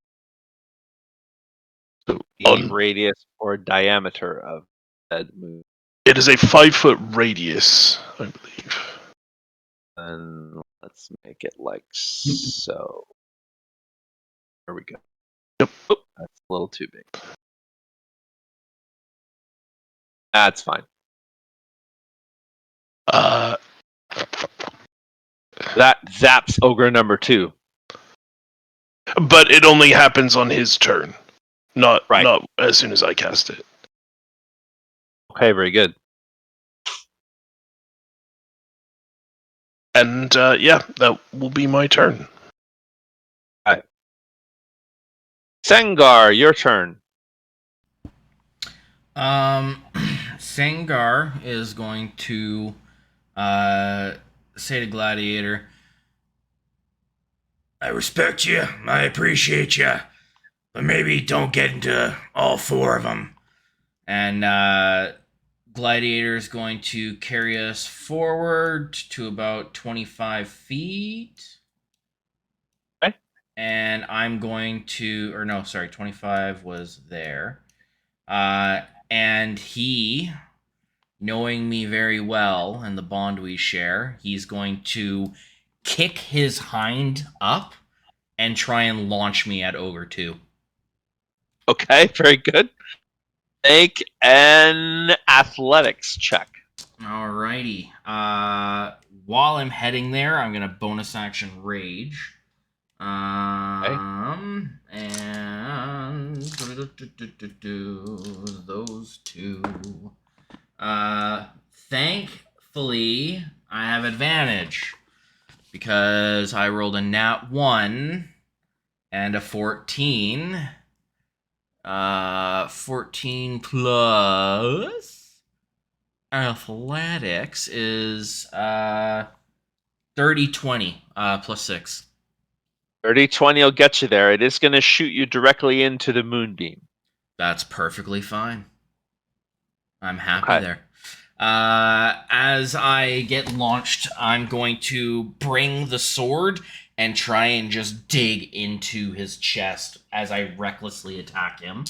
So The radius or diameter of that moon. it is a 5-foot radius, I believe. And let's make it like so. There we go. Yep. Oop, that's a little too big. That's fine. That zaps ogre number 2. But it only happens on his turn, not Right. as soon as I cast it. Okay, very good. And yeah, that will be my turn. Sengar, your turn. Sangar is going to say to Gladiator, I respect you. I appreciate you. But maybe don't get into all 4 of them. and Gladiator is going to carry us forward to about 25 feet. Okay. And I'm going to, 25 was there. And he, knowing me very well and the bond we share, he's going to kick his hind up and try and launch me at Ogre 2. Okay, very good. Make an athletics check. Alrighty. While I'm heading there, I'm gonna bonus action rage. And those 2. Thankfully, I have advantage because I rolled a nat 1 and a 14. 14 plus athletics is 30-20 plus 6. 30-20 will get you there. It is going to shoot you directly into the moonbeam. That's perfectly fine. I'm happy Okay. there. As I get launched, I'm going to bring the sword and try and just dig into his chest as I recklessly attack him.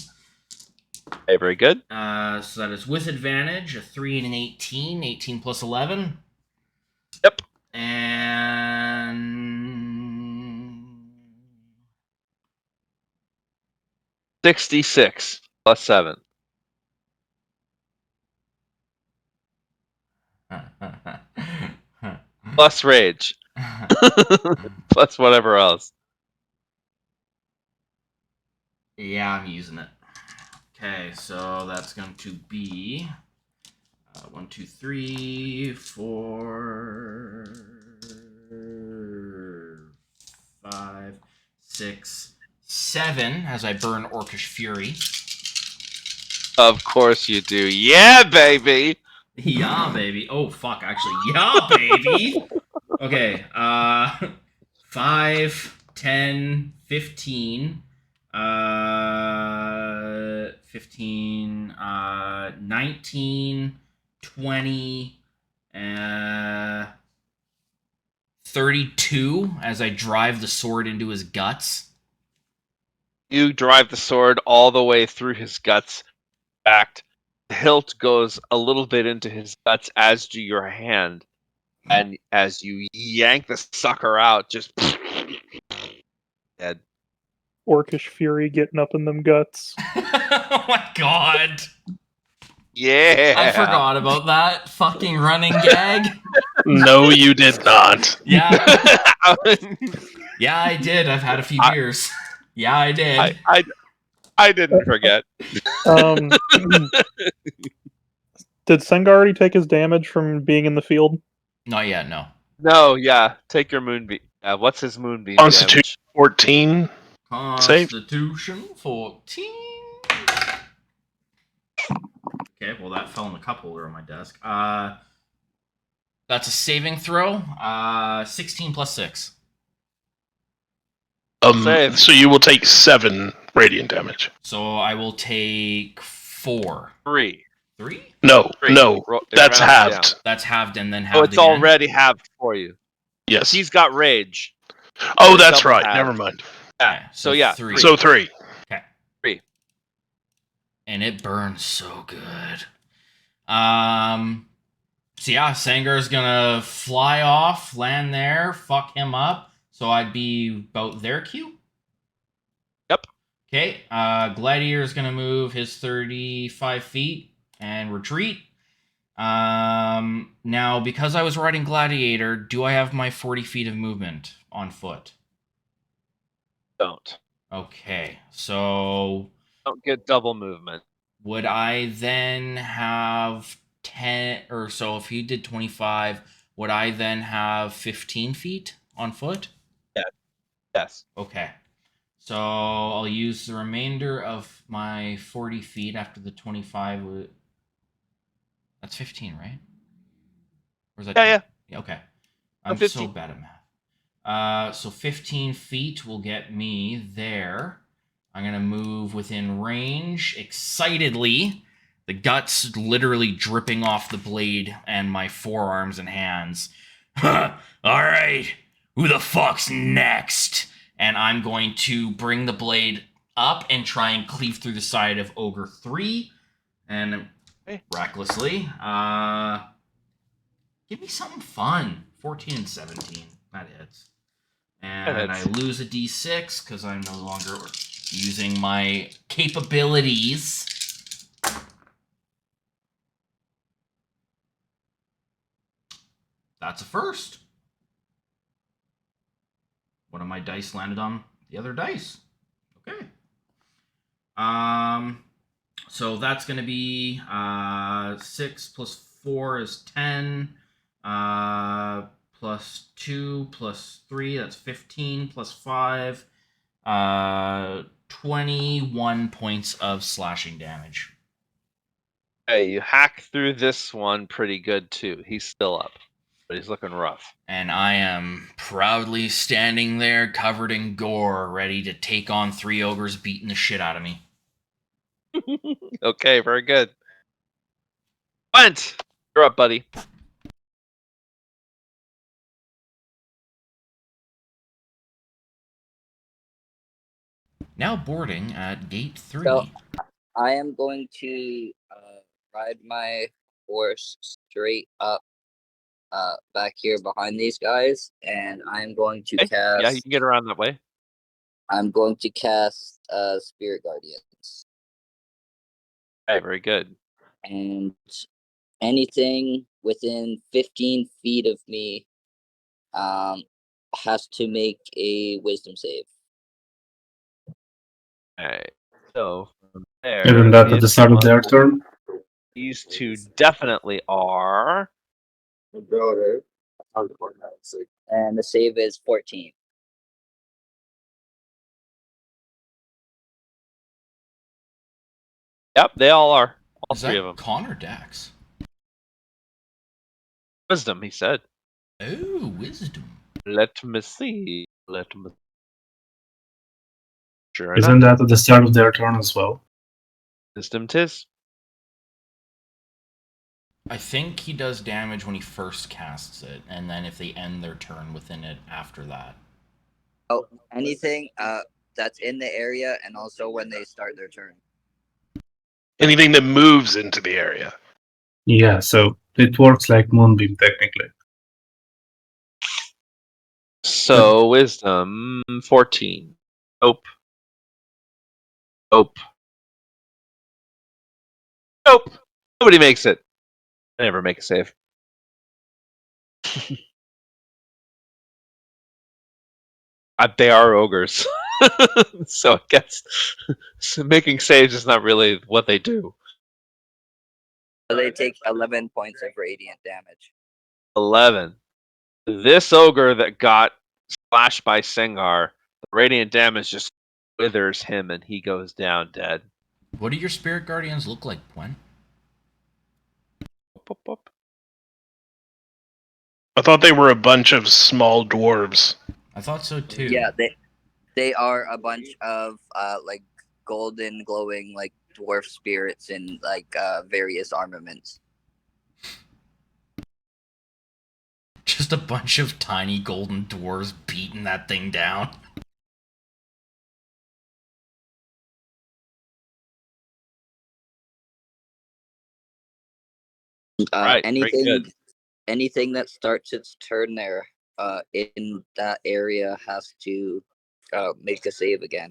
Okay, very good. So that is with advantage, a 3 and an 18. 18 plus 11. Yep. And 66 plus 7. Plus rage. Plus whatever else. Yeah, I'm using it. Okay, so that's going to be 1, 2, 3, 4, 5, 6, 7 as I burn Orcish Fury. Of course you do. Yeah, baby! Yeah, baby. Oh, fuck, actually. Yeah, baby! Okay, 5, 10, 15, 15, 19, 20, 32 as I drive the sword into his guts. You drive the sword all the way through his guts. In fact, the hilt goes a little bit into his guts, as do your hand. And as you yank the sucker out, just dead. Orcish fury getting up in them guts. Oh my god. Yeah. I forgot about that fucking running gag. No, you did not. Yeah. Yeah, I did. I've had a few beers. Yeah, I did. I didn't forget. Did Sengar already take his damage from being in the field? Not yet, no. No, yeah. Take your moonbeam. What's his moonbeam Constitution damage? 14. Save. Constitution 14. Okay, well that fell in the cup holder on my desk. That's a saving throw. 16 plus 6. Save. So you will take 7 radiant damage. So I will take 4. 3. 3? No, 3. no, that's round halved. down. That's halved and then halved Oh, it's again. already halved for you. Yes. He's got rage. Oh, It's that's double right. halved. Never mind. Yeah. Okay, So yeah, 3. So 3. Okay. 3. And it burns so good. So yeah, Sangar's gonna fly off, land there, fuck him up. So I'd be about their queue. Yep. Okay. Gladiator's gonna move his 35 feet and retreat. Now because I was riding Gladiator, do I have my 40 feet of movement on foot? Don't. Okay. So Don't get double movement. would I then have 10 or so? If he did 25, would I then have 15 feet on foot? Yes. Okay. So I'll use the remainder of my 40 feet after the 25. That's 15, right? Or is that Yeah, yeah. Yeah, okay. I'm so 15. bad at math. So 15 feet will get me there. I'm going to move within range excitedly. The guts literally dripping off the blade and my forearms and hands. All right. Who the fuck's next? And I'm going to bring the blade up and try and cleave through the side of Ogre 3. And recklessly. Give me something fun. 14 and 17. That hits. And I lose a d6 because I'm no longer using my capabilities. That's a first. One of my dice landed on the other dice. Okay. So that's going to be 6 plus 4 is 10. Plus 2 plus 3, that's 15. Plus 5, 21 points of slashing damage. Hey, you hack through this one pretty good too. He's still up, but he's looking rough. And I am proudly standing there covered in gore, ready to take on 3 ogres beating the shit out of me. Okay, very good. Went! You're up, buddy. Now boarding at gate 3. So, I am going to ride my horse straight up back here behind these guys, and I'm going to Okay. cast. Yeah, you can get around that way. I'm going to cast Spirit Guardians, Okay, very good. and anything within 15 feet of me has to make a Wisdom save. Alright, so from there, Even that at the start of their turn. these two definitely are. And the save is 14. Yep, they all are. All Is 3 that of them. Con or Dax? Wisdom, he said. Oh, wisdom. Let me see. Let me. Sure Isn't enough, that at the start of their turn as well? wisdom 'tis. I think he does damage when he first casts it, and then if they end their turn within it after that. Oh, anything that's in the area, and also when they start their turn. Anything that moves into the area. Yeah, so it works like Moonbeam technically. So wisdom 14. Nope. Nope. Nope. Nobody makes it. I never make a save. They are ogres. So I guess making saves is not really what they do. So they take 11 points of radiant damage. 11. This ogre that got slashed by Sengar, the radiant damage just withers him and he goes down dead. What do your spirit guardians look like, Gwen? Boop, boop. I thought they were a bunch of small dwarves. I thought so too. Yeah, they are a bunch of like golden glowing like dwarf spirits in like various armaments. Just a bunch of tiny golden dwarves beating that thing down. Right, very good. Anything that starts its turn there in that area has to make a save again.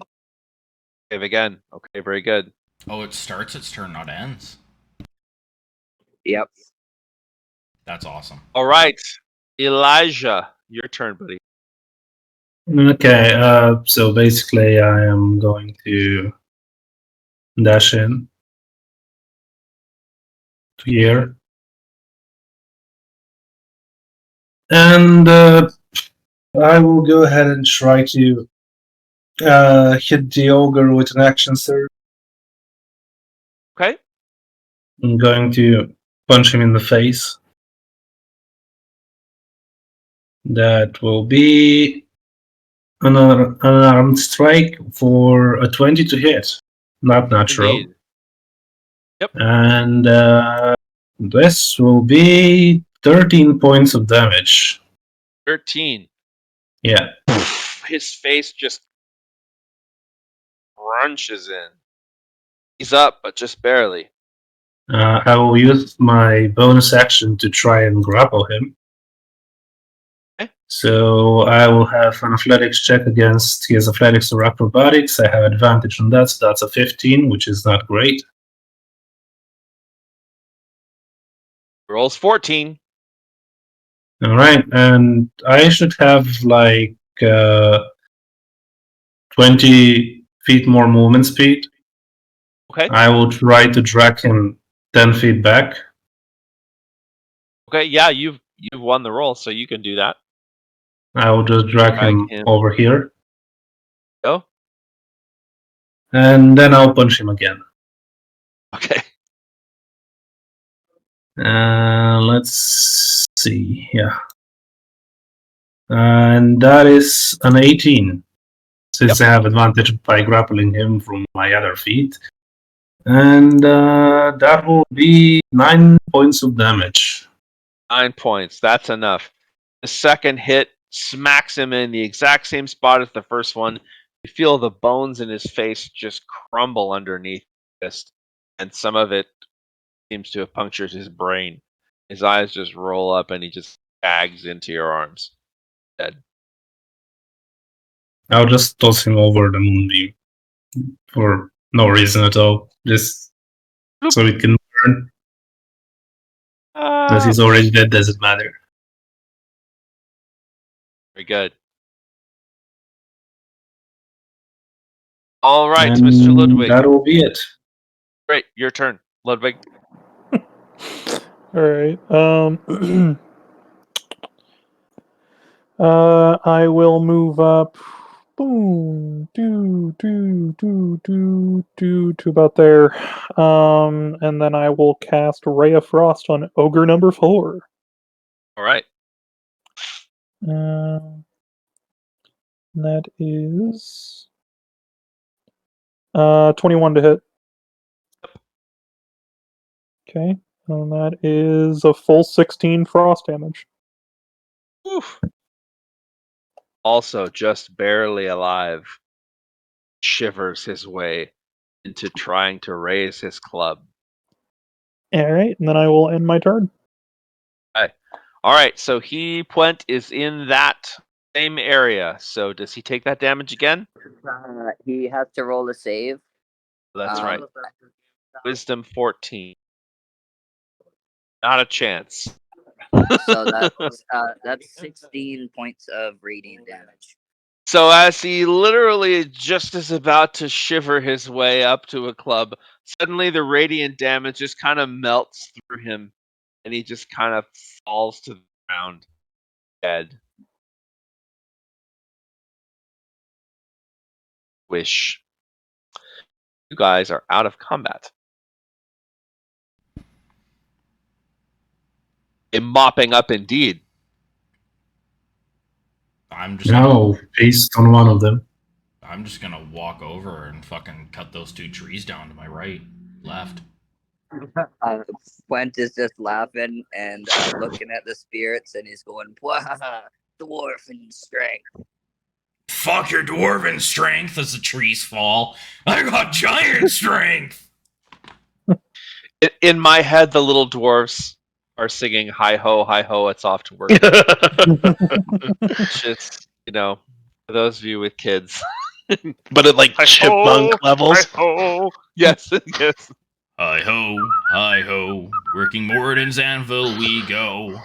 Save again. Okay, very good. Oh, it starts its turn, not ends. Yep. That's awesome. All right, Elijah, your turn, buddy. Okay, so basically I am going to dash in to here. And I will go ahead and try to hit the ogre with an action surge. Okay. I'm going to punch him in the face. That will be an unarmed strike for a 20 to hit. Not natural. Indeed. Yep. And this will be 13 points of damage. 13. Yeah. His face just crunches in. He's up, but just barely. I will use my bonus action to try and grapple him. Okay. So I will have an athletics check against his athletics or acrobatics. I have advantage on that, so that's a 15, which is not great. Rolls 14. All right, and I should have like 20 feet more movement speed. Okay. I will try to drag him 10 feet back. Okay, yeah, you've won the roll, so you can do that. I will just drag him over here. Go. And then I'll punch him again. Okay. Let's see. Yeah. And that is an 18. Since I have advantage by grappling him from my other feet. And that will be 9 points of damage. 9 points. That's enough. The second hit smacks him in the exact same spot as the first one. You feel the bones in his face just crumble underneath this, and some of it seems to have punctured his brain. His eyes just roll up and he just gags into your arms. Dead. I'll just toss him over the moonbeam for no reason at all. Just so it can burn. As he's already dead, doesn't matter. Very good. All right, And Mr. Ludwig. that will be it. Great, your turn, Ludwig. All right. I will move up. Boom. To about there. And then I will cast Ray of Frost on Ogre number 4. All right. That is 21 to hit. Okay, and that is a full 16 frost damage. Oof. Also, just barely alive, shivers his way into trying to raise his club. All right, and then I will end my turn. Okay. All right, so Puent is in that same area. So does he take that damage again? He has to roll a save. That's right. Wisdom 14. Not a chance. So that's 16 points of radiant damage. So as he literally just is about to shiver his way up to a club, suddenly the radiant damage just kind of melts through him, and he just kind of falls to the ground, dead. Wish. You guys are out of combat. A mopping up indeed. I'm just No, based on one of them. I'm just gonna walk over and fucking cut those 2 trees down to my right, left. Quent is just laughing and looking at the spirits, and he's going, "Wahaha, dwarven strength." Fuck your dwarven strength as the trees fall. I got giant strength. In my head, the little dwarves are singing "Hi ho, it's off to work." Just for those of you with kids. But at like chipmunk levels. Hi-ho. Yes, yes. Hi ho, working Moradin's anvil we go.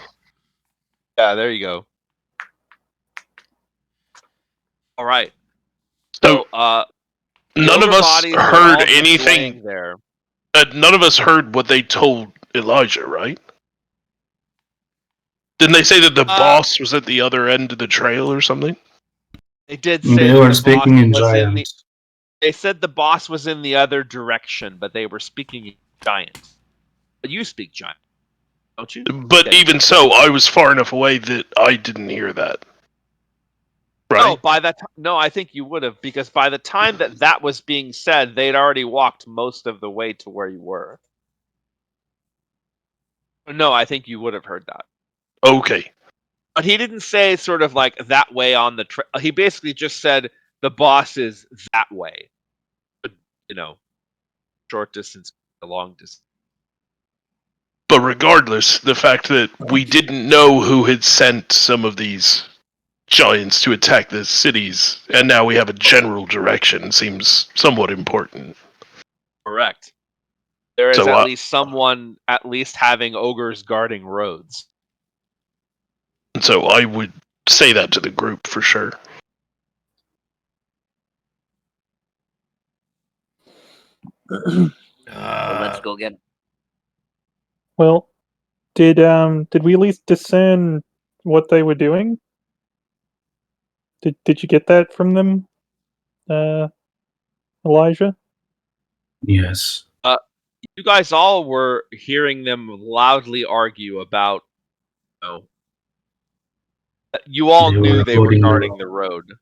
Yeah, there you go. All right. So, none of us heard anything. There. None of us heard what they told Elijah, right? Didn't they say that the boss was at the other end of the trail or something? They did say They that were the speaking boss in was giant. They said the boss was in the other direction, but they were speaking in giant. But you speak giant, don't you? But even so, I was far enough away that I didn't hear that. Right? No, I think you would have, because by the time that was being said, they'd already walked most of the way to where you were. No, I think you would have heard that. Okay. But he didn't say sort of like that way on the trail. He basically just said the boss is that way. Short distance, long distance. But regardless, the fact that we didn't know who had sent some of these giants to attack the cities, and now we have a general direction, seems somewhat important. Correct. There is at least someone at least having ogres guarding roads. So I would say that to the group for sure. Let's go get. Well, did we at least discern what they were doing? Did you get that from them, Elijah? Yes. You guys all were hearing them loudly argue about, you all knew they were guarding the road.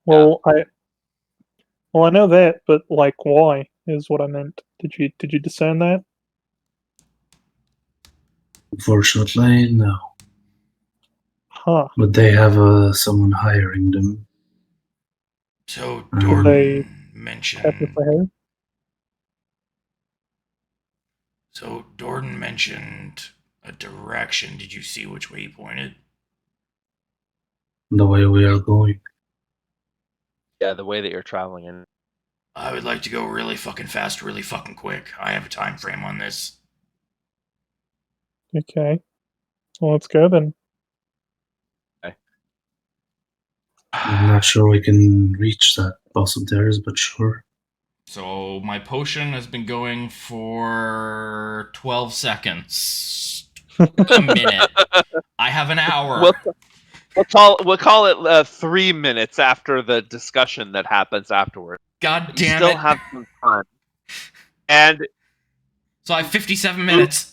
Well, I know that, but like, why is what I meant. Did you discern that? Unfortunately, no. Huh. But they have someone hiring them. So They Jordan mentioned. technically have. So Jordan mentioned a direction. Did you see which way he pointed? The way we are going. Yeah, the way that you're traveling in. I would like to go really fucking fast, really fucking quick. I have a time frame on this. Okay. Well, let's go then. Okay. I'm not sure we can reach that boss of theirs, but sure. So my potion has been going for 12 seconds. A minute. I have an hour. We'll call it 3 minutes after the discussion that happens afterward. God You damn still it. have some time. And So I have 57 minutes.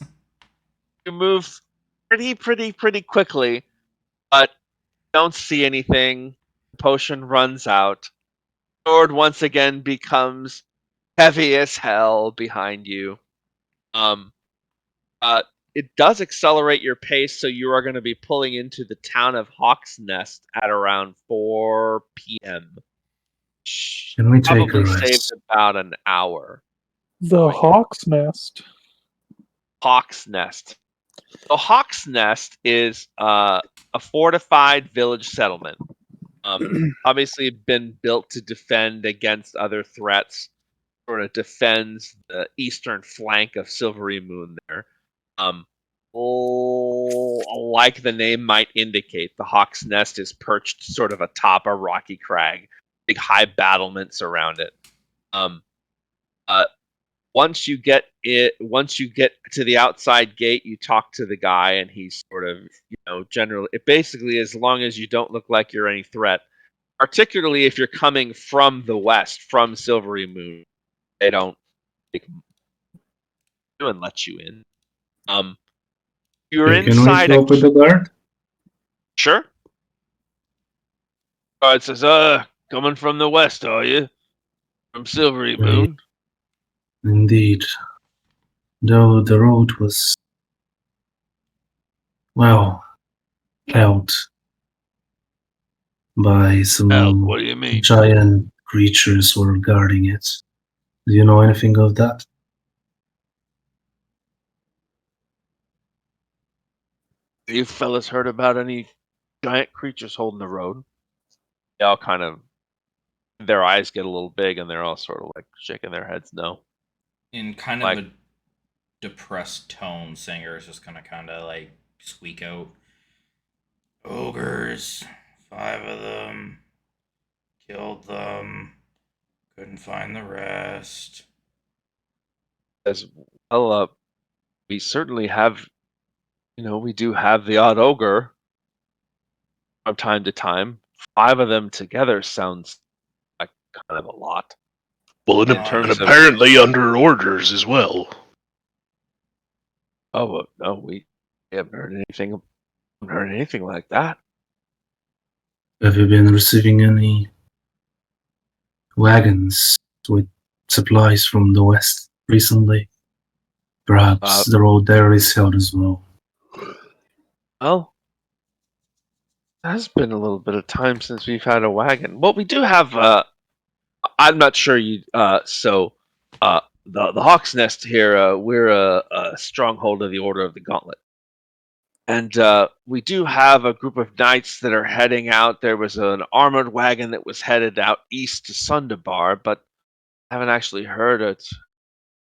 you move pretty quickly, but don't see anything. The potion runs out. Sword once again becomes heavy as hell behind you. Um, it does accelerate your pace, so you are going to be pulling into the town of Hawk's Nest at around 4 p.m. Can we take a Probably saved rest? about an hour. The Hawk's Nest. Hawk's Nest. So Hawk's Nest is a fortified village settlement. Obviously, been built to defend against other threats. Sort of defends the eastern flank of Silvery Moon there. Like the name might indicate, the Hawk's Nest is perched sort of atop a rocky crag, big high battlements around it. Uh, once you get to the outside gate, you talk to the guy, and he's sort of, generally, it basically, as long as you don't look like you're any threat, particularly if you're coming from the west, from Silvery Moon, they don't take you and let you in. You're Can we inside a talk with the guard? sure. Guard says, coming from the west, are you? From Silvery Moon? Indeed. Though the road was, well, held by some What do you mean? giant creatures who were guarding it. Do you know anything of that? You fellas heard about any giant creatures holding the road? They all kind of, their eyes get a little big, and they're all sort of like shaking their heads no. In kind Like- of a depressed tone, Singer is just gonna kind of like squeak out, Ogres, 5 of them. Killed them. Couldn't find the rest. As well, we certainly have, we do have the odd ogre from time to time. 5 of them together sounds like kind of a lot. Well, In terms of, apparently under orders as well. oh no, we haven't heard anything like that. Have you been receiving any wagons with supplies from the west recently? Perhaps the road there is held as well. Well, it has been a little bit of time since we've had a wagon. Well, we do have. I'm not sure you. The Hawk's Nest here. We're a stronghold of the Order of the Gauntlet, and we do have a group of knights that are heading out. There was an armored wagon that was headed out east to Sundabar, but I haven't actually heard it.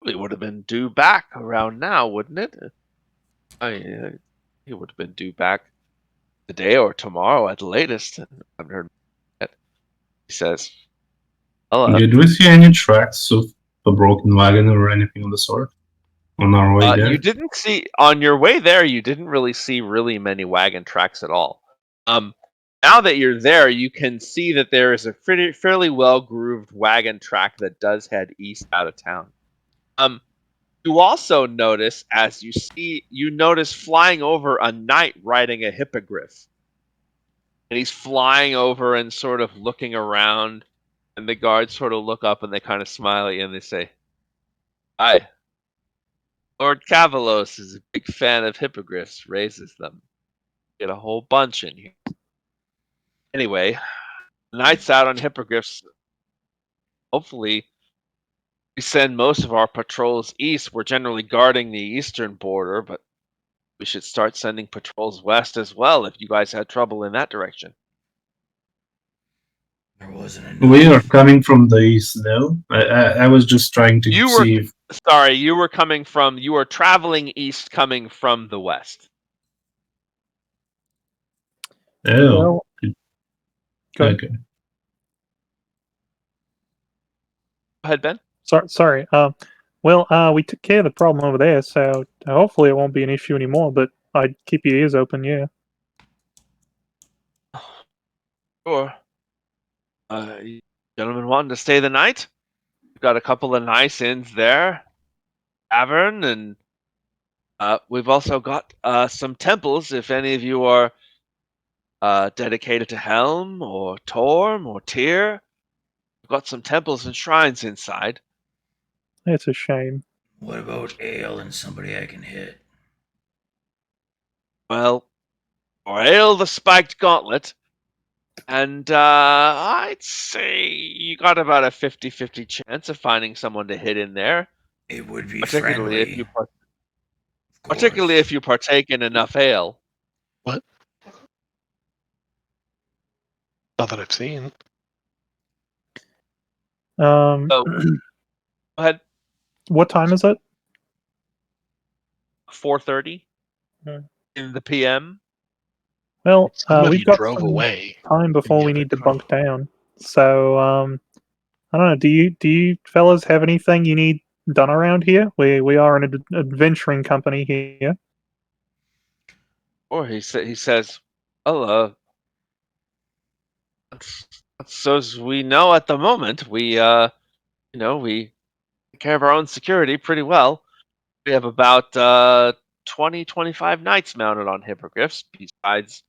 It would have been due back around now, wouldn't it? It would have been due back today or tomorrow at the latest. I haven't heard yet. He says, "Hello." Did we see any tracks of a broken wagon or anything of the sort on our way there? You didn't see on your way there. You didn't really see really many wagon tracks at all. Now that you're there, you can see that there is a fairly well grooved wagon track that does head east out of town. You also notice, you notice flying over a knight riding a hippogriff, and he's flying over and sort of looking around, and the guards sort of look up and they kind of smile at you and they say, "Hi. Lord Cavalos is a big fan of hippogriffs, raises them. Get a whole bunch in here." Anyway, nights out on hippogriffs. Hopefully, we send most of our patrols east. We're generally guarding the eastern border, but we should start sending patrols west as well if you guys had trouble in that direction. There wasn't enough. We are coming from the east, though. I was just trying to see if... Sorry, you were traveling east coming from the west. Oh, Well, go ahead. okay. Go ahead, Ben. Sorry. Well, we took care of the problem over there, so hopefully it won't be an issue anymore. But I'd keep your ears open, yeah. Sure. You gentlemen wanting to stay the night? We've got a couple of nice inns there. Tavern, and We've also got some temples. If any of you are dedicated to Helm or Torm or Tyr, we've got some temples and shrines inside. It's a shame. What about Ale and somebody I can hit? Well, or Ale the Spiked Gauntlet, and I'd say you got about a 50-50 chance of finding someone to hit in there, It would be particularly friendly, if you of particularly course. if you partake in enough ale. What? Not that I've seen. So, go ahead. What time is it? 4:30 Hmm. in the PM. Well, Some of we've you got drove some away. time before You we have a need to car. bunk down. So, I don't know. Do you fellas have anything you need done around here? We are an adventuring company here. Or he says, "Oh, so as we know at the moment, we we take care of our own security pretty well. We have about 20-25 knights mounted on hippogriffs. Besides,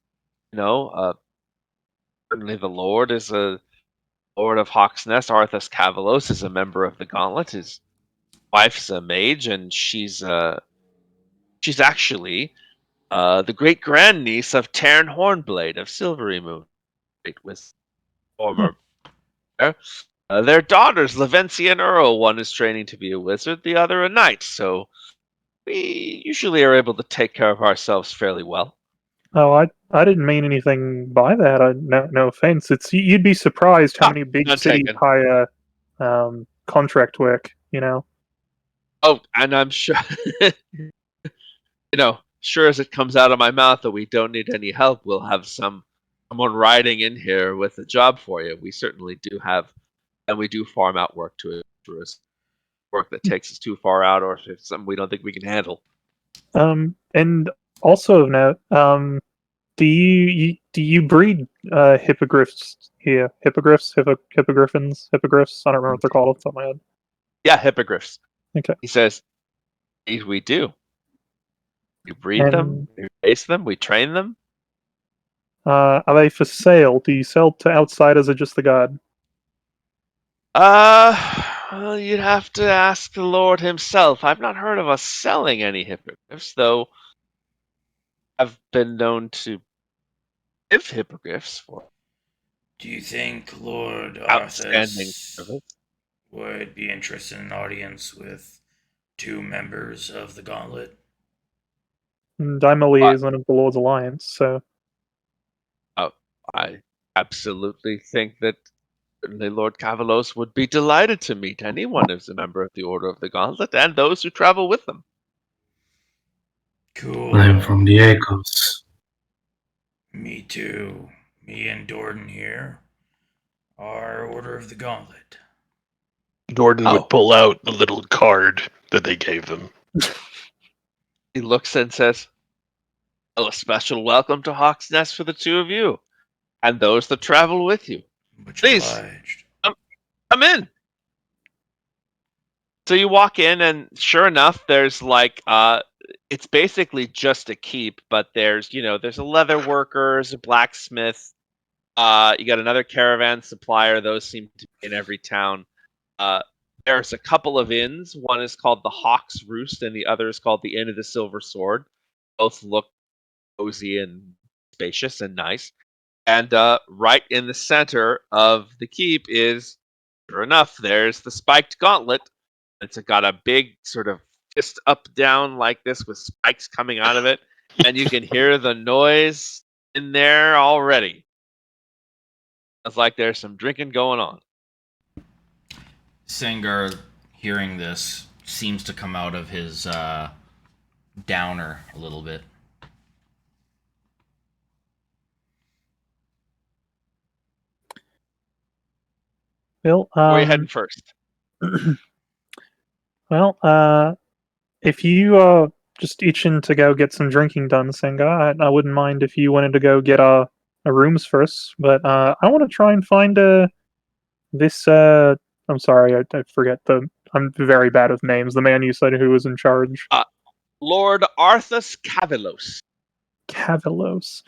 certainly the Lord is a Lord of Hawksnest. Arthas Cavalos is a member of the Gauntlet. His wife's a mage, and she's actually the great grandniece of Tarn Hornblade of Silvery Moon, great with former. Their daughters, Levencia and Earl, one is training to be a wizard, the other a knight. So we usually are able to take care of ourselves fairly well. Oh, I didn't mean anything by that. No offense. You'd be surprised how many big None cities taken. hire contract work. Oh, and I'm sure, sure as it comes out of my mouth that we don't need any help, we'll have someone riding in here with a job for you. We certainly do have, and we do farm out work to it for us. Work that takes us too far out, or if it's something we don't think we can handle. And also of note, do you breed hippogriffs here? Hippogriffins, hippogriffs. I don't remember what they're called off the top of my head. Yeah, hippogriffs. Okay. He says, "Indeed we do. We breed them, And we raise them, we train them." are they for sale? Do you sell to outsiders or just the guard? Well, you'd have to ask the Lord himself. I've not heard of us selling any hippogriffs, though I've been known to give hippogriffs for Do you think Lord outstanding Arthas service. would be interested in an audience with two members of the Gauntlet? And I'm a But liaison of the Lord's Alliance, so I absolutely think that certainly Lord Cavalos would be delighted to meet anyone who's a member of the Order of the Gauntlet and those who travel with them. I'm Cool. from the Echoes. Me too. Me and Dorden here are Order of the Gauntlet. Gordon Oh. would pull out the little card that they gave them. He looks and says, "Oh, a special welcome to Hawk's Nest for the two of you and those that travel with you. Much Please, obliged. come in." So you walk in, and sure enough, there's it's basically just a keep, but there's a leather worker, there's a blacksmith, you got another caravan supplier. Those seem to be in every town. There's a couple of inns. One is called the Hawk's Roost, and the other is called the Inn of the Silver Sword. Both look cozy and spacious and nice. And right in the center of the keep is, sure enough, there's the Spiked Gauntlet. It's got a big sort of fist up down like this with spikes coming out of it, and you can hear the noise in there already. It's like there's some drinking going on. Sangar, hearing this, seems to come out of his downer a little bit. Well, Where are you heading first? well, if you are just itching to go get some drinking done, Senga, I wouldn't mind if you wanted to go get a rooms first. But I want to try and find this. I'm sorry, I forget the. I'm very bad with names. The man you said who was in charge. Lord Arthas Cavilos. Cavalos.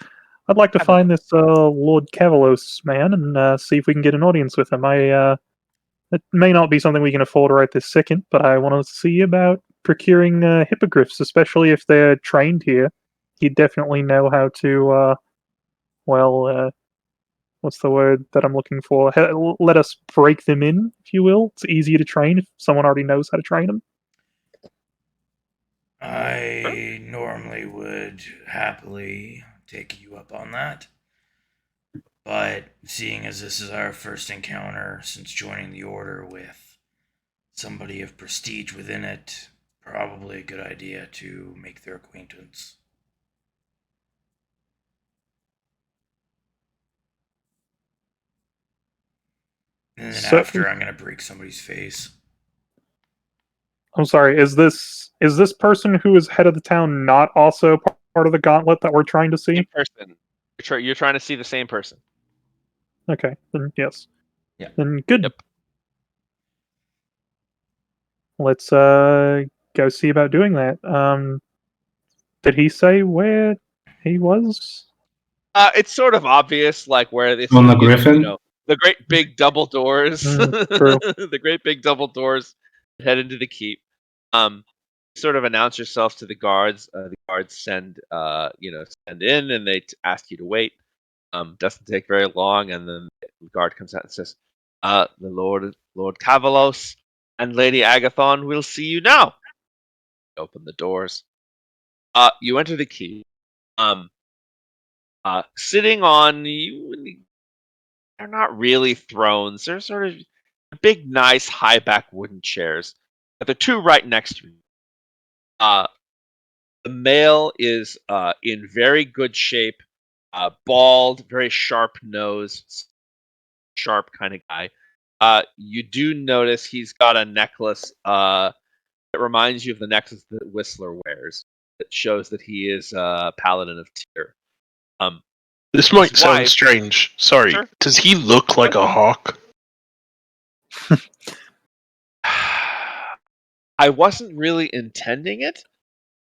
I'd like to Cavalos. find this Lord Cavalos man and see if we can get an audience with him. It may not be something we can afford right this second, but I want to see about procuring hippogriffs, especially if they're trained here. He'd definitely know how to, what's the word that I'm looking for? Let us break them in, if you will. It's easier to train if someone already knows how to train them. I normally would happily take you up on that. But seeing as this is our first encounter since joining the Order with somebody of prestige within it, probably a good idea to make their acquaintance. And then So- after, I'm going to break somebody's face. I'm sorry, is this person who is head of the town not also part of the gauntlet that we're trying to see? Same person. You're trying to see the same person. Okay, then yes. Yeah. Then good. Yep. Let's go see about doing that. Did he say where he was? It's sort of obvious, like where this On the you Griffin? know, the great big double doors. True. The great big double doors head into the keep. Sort of announce yourself to the guards. The guards send in, and they ask you to wait. Doesn't take very long, and then the guard comes out and says, "The Lord Cavalos and Lady Agathon will see you now." Open the doors. You enter the keep. Sitting on you, they're not really thrones. They're sort of big, nice, high back wooden chairs. But they're two right next to you. The male is in very good shape, bald, very sharp nose, sharp kind of guy. You do notice he's got a necklace that reminds you of the necklace that Whistler wears. That shows that he is a paladin of Tyr. This might His sound wife- strange. Sorry. Sure. Does he look like a hawk? I wasn't really intending it,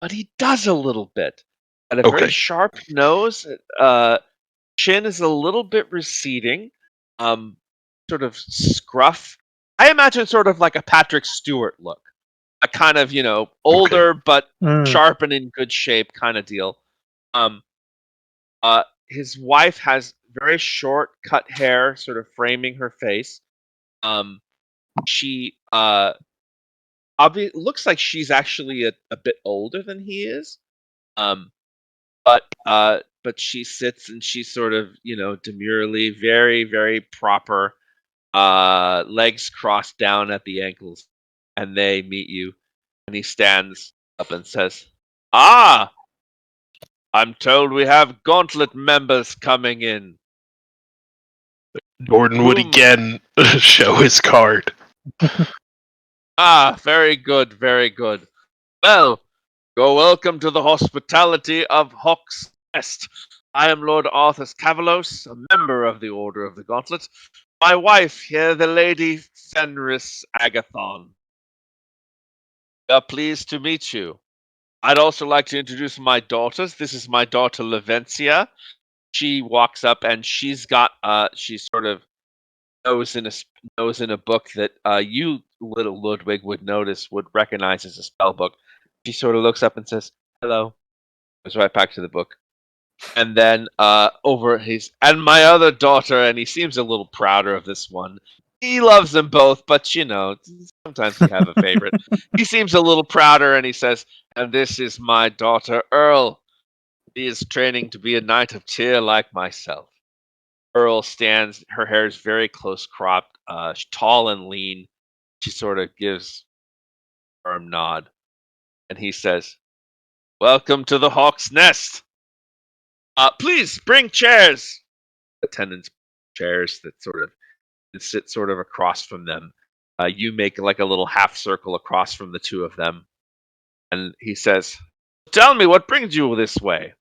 but he does a little bit. Got a very Okay. sharp nose. Chin is a little bit receding. Sort of scruff. I imagine sort of like a Patrick Stewart look. A kind of, older but sharp and in good shape kind of deal. His wife has very short cut hair, sort of framing her face. She looks like she's actually a bit older than he is. But she sits and she sort of, demurely, very, very proper, legs crossed down at the ankles, and they meet you, and he stands up and says, "Ah, I'm told we have gauntlet members coming in." Gordon would Whom- again show his card. Ah, very good, very good. Well, you're welcome to the hospitality of Hawk's Nest. I am Lord Arthas Cavalos, a member of the Order of the Gauntlet. My wife here, the Lady Fenris Agathon. We are pleased to meet you. I'd also like to introduce my daughters. This is my daughter Levencia. She walks up and she's got she sort of knows in a book that you, little Ludwig, would recognize as a spell book. She sort of looks up and says, "Hello." Goes right back to the book. And then and my other daughter, and he seems a little prouder of this one. He loves them both, but sometimes you have a favorite. He seems a little prouder, and he says, "And this is my daughter Earl. She is training to be a knight of Tyr like myself." Earl stands. Her hair is very close cropped, tall and lean. She sort of gives a firm nod, and he says, "Welcome to the Hawk's Nest. Please bring chairs." Attendants chairs that sort of sit sort of across from them. You make like a little half circle across from the two of them, and he says, "Tell me what brings you this way."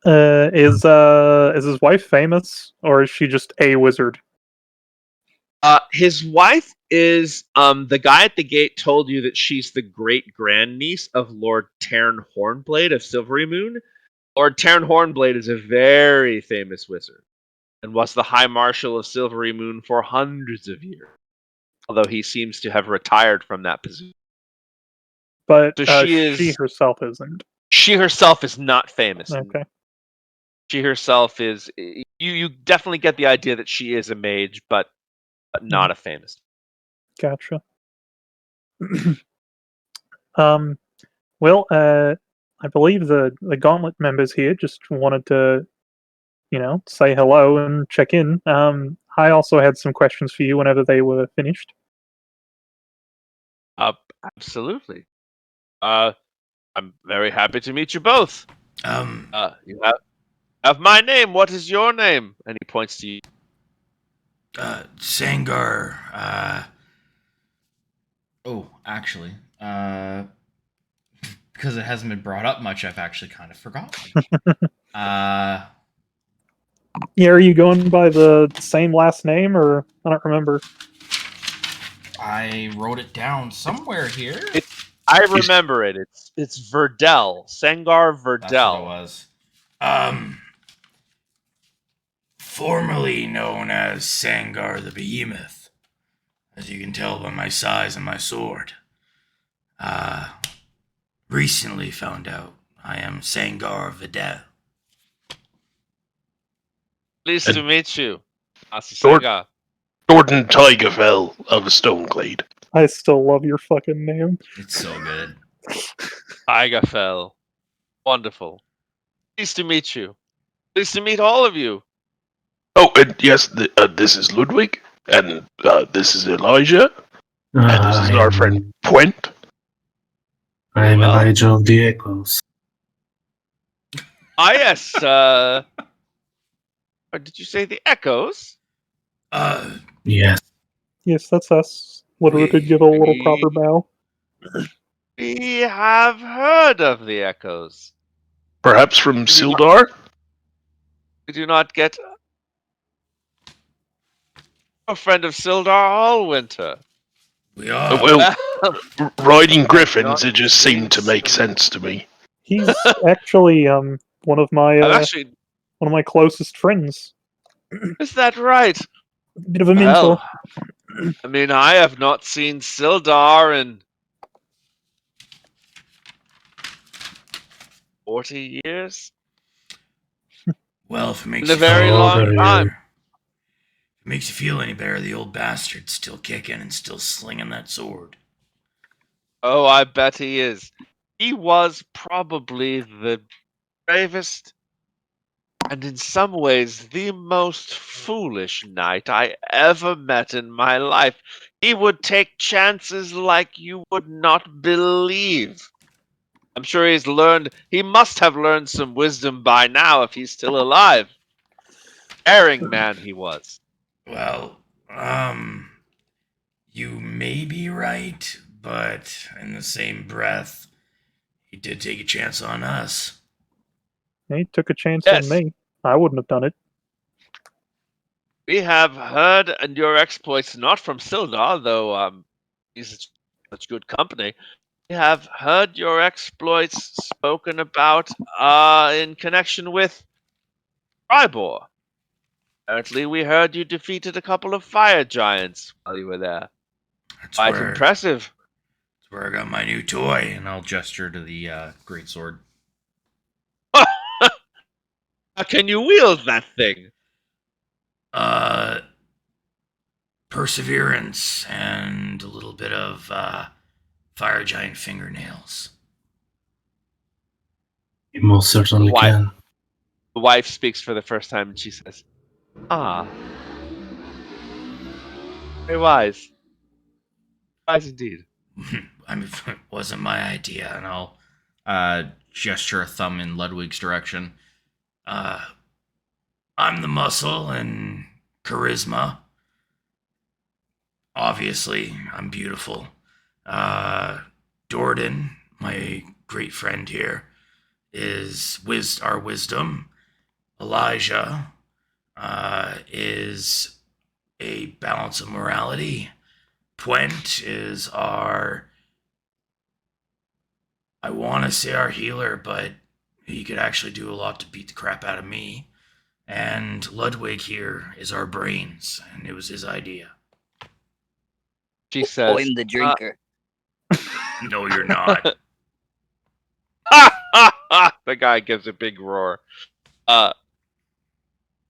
Is his wife famous, or is she just a wizard? His wife is the guy at the gate told you that she's the great grandniece of Lord Tarn Hornblade of Silvery Moon. Lord Tarn Hornblade is a very famous wizard and was the High Marshal of Silvery Moon for hundreds of years, although he seems to have retired from that position. But So she herself isn't. She herself is not famous. Okay. She herself is. You definitely get the idea that she is a mage, but not a famous. Gotcha. Well, I believe the Gauntlet members here just wanted to, say hello and check in. I also had some questions for you whenever they were finished. Absolutely. I'm very happy to meet you both. You have my name. What is your name? And he points to you. Sangar. Oh, actually, because it hasn't been brought up much, I've actually kind of forgotten. Yeah, are you going by the same last name, or I don't remember? I wrote it down somewhere here. I remember it. It's Verdell. Sangar Verdell. That's what it was. Formerly known as Sangar the Behemoth, as you can tell by my size and my sword. Recently found out I am Sangar Videl. Pleased to meet you, Dor- Sangar. Jordan Tigerfell of Stoneglade. I still love your fucking name. It's so good. Tigerfell. Wonderful. Pleased to meet you. Pleased to meet all of you. Oh, and yes, this is Ludwig, and this is Elijah, and this is our friend Puent. I am Well. Elijah of the Echoes. Yes. Or did you say the Echoes? Yes. Yes, that's us. Literally could give a little proper bow. We have heard of the Echoes. Perhaps from Sildar? We do not get a friend of Sildar Allwinter. We are. Well, riding griffins, not it just seemed to seen make some- sense to me. He's actually one of my closest friends. Is that right? Bit of a mentor. Well, I mean, I have not seen Sildar in 40 years. Well, if it makes In a you very feel long any time. better, if it makes you feel any better, the old bastard's still kicking and still slinging that sword. Oh, I bet he is. He was probably the bravest and in some ways the most foolish knight I ever met in my life. He would take chances like you would not believe. I'm sure he must have learned some wisdom by now if he's still alive. Erring man he was. Well, you may be right, but in the same breath, he did take a chance on us. He took a chance Yes. on me. I wouldn't have done it. We have heard your exploits not from Sildar, though he's such good company. We have heard your exploits spoken about in connection with Tribor. Apparently, we heard you defeated a couple of fire giants while you were there. That's Quite where, impressive. that's where I got my new toy. And I'll gesture to the great sword. How can you wield that thing? Perseverance and a little bit of fire giant fingernails. You most certainly Why? can. The wife speaks for the first time and she says, "Ah, very wise. Wise indeed." I mean, it wasn't my idea. And I'll gesture a thumb in Ludwig's direction. I'm the muscle and charisma. Obviously, I'm beautiful. Jordan, my great friend here, is our wisdom. Elijah is a balance of morality. Puent is our, I want to say our healer, but he could actually do a lot to beat the crap out of me. And Ludwig here is our brains, and it was his idea. She Oh, says, I'm the drinker. No, you're not. the guy gives a big roar.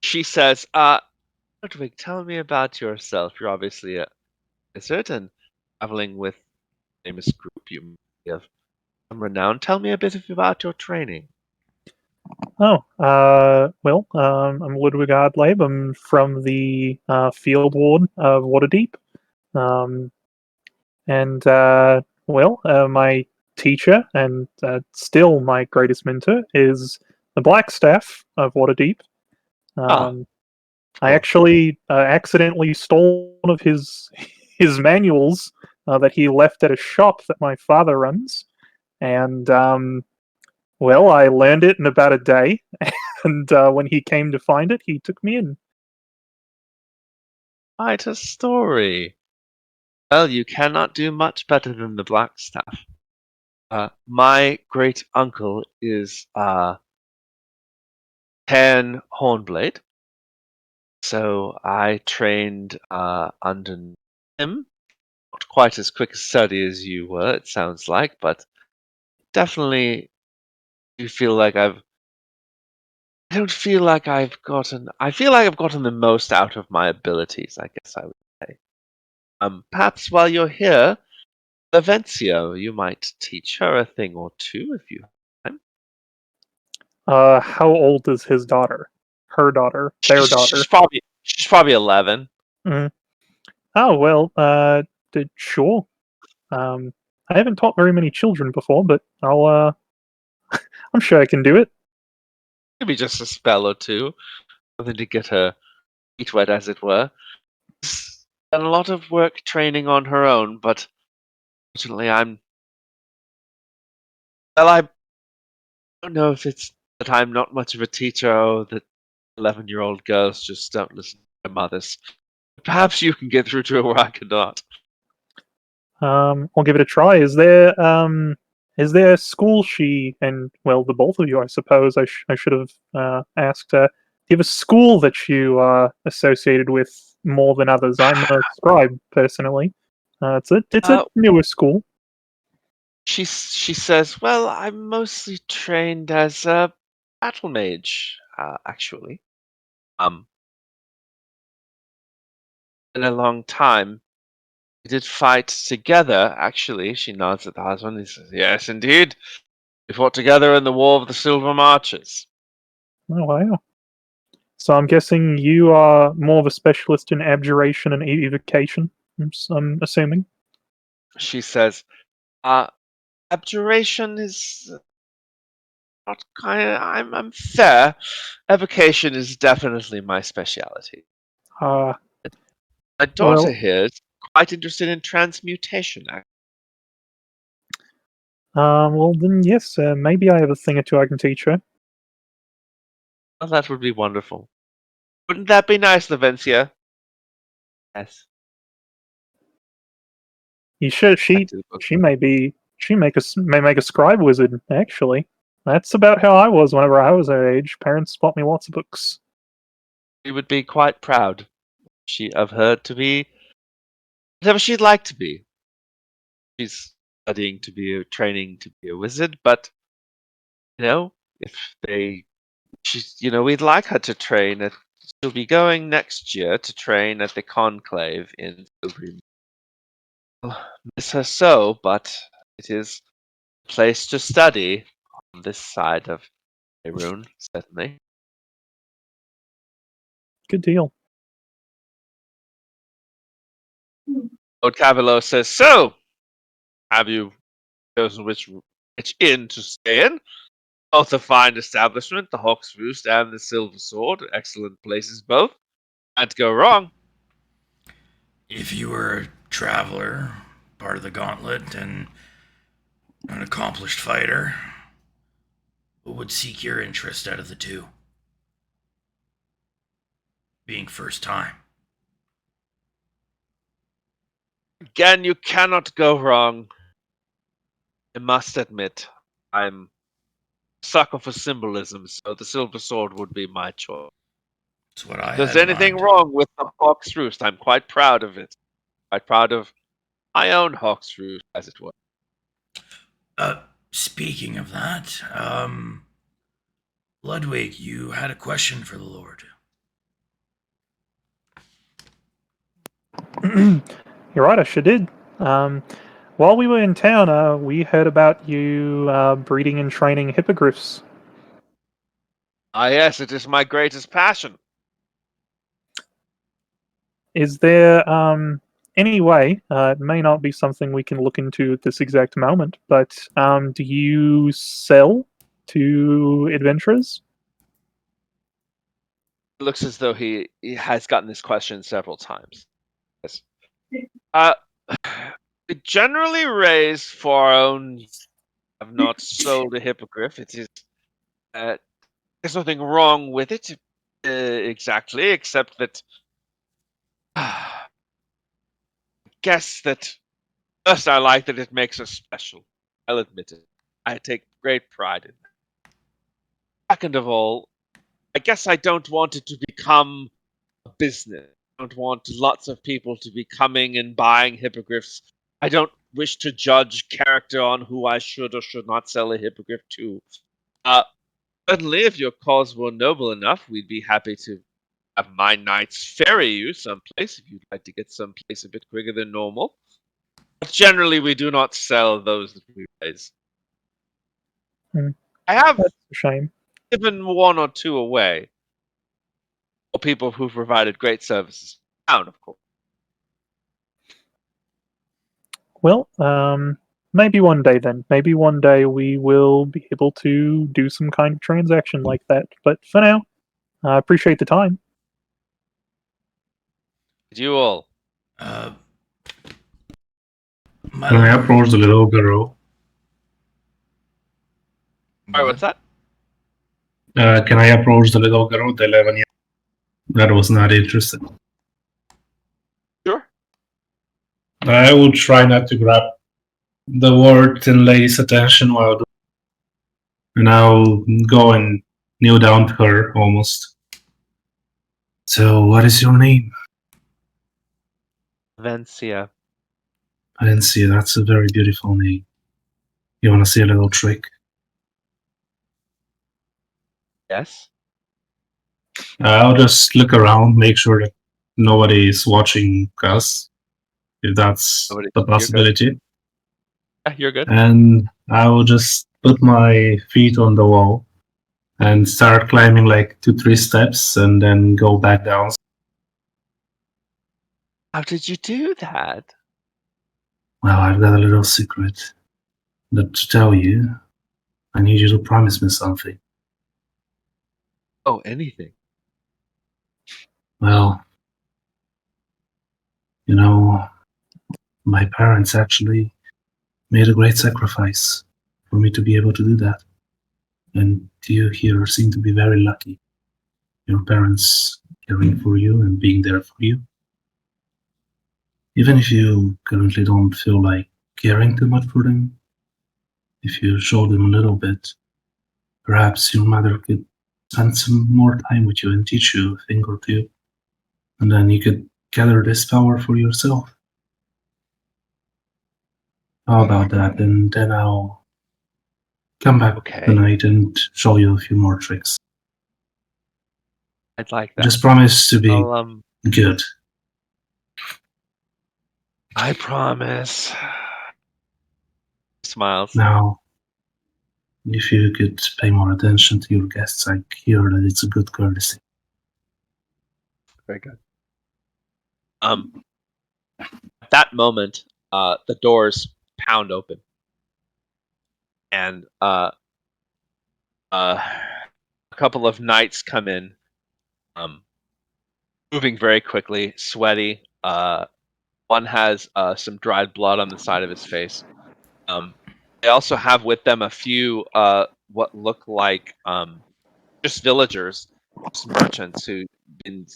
She says, Ludwig, tell me about yourself. You're obviously a wizard and traveling with a famous group. You have some renown. Tell me a bit about your training. Oh, I'm Ludwig Ardlabe. I'm from the field ward of Waterdeep. Um, and my teacher and still my greatest mentor is the Blackstaff of Waterdeep. Um, I cool. actually accidentally stole one of his his manuals that he left at a shop that my father runs, and I learned it in about a day. And when he came to find it, he took me in. Quite a story. Well, you cannot do much better than the Blackstaff. My great uncle is Tan Hornblade, so I trained under him. Not quite as quick a study as you were, it sounds like, but definitely do feel like I don't feel like I've gotten. I feel like I've gotten the most out of my abilities, I guess I would say. Perhaps while you're here, Lavencio, you might teach her a thing or two if you have time. How old is his daughter? Her daughter, their daughter. She's probably 11. Mhm. Oh well, sure. I haven't taught very many children before, but I'm sure I can do it. Maybe just a spell or two, something to get her feet wet, as it were. She's done a lot of work training on her own, but fortunately, I don't know if it's that I'm not much of a teacher or that 11-year-old girls just don't listen to their mothers. Perhaps you can get through to her where I cannot. I'll give it a try. Is there a school she and the both of you, I suppose I should have asked. Do you have a school that you are associated with more than others? I'm a scribe personally. It's a Uh, newer school. she says, "Well, I'm mostly trained as a battle mage, actually. Um, in a long time, we did fight together. Actually," she nods at the husband. He says, "Yes, indeed. We fought together in the War of the Silver Marches." Oh wow! So I'm guessing you are more of a specialist in abjuration and evocation. I'm assuming. She says, uh, "Abjuration is not kind of. I'm fair. Evocation is definitely my speciality. Uh, My daughter well, here is quite interested in transmutation. then yes, maybe I have a thing or two I can teach her. Well, that would be wonderful. Wouldn't that be nice, Lavencia?" Yes. You should. Back She to the book. she may be. May make a scribe wizard. Actually, that's about how I was whenever I was her age. Parents bought me lots of books. She would be quite proud of her to be whatever she'd like to be. She's studying to be training to be a wizard, but if we'd like her to train at. She'll be going next year to train at the Conclave in Silbury. Miss her so, but it is a place to study on this side of Faerun, certainly. Good deal. Lord Cavilo says, "So, have you chosen which inn to stay in? Both a fine establishment, the Hawk's Roost and the Silver Sword. Excellent places both. Can't go wrong." If you were a traveler, part of the gauntlet, and an accomplished fighter, what would seek your interest out of the two? Being first time. Again, you cannot go wrong. I must admit, I'm a sucker for symbolism, so the silver sword would be my choice. That's what I If there's had in anything mind. wrong with the Hawk's Roost, I'm quite proud of it. Quite proud of my own Hawk's Roost, as it were. Speaking of that, Ludwig, you had a question for the Lord. You're right, I sure did. While we were in town, we heard about you breeding and training hippogriffs. Ah, yes, it is my greatest passion. Is there any way, it may not be something we can look into at this exact moment, but do you sell to adventurers? It looks as though he has gotten this question several times. Yes. Uh, we generally raise for our own. Have not sold a hippogriff. It is. There's nothing wrong with it, exactly, except that. I guess that first I like that it makes us special. I'll admit it. I take great pride in it. Second of all, I guess I don't want it to become a business. I don't want lots of people to be coming and buying hippogriffs. I don't wish to judge character on who I should or should not sell a hippogriff to. Uh, Certainly, if your cause were noble enough, we'd be happy to have my knights ferry you someplace if you'd like to get someplace a bit quicker than normal. But generally, we do not sell those that we raise. Hmm. I have That's a shame. given one or two away. For people who provided great services to the town, of course. Well, maybe one day then. Maybe one day we will be able to do some kind of transaction like that. But for now, I appreciate the time. Did you all? My Can I approach the little girl? Sorry, what's that? Can I approach the little girl, the 11 year that was not interested? Sure. I will try not to grab the word and lady's attention while doing it. And I'll go and kneel down to her almost. So, what is your name? Vencia. I didn't see. That's a very beautiful name. You want to see a little trick? Yes. I'll just look around, make sure that nobody is watching us, if that's Nobody- the you're good. possibility. Yeah, you're good. And I will just put my feet on the wall and start climbing like 2-3 steps and then go back down. How did you do that? Well, I've got a little secret. But to tell you, I need you to promise me something. Oh, anything. Well, you know, my parents actually made a great sacrifice for me to be able to do that. And you here seem to be very lucky. Your parents caring for you and being there for you. Even if you currently don't feel like caring too much for them, if you show them a little bit, perhaps your mother could spend some more time with you and teach you a thing or two. And then you could gather this power for yourself. How about that? And then I'll come back Okay. tonight and show you a few more tricks. I'd like that. Just promise to be I'll, good. I promise. Smiles. Now, if you could pay more attention to your guests, I hear that it's a good courtesy. Very good. At that moment, the doors pound open, and a couple of knights come in, moving very quickly, sweaty. One has some dried blood on the side of his face. They also have with them a few what look like just villagers, just merchants who been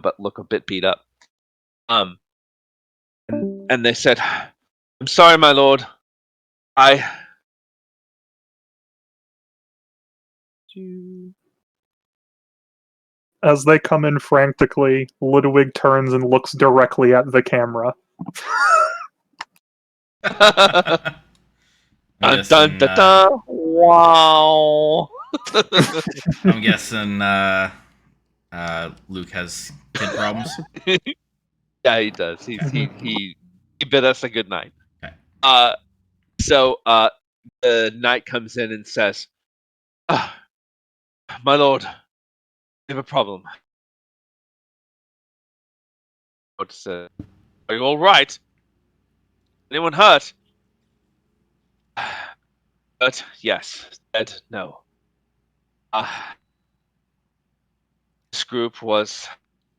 but look a bit beat up. and they said, "I'm sorry, my lord. I." As they come in frantically, Ludwig turns and looks directly at the camera. I'm Dun, dun, guessing, dun, dun. Wow. I'm guessing Luke has kid problems. Yeah, he does. He bid us a good night. Okay. So the knight comes in and says, "Ah, my lord, we have a problem." Lord said, "Are you all right? Anyone hurt?" Hurt? Yes. Dead? No. This group was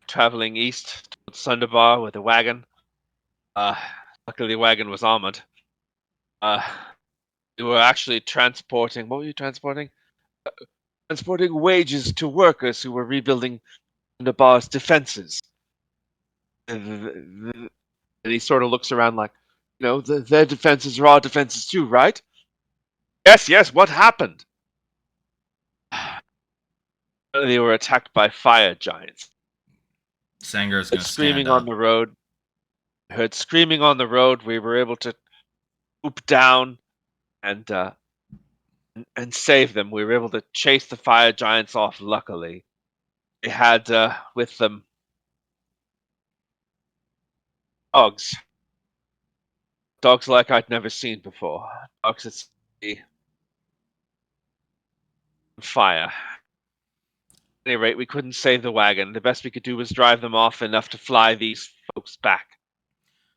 traveling east towards Sunderbar with a wagon. Uh, Luckily, the wagon was armored. Uh, we were actually transporting. What were you transporting? Transporting wages to workers who were rebuilding Sunderbar's defenses. And he sort of looks around like, their defenses are our defenses too, right? Yes, yes. What happened? They were attacked by fire giants. Sangar's Heard gonna stand screaming on up. the road. Heard screaming on the road. We were able to swoop down and save them. We were able to chase the fire giants off. Luckily, they had with them dogs. Dogs like I'd never seen before. Dogs that see fire. At any rate, we couldn't save the wagon. The best we could do was drive them off enough to fly these folks back.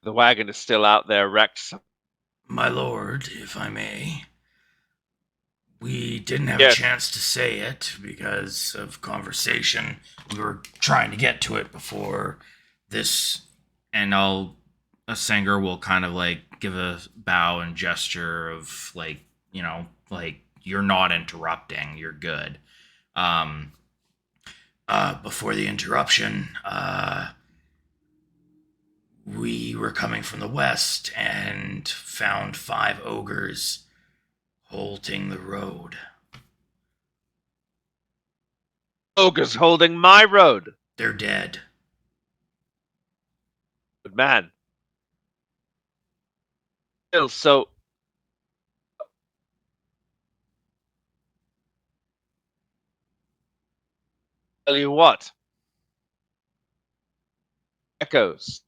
The wagon is still out there wrecked. My lord, if I may, we didn't have a Yes. chance to say it because of conversation. We were trying to get to it before this. And Sanger will kind of like give a bow and gesture of like, like you're not interrupting, you're good. Before the interruption, we were coming from the west and found 5 ogres holding the road. Ogres holding my road. They're dead. Good man. Still, so tell you what. Echoes.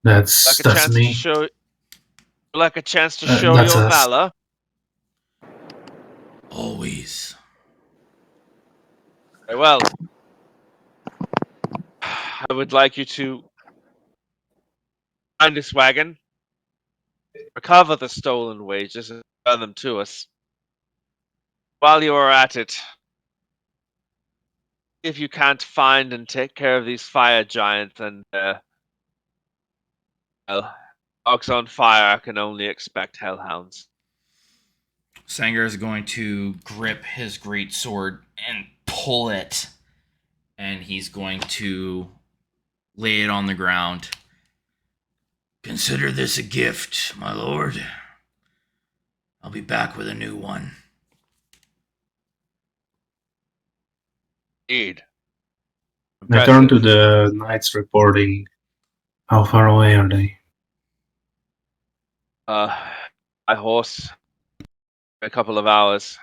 That's Like a chance to me. show That's your us. valor. Always. Very well. I would like you to find this wagon, recover the stolen wages, and return them to us. While you are at it, if you can't find and take care of these fire giants and dogs on fire, I can only expect hellhounds. Sanger is going to grip his great sword and pull it, and he's going to lay it on the ground. Consider this a gift, my lord. I'll be back with a new one. Indeed. I turn to Impressive. the knights reporting. How far away are they? My horse, in a couple of hours,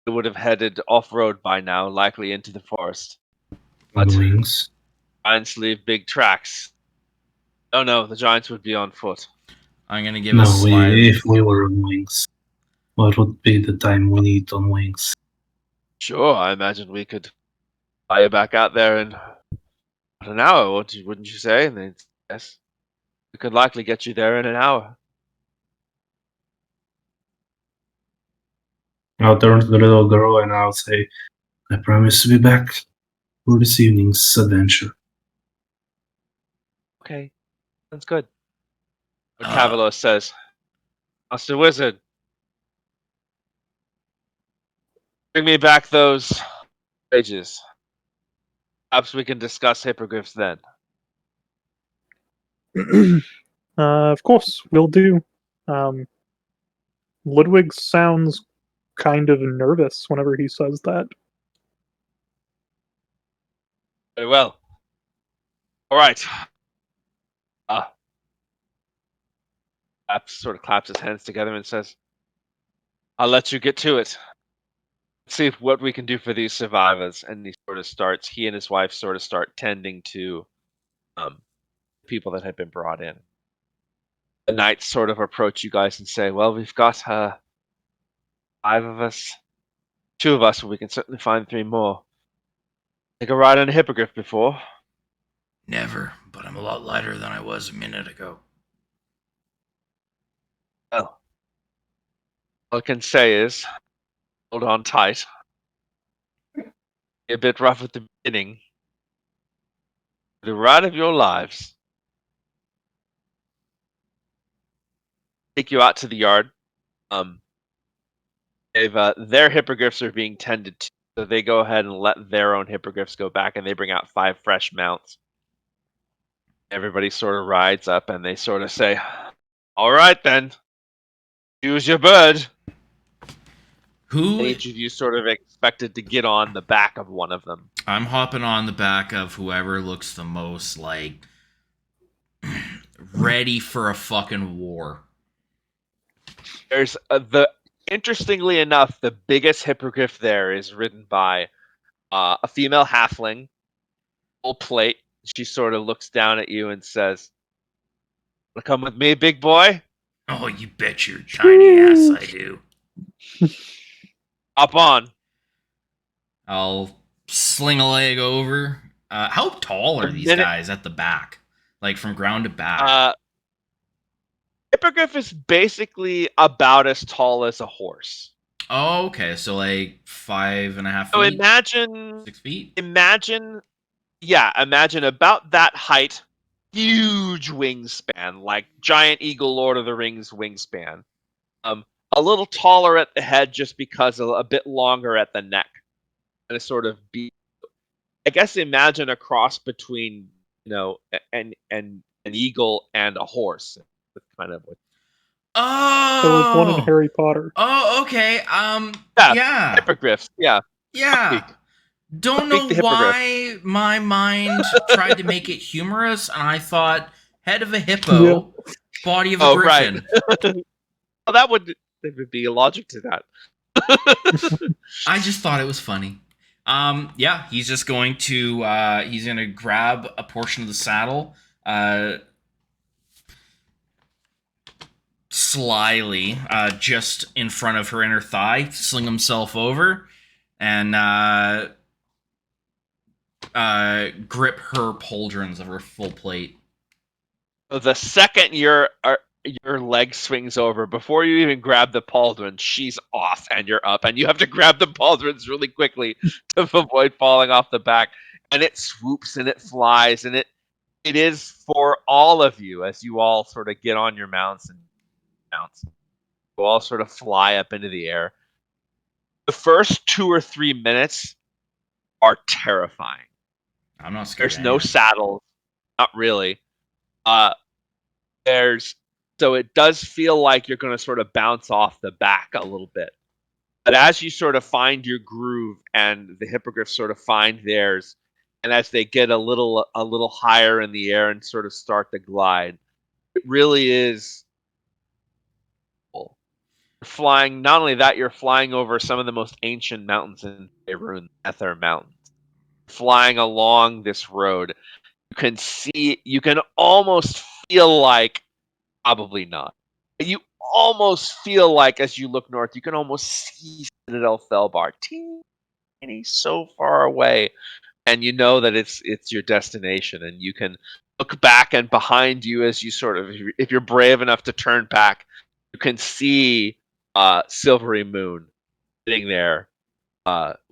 it would have headed off-road by now, likely into the forest. On But wings? giants leave big tracks. Oh no, the giants would be on foot. I'm going to give a No, slide. if we were on wings, what would be the time we need on wings? Sure, I imagine we could fly you back out there in about an hour, wouldn't you say? And they, yes, we could likely get you there in an hour. I'll turn to the little girl and I'll say, I promise to be back for this evening's adventure. Okay, that's good. But Uh, Cavalos says, Master Wizard, bring me back those pages. Perhaps we can discuss hippogriffs then. Of course, will do. Um, Ludwig sounds kind of nervous whenever he says that. Very well. All right. App sort of claps his hands together and says, "I'll let you get to it. See what we can do for these survivors." And he and his wife sort of start tending to people that had been brought in. The knights sort of approach you guys and say, "Well, we've got 5 of us, 2 of us, but we can certainly find 3 more. Take a ride on a hippogriff before?" Never, but I'm a lot lighter than I was a minute ago. Well, all I can say is, hold on tight. Be a bit rough at the beginning. The ride of your lives. Take you out to the yard. Their hippogriffs are being tended to, so they go ahead and let their own hippogriffs go back, and they bring out 5 fresh mounts. Everybody sort of rides up, and they sort of say, "All right then, choose your bird." Who? And each of you sort of expected to get on the back of one of them. I'm hopping on the back of whoever looks the most like ready for a fucking war. There's interestingly enough, the biggest hippogriff there is ridden by a female halfling, full plate. She sort of looks down at you and says, "Wanna come with me, big boy? Oh, you bet your tiny ass I do. Hop on." I'll sling a leg over. How tall are these guys at the back? Like from ground to back? Hippogriff is basically about as tall as a horse. Oh, okay. So like 5.5 feet? So imagine 6 feet? imagine about that height, huge wingspan, like giant eagle Lord of the Rings wingspan. A little taller at the head just because a bit longer at the neck. And a sort of I guess imagine a cross between, an eagle and a horse. With kind of There was one in Oh! Harry Potter. Oh, okay. Yeah. hippogriffs. Yeah. Yeah. Don't know the hippogriff. why my mind tried to make it humorous, and I thought head of a hippo, body of a griffin. Right. Well, there would be a logic to that. I just thought it was funny. Yeah, he's just going to he's gonna grab a portion of the saddle, slyly, just in front of her inner thigh, sling himself over, and grip her pauldrons of her full plate. The second your leg swings over, before you even grab the pauldron, she's off and you're up, and you have to grab the pauldrons really quickly to avoid falling off the back. And it swoops and it flies, and it is for all of you as you all sort of get on your mounts and mounts. You all sort of fly up into the air. The first 2 or 3 minutes are terrifying. I'm not scared. There's no saddles, not really. So it does feel like you're going to sort of bounce off the back a little bit. But as you sort of find your groove and the hippogriffs sort of find theirs, and as they get a little higher in the air and sort of start to glide, it really is cool. Flying, not only that, you're flying over some of the most ancient mountains in Faerun, Ether Mountains. Flying along this road, you can almost feel like, probably not, but you almost feel like as you look north, you can almost see Citadel Felbar, teeny, so far away, and you know that it's your destination, and you can look back and behind you as you sort of, if you're brave enough to turn back, you can see Silvery Moon sitting there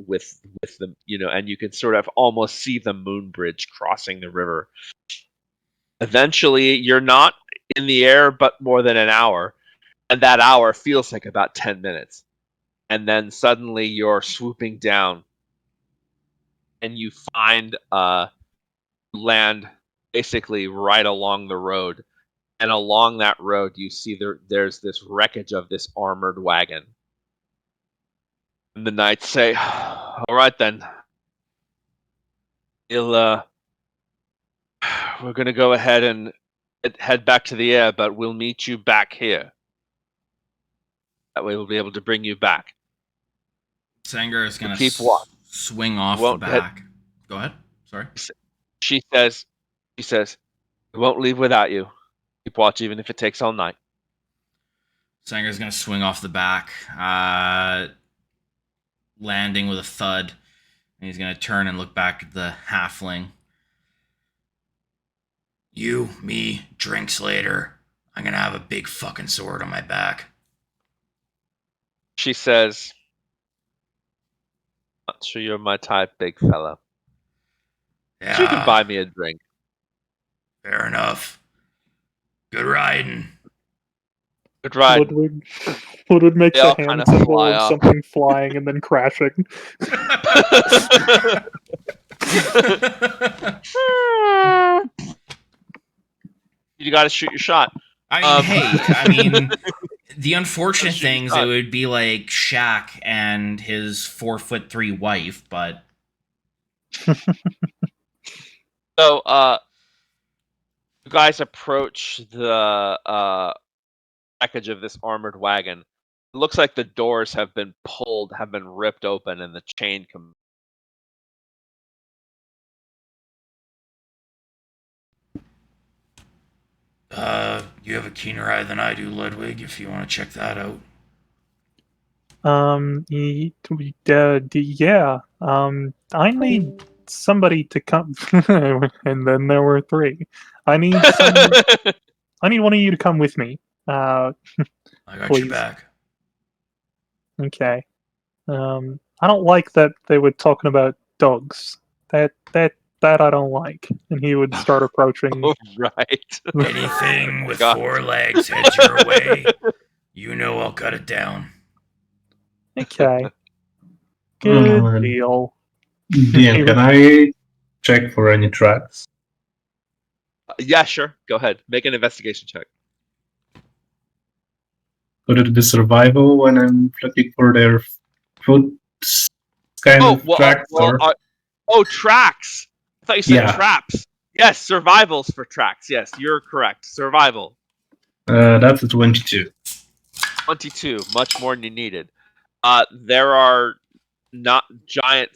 with the, and you can sort of almost see the moon bridge crossing the river. Eventually, you're not in the air but more than an hour, and that hour feels like about 10 minutes. And then suddenly you're swooping down, and you find land basically right along the road. And along that road, you see there's this wreckage of this armored wagon. And the knights say, "All right then, we're gonna go ahead and head back to the air, but we'll meet you back here. That way, we'll be able to bring you back." Sangar is gonna keep watch. swing off the Won't head- back. Go ahead. Sorry. She says, "We won't leave without you. Keep watch, even if it takes all night." Sangar's gonna swing off the back, landing with a thud, and he's gonna turn and look back at the halfling. You, me, drinks later. I'm gonna have a big fucking sword on my back. She says, "Not sure you're my type, big fella. Yeah, But you can buy me a drink." fair enough. Good riding. Good ride. Ludwig makes They a all hand kinda symbol fly of off. something flying and then crashing. You got to shoot your shot. I mean, hey, I mean, the Shoot unfortunate your things shot. it would be like Shaq and his 4'3" wife, but So, you guys approach the wreckage of this armored wagon. It looks like the doors have been ripped open, and the chain comes. You have a keener eye than I do, Ludwig, if you want to check that out. Yeah. I need somebody to come, and then there were three. I need one of you to come with me. I got Please. your back. Okay. I don't like that they were talking about dogs. That I don't like. And he would start approaching. Oh, right. Anything with God. 4 legs heads your way. You know I'll cut it down. Okay. Good Uh, deal. DM, can I check for any tracks? Yeah, sure. Go ahead. Make an investigation check. Could it be survival when I'm looking for their foot kind of tracks? Tracks. I thought you said Yeah. traps. Yes, survivals for tracks. Yes, you're correct. Survival. That's a 22. 22, much more than you needed. There are not giant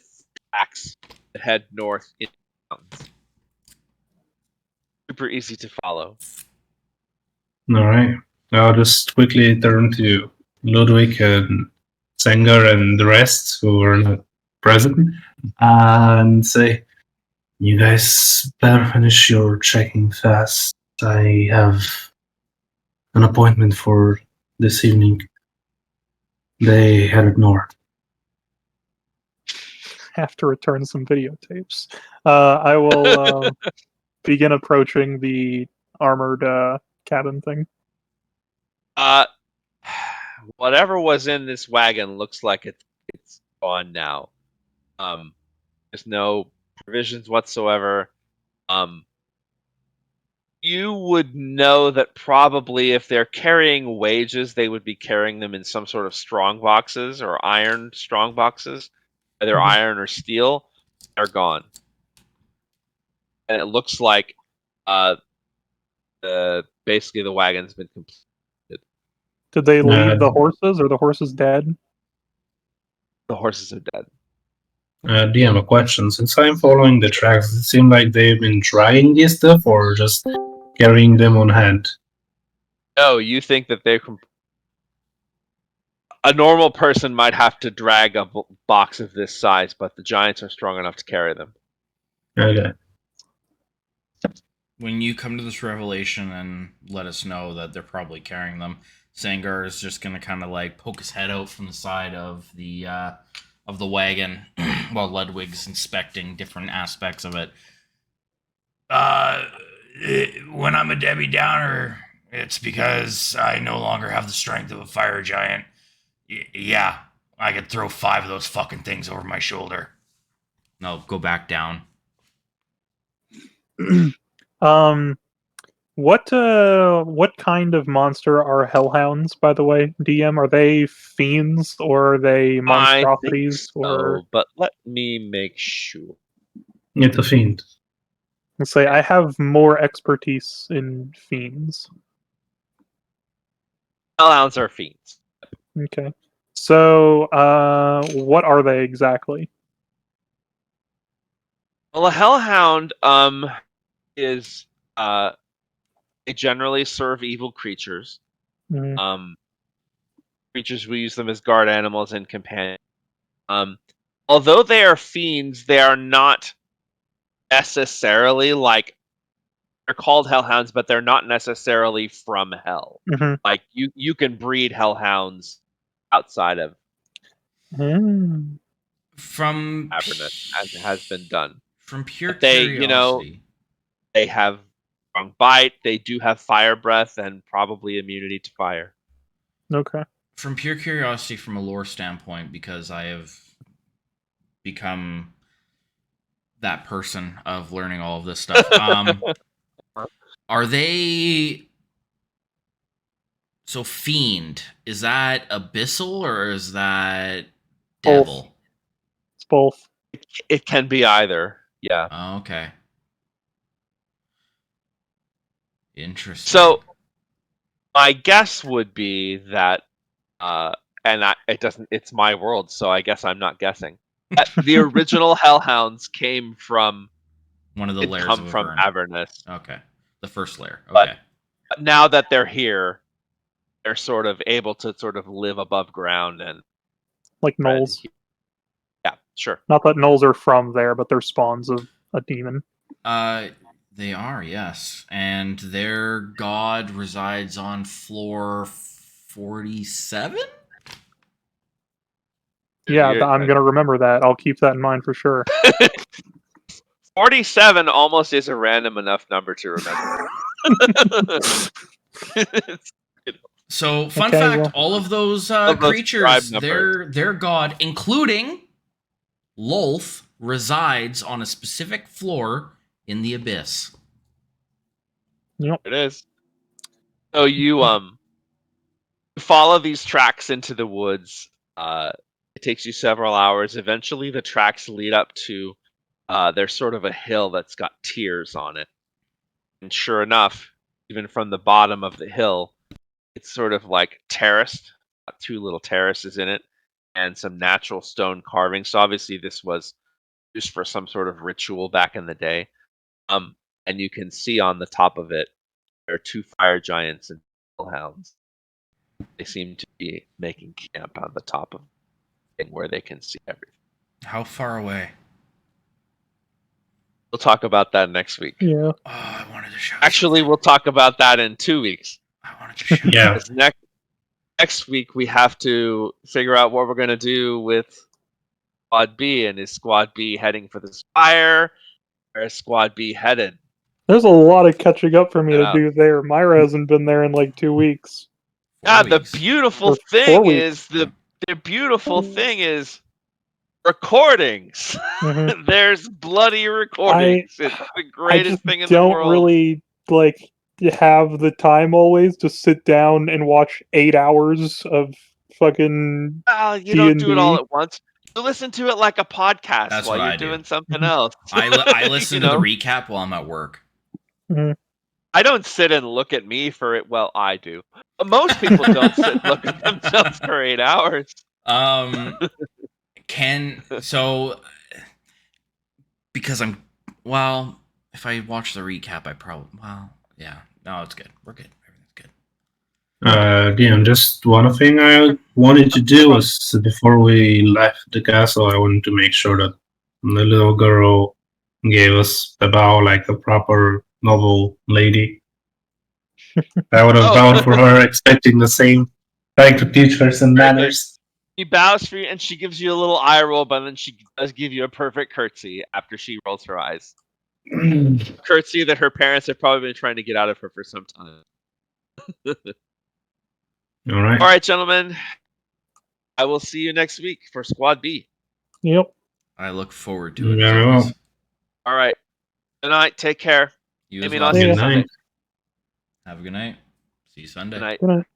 tracks that head north in the mountains. Super easy to follow. All right. I'll just quickly turn to Ludwig and Sengar and the rest who are not present and say, "You guys better finish your checking fast. I have an appointment for this evening." They headed north. Have to return some videotapes. I will begin approaching the armored cabin thing. Whatever was in this wagon looks like it's gone now. There's no provisions whatsoever. You would know that probably if they're carrying wages, they would be carrying them in some sort of strong boxes or iron strong boxes, either Mhm. iron or steel. They're gone, and it looks like basically the wagon's been completed. Did they leave the Uh, horses? Or the horses dead? The horses are dead. DM, a question. Since I'm following the tracks, does it seem like they've been drying this stuff or just carrying them on hand? No, you think that a normal person might have to drag a box of this size, but the giants are strong enough to carry them. Okay. when you come to this revelation and let us know that they're probably carrying them, Sangar is just gonna kind of like poke his head out from the side of the wagon while Ludwig's inspecting different aspects of it. When I'm a Debbie Downer, it's because I no longer have the strength of a fire giant. Yeah, I could throw 5 of those fucking things over my shoulder. No, go back down. What kind of monster are hellhounds, by the way, DM? Are they fiends or are they I think monstrosities or so, but let me make sure. It's a fiend. let's say I have more expertise in fiends. Hellhounds are fiends. Okay. So, what are they exactly? Well, a hellhound is they generally serve evil creatures. Mm, Um, creatures we use them as guard animals and companions. Although they are fiends, they are not necessarily like they're called hellhounds, but they're not necessarily from hell. mhm. Like you can breed hellhounds outside of Mm. From Avernus, as it has been done. from pure But they, curiosity, they have strong bite. They do have fire breath and probably immunity to fire. Okay. from pure curiosity, from a lore standpoint, because I have become that person of learning all of this stuff. Are they so fiend? Is that abyssal or is that Both. devil? It's both. It can be either. Yeah. Oh, okay. Interesting. So my guess would be that, it doesn't. It's my world, so I guess I'm not guessing. That the original Hellhounds came from. one of the It layers come of from Avern. Avernus, Okay. The first layer. But- Okay. but now that they're here, they're sort of able to sort of live above ground and Like spread gnolls. he- Yeah, sure. Not that gnolls are from there, but they're spawns of a demon. They are, yes. And their god resides on floor 47? Yeah, You're- I'm gonna remember that. I'll keep that in mind for sure. 47 almost is a random enough number to remember. So, fun Okay, fact, well- all of those Of those creatures, tribe their god, including Lolth, resides on a specific floor in the abyss. Yep. It is. So you follow these tracks into the woods. It takes you several hours. Eventually, the tracks lead up to there's sort of a hill that's got tiers on it. And sure enough, even from the bottom of the hill, it's sort of like terraced. Got two little terraces in it, and some natural stone carvings. So obviously, this was used for some sort of ritual back in the day. And you can see on the top of it there are two fire giants and hellhounds. They seem to be making camp on the top of the thing where they can see everything. How far away? We'll talk about that next week. Yeah. Oh, I wanted to show you Actually, something. we'll talk about that in 2 weeks. I wanted to show you. Yeah. Because next week we have to figure out what we're going to do with Squad B, and is Squad B heading for the Spire, or is Squad B headed? There's a lot of catching up for me Get to out. do there. Myra hasn't been there in like 2 weeks. 4 Yeah, the weeks. beautiful Or 4 thing weeks. is the beautiful thing is recordings. Mhm. There's bloody recordings. It's the I greatest just thing in the don't world. really like have the time always to sit down and watch 8 hours of fucking Well, you don't do it all D&D. at once. You listen to it like a podcast That's while what you're I do. doing something Mhm. else. I listen You to the know? recap while I'm at work. Mhm. I don't sit and look at me for it. Well, I do. But most people don't sit and look at themselves for 8 hours. Because well, if I watch the recap, I probably yeah. No, it's good. We're good. Everything's good. DM, just one thing I wanted to do was before we left the castle, I wanted to make sure that the little girl gave us a bow like a proper noble lady. I would have Oh. bowed for her, expecting the same, trying to teach her some Very good. manners. She bows for you and she gives you a little eye roll, but then she does give you a perfect curtsy after she rolls her eyes. Curtsy that her parents have probably been trying to get out of her for some time. All right. All right, gentlemen. I will see you next week for Squad B. Yep. I look forward to it. As Very always. well. All right. Good night. Take care. You I as mean, well. I'll see you Good Sunday. night. Have a good night. See you Sunday. Good night. Good night.